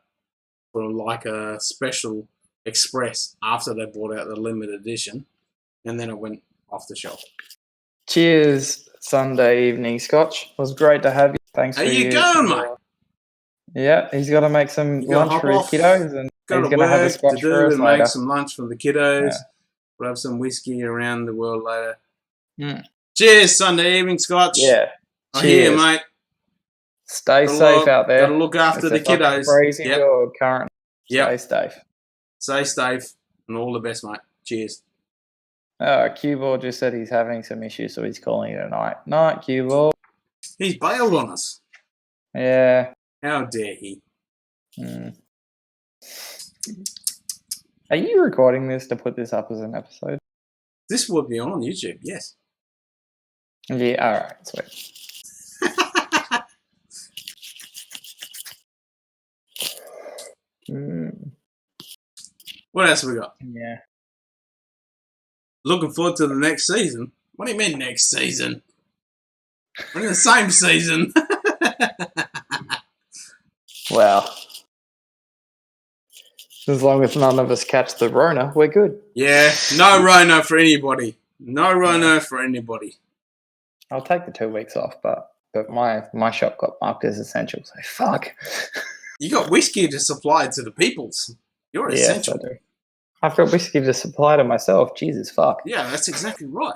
for like a special express after they bought out the limited edition, and then it went off the shelf. Cheers, Sunday evening, Scotch. It was great to have you. Thanks for you going, mate? Yeah, he's got to make some lunch for his kiddos, and he's going to have a Scotch for us later. Make some lunch for the kiddos. Yeah. We'll have some whiskey around the world later. Cheers, Sunday evening, Scotch. Yeah. I hear you, mate. Stay safe out there. Gotta look after the kiddos. Crazy world currently. Stay safe. Stay safe, and all the best, mate. Cheers. Q-Ball just said he's having some issues, so he's calling it a night. Night, Q-Ball. He's bailed on us. Yeah. How dare he? Are you recording this to put this up as an episode? This will be on YouTube, yes. Yeah, alright, sweet. What else have we got? Yeah. Looking forward to the next season. What do you mean next season? We're in the same season. Well, as long as none of us catch the Rona, we're good. Yeah, no Rona for anybody. No Rona for anybody. I'll take the 2 weeks off, but my shop got marked as essential, so fuck. You got whiskey to supply to the peoples. You're essential. Yes, I do. I've got whiskey to supply to myself. Jesus, fuck. Yeah, that's exactly right.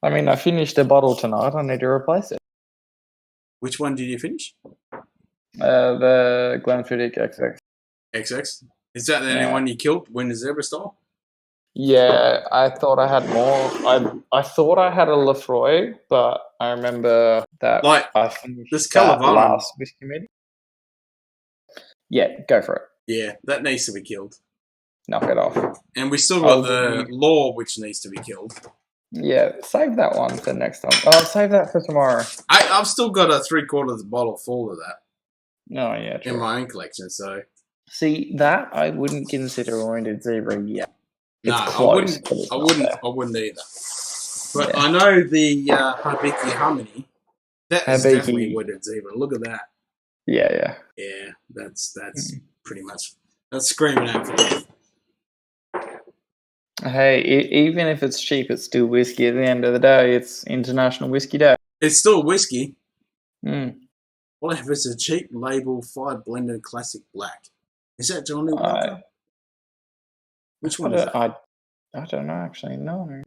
I mean, I finished a bottle tonight. I need to replace it. Which one did you finish? The Glenfiddich XX. XX. Is that the only Yeah. one you killed? Winter Zebra style? Yeah, I thought I had more. I thought I had a Lefroy, but I remember that Like, I finished this that Calavan. last whiskey meeting. Yeah, go for it. Yeah, that needs to be killed. Knock it off. And we still I'll got the give law, which needs to be killed. Yeah, save that one for next time. Oh, save that for tomorrow. I've still got a 3/4 bottle full of that Oh, yeah, true. in my own collection, so... See, that I wouldn't consider Oriented Zebra yet. No, It's close, but it's I not there. wouldn't either. But Yeah. I know the Habiki Harmony. That is Habiki. definitely Wooded Zebra. Look at that. Yeah. Yeah, that's pretty much that's screaming out for death. Hey, even if it's cheap, it's still whiskey. At the end of the day, it's International Whiskey Day. It's still whiskey. Mm. What if it's a cheap label 5 blended classic black? Is that Johnny Walker? Which one is that? I don't know, actually. No.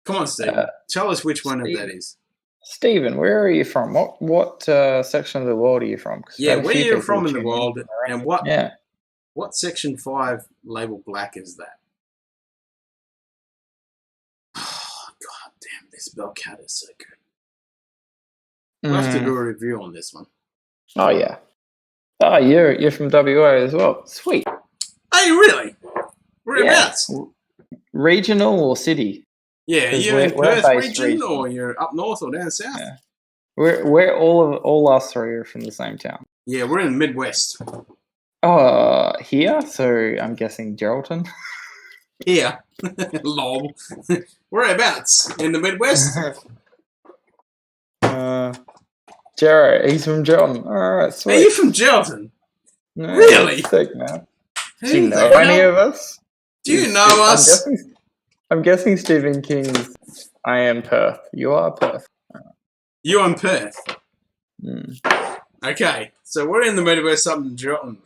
Come on, Stephen. Tell us which one of that is. Stephen, where are you from? What section of the world are you from? Yeah, where you're from in the world, and what section 5 label black is that? Oh, God damn, this Bellcat is so good. We'll have to do a review on this one. Oh, yeah. Oh, you're from WA as well. Sweet. Hey, really? Whereabouts? Yeah. Regional or city? Yeah, you're in Perth region, or you're up north or down south? Yeah. We're all us three are from the same town. Yeah, we're in the Midwest. Oh, here? So I'm guessing Geraldton? Here. Lol. Whereabouts? In the Midwest? Gerald, he's from Geraldton. Alright, sweet. Are you from Geraldton? No, really? Sick, man. Who Do you know any of us? Do you know us? I'm guessing Stephen King's I Am Perth. You are Perth. You're in Perth. Mm. Okay, so we're in the Midwest up in Geraldton.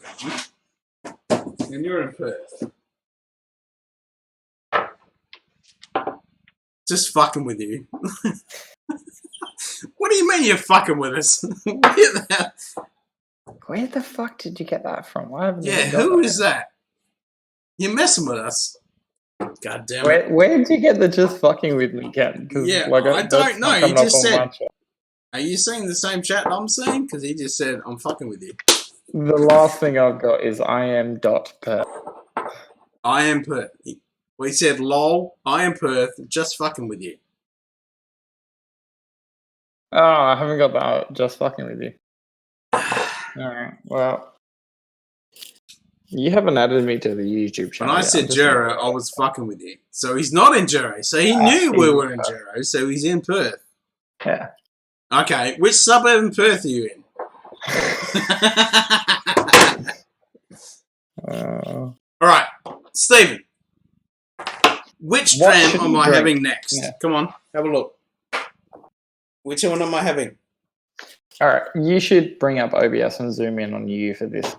And you're in Perth. Just fucking with you. What do you mean you're fucking with us? Where the fuck did you get that from? Yeah, who is that? You're messing with us. God damn it. Where did you get the just fucking with me, Ken? Yeah, I don't know. You just said... Are you seeing the same chat I'm seeing? Because he just said, I'm fucking with you. The last thing I've got is I am Perth. I am Perth. Well, he said, lol, I am Perth, just fucking with you. Oh, I haven't got that. Just fucking with you. Alright, well. You haven't added me to the YouTube channel. When I said Jero, I was fucking with you. So he's not in Jero. So he knew we were in Jero, so he's in Perth. Yeah. Okay, which suburb in Perth are you in? Alright, Stephen. Which dram am I having next? Yeah. Come on, have a look. Which one am I having? Alright, you should bring up OBS and zoom in on you for this.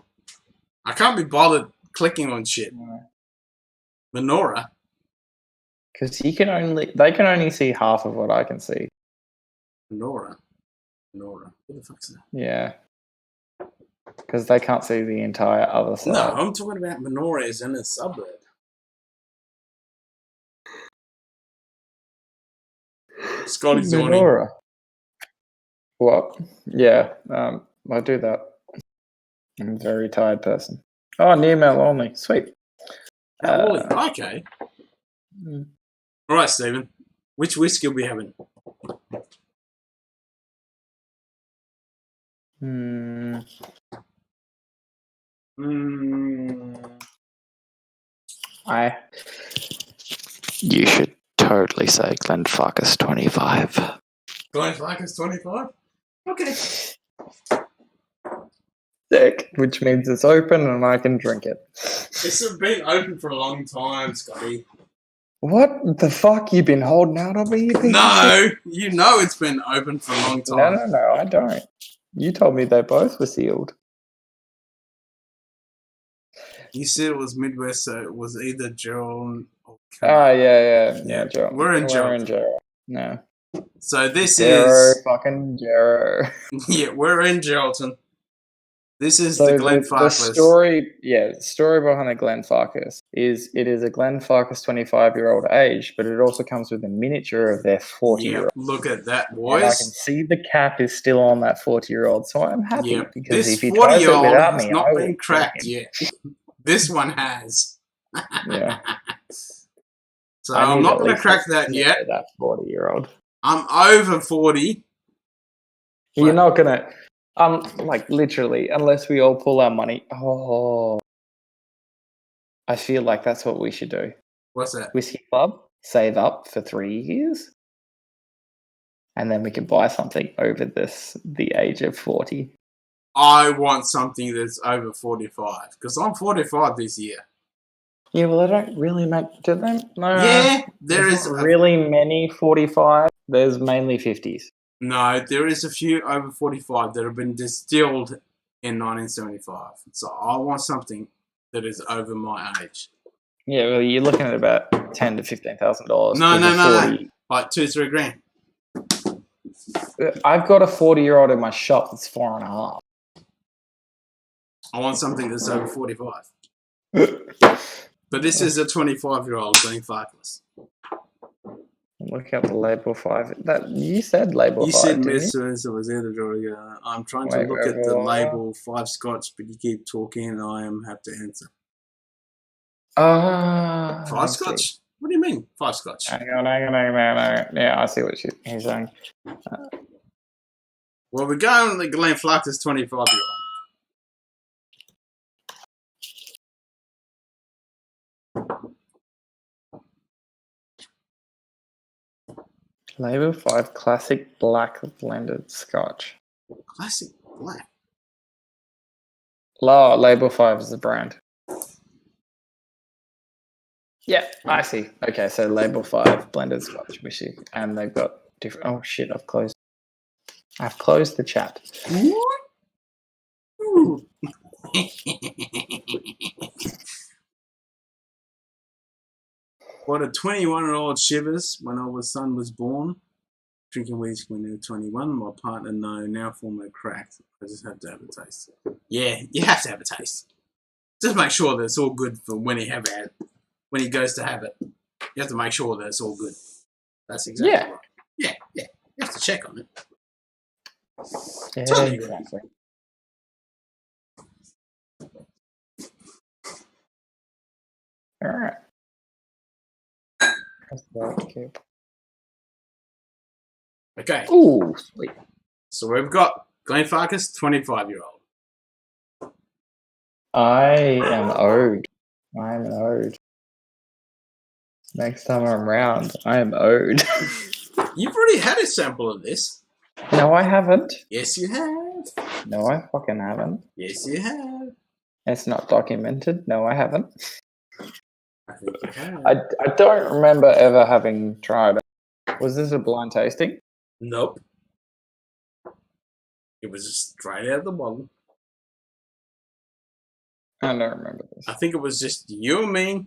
I can't be bothered clicking on shit. Menorah? Because they can only see half of what I can see. Menorah. What the fuck's that? Yeah. Because they can't see the entire other side. No, I'm talking about Menorah is in a suburb. Scotty's Menorah. What? Yeah, I do that. I'm a very tired person. Oh, near mail only. Sweet. Okay. All right, Stephen. Which whiskey are we having? You should totally say Glenfarclas 25. Glenfarclas 25? Okay. Sick. Which means it's open and I can drink it. It's been open for a long time, Scotty. What the fuck? You've been holding out on me? No, you know it's been open for a long time. No, I don't. You told me they both were sealed. You said it was Midwest, so it was either Gerald or... Yeah, Gerald. We're in Gerald. No. So this is... fucking Gerald. Yeah, we're in Geraldton. This is So the the Glenfarclas. story behind the Glenfarclas is it is a Glenfarclas 25-year-old age, but it also comes with a miniature of their 40-year-old. Look at that, And I can boys. see the cap is still on that 40-year-old, so I'm happy Yep. because This if he tries it 40-year-old without has me, not I been will cracked kill him. yet. This one has. Yeah. So I I'm need not at going to least crack a that sniff yet. of that 40-year-old. I'm over 40. You're not gonna, like literally, unless we all pull our money. Oh, I feel like that's what we should do. What's that? Whiskey Club, save up for 3 years, and then we can buy something over the age of 40. I want something that's over 45 because I'm 45 this year. Yeah, well, they don't really make. Do they? No. Yeah, there There's is not really many 45. There's mainly 50s. No, there is a few over 45 that have been distilled in 1975. So I want something that is over my age. Yeah, well, you're looking at about $10,000 to $15,000. No. Like 2-3 grand. I've got a 40-year-old in my shop that's 4.5. I want something that's over 45. But this is a 25-year-old Glenfarclas. Look at the label 5. That you said label 5. You said didn't you? Mr. So was editor. I'm trying to Wait, look at the wait. label 5 Scotch, but you keep talking and I have to answer. 5 Scotch? What do you mean, 5 Scotch? Hang on. Yeah, I see what he's saying. Well, we're going with the Glenfarclas 25-year-old. Label 5 classic black blended Scotch. Classic black. Label 5 is the brand. Yeah, I see. Okay, so label 5 blended Scotch whiskey, and they've got different. Oh shit! I've closed the chat. Ooh. What a 21-year-old shivers when our son was born. Drinking whiskey when they were 21. My partner now for my cracked. I just have to have a taste. Yeah, you have to have a taste. Just make sure that it's all good for when he when he goes to have it. You have to make sure that it's all good. That's exactly right. Yeah. You have to check on it. Yeah, Totally exactly. All right. Okay. Ooh, sweet. So we've got Glenfarclas, 25-year-old. I am owed. Next time I'm round, I am owed. You've already had a sample of this. No, I haven't. Yes, you have. No, I fucking haven't. Yes, you have. It's not documented. No, I haven't. I think you have. I don't remember ever having tried it. Was this a blind tasting? Nope. It was just straight out of the bottle. I don't remember this. I think it was just you and me.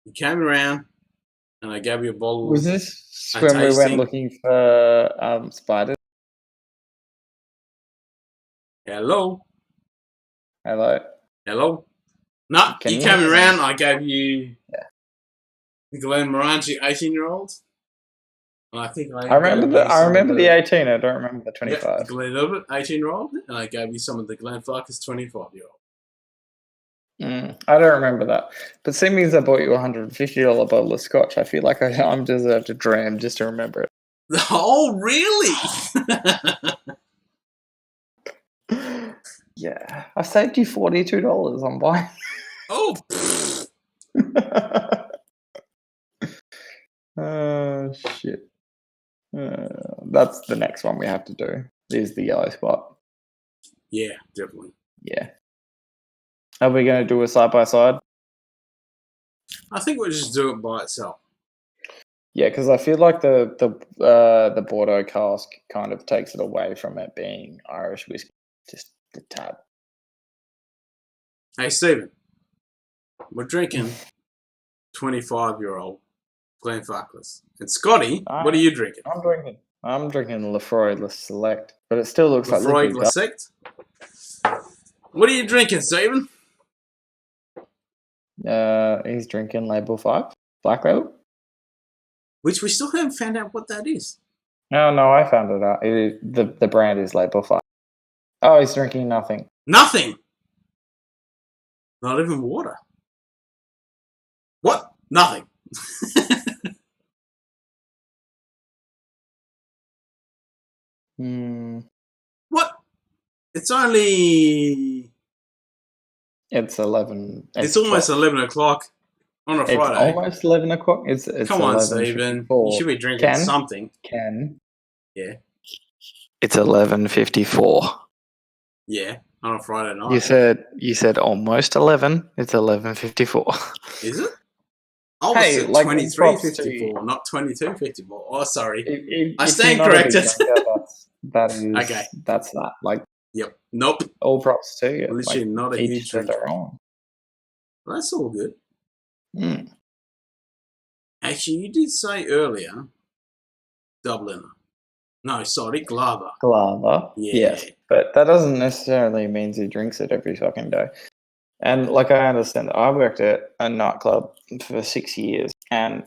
You came around, and I gave you a bottle. Was this when we went looking for spiders? Hello? Hello? No, Can you you came hear me? around, I gave you the Glenmorangie 18-year-old. And I think I remember the 18, I don't remember the 25. Yeah, Glenlivet 18-year-old, and I gave you some of the Glenfarclas 25-year-old. I don't remember that. But seeing as I bought you a $150 bottle of Scotch, I feel like I'm deserved a dram just to remember it. Oh, really? Yeah. I saved you $42 on buying. Oh, Oh, shit. That's the next one we have to do, is the yellow spot. yeah, definitely. Yeah. Are we going to do a side-by-side? I think we'll just do it by itself. Yeah, because I feel like the Bordeaux cask kind of takes it away from it being Irish whiskey. Just the tad. Hey, Stephen, we're drinking 25-year-old Glenfarclas. And Scotty, what are you drinking? I'm drinking Lefroy Le Select, but it still looks Lefroy like Le Sect? What are you drinking, Stephen? He's drinking Label 5, Black Label. Which we still haven't found out what that is. No, I found it out. The brand is Label 5. Oh, he's drinking nothing. Nothing. Not even water. What? Nothing. What? It's only... It's 11. It's almost 12. 11 o'clock on a Friday. It's almost 11 o'clock. It's Come on, 11:54. Stephen. You should be drinking something. Yeah. It's 11:54. Yeah, on a Friday night. You said almost 11. It's 11:54. Is it? Oh, Hey, it's like 23:54, not 22:54. Oh, sorry. I If stand you're not a big corrected. drinker, that is Okay. That's that. Like, Yep. Nope. all props to you. Literally Like, not a each huge to their drinker. own. That's all good. Mm. Actually, you did say earlier, Dubliner. No, sorry, Glava. Glava. Yeah. Yes, but that doesn't necessarily mean he drinks it every fucking day. And like, I understand, I worked at a nightclub for 6 years, and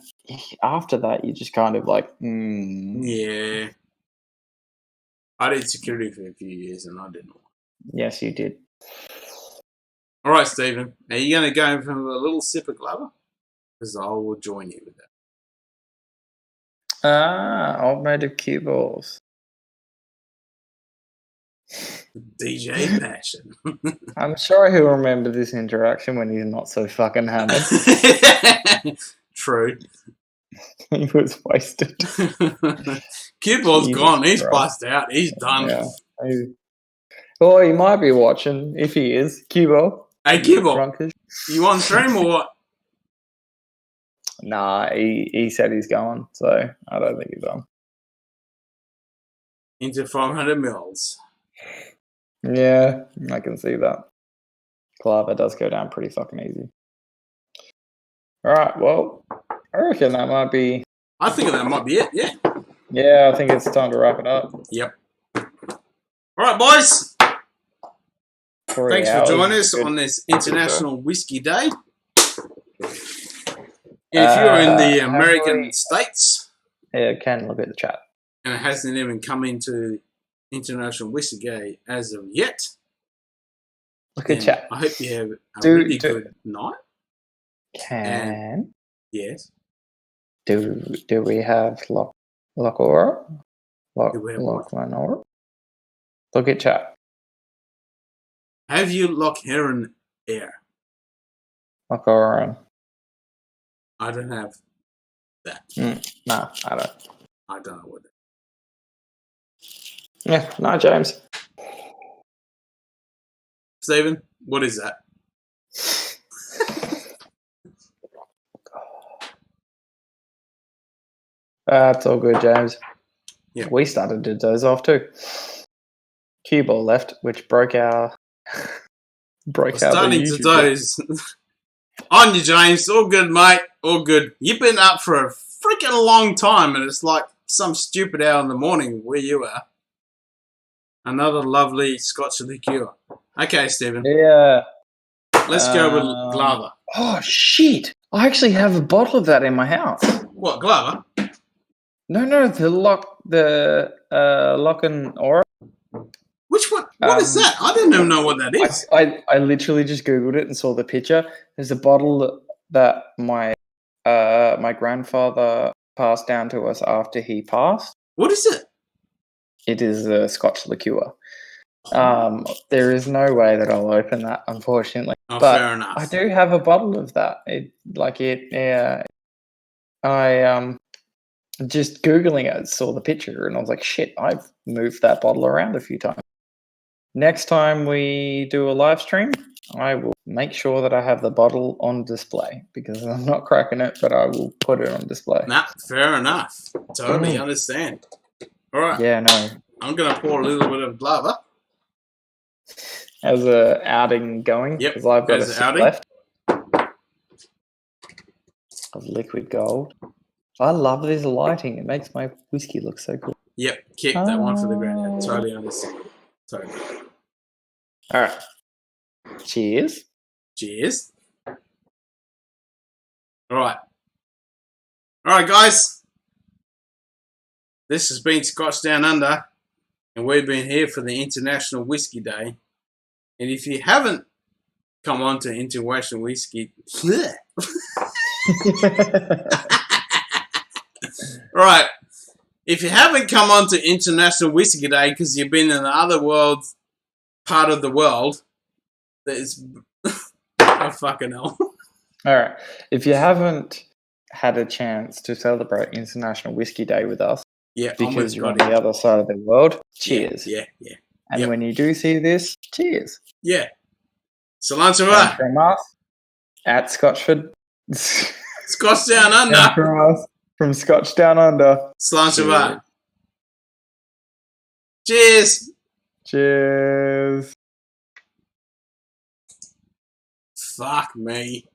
after that, you just kind of like, Yeah. I did security for a few years, and I didn't. Yes, you did. All right, Stephen. Are you going to go for a little sip of Glava? Because I will join you with that. All made of cue balls. DJ Passion. I'm sure he'll remember this interaction when he's not so fucking hammered. True. He was wasted. Cue ball's Jesus gone. He's Christ. passed out. He's done. Yeah. Well, he might be watching. If he is, Cubo. Hey, Cubo, Drunkish. you on stream or what? Nah, he said he's going, so I don't think he's on. Into 500 mils. Yeah, I can see that. Clava does go down pretty fucking easy. All right, well, I reckon that might be... I think that might be it, yeah. Yeah, I think it's time to wrap it up. Yep. All right, boys. Thanks for joining us on this International Whiskey Day. If you're in the American States... Yeah, can look at the chat. And it hasn't even come into International Whiskey Day as of yet. Look at chat. I hope you have a really good night. Yes. Do we have Lock-Aura? Do we have Lock-Aura? Look at chat. Have you Lock Heron Air? Lock-Aura. I don't have that. No, I don't. I don't know what that is. Yeah, no, James. Stephen, what is that? That's all good, James. Yeah. We started to doze off too. Cue ball left, which broke our Starting to doze. On you, James. All good, mate. All good. You've been up for a freaking long time, and it's like some stupid hour in the morning where you are. Another lovely Scotch liqueur. Okay, Stephen. Yeah. Let's go with Glava. Oh shit! I actually have a bottle of that in my house. What, Glava? No, the Lock and Aura. Which one? What is that? I didn't even know what that is. I literally just googled it and saw the picture. There's a bottle that my grandfather passed down to us after he passed. What is it? It is a Scotch liqueur. There is no way that I'll open that, unfortunately. Oh, but fair enough. I do have a bottle of that. I just Googling it, saw the picture, and I was like, shit, I've moved that bottle around a few times. Next time we do a live stream, I will make sure that I have the bottle on display, because I'm not cracking it, but I will put it on display. Nah, fair enough. Totally understand. All right. Yeah, no. I'm going to pour a little bit of Glava. As a outing going, Yep, because I've got as a an sip outing. left of liquid gold. I love this lighting. It makes my whiskey look so cool. Yep, kick that one for the granddad. Totally understand. Totally. All right. Cheers. Cheers. All right, guys. This has been Scotch Down Under, and we've been here for the International Whiskey Day. And if you haven't come on to International Whiskey, right. If you haven't come on to International Whiskey Day because you've been in the other world, part of the world, there's oh fucking hell. All right. If you haven't had a chance to celebrate International Whiskey Day with us, Yeah, because you're on the other side of the world, cheers. Yeah. And when you do see this, cheers. Yeah. Salance And from us at Scotchford. Scotch Down Under. And from us, from Scotch Down Under. Salance Cheers. Cheers. Fuck me.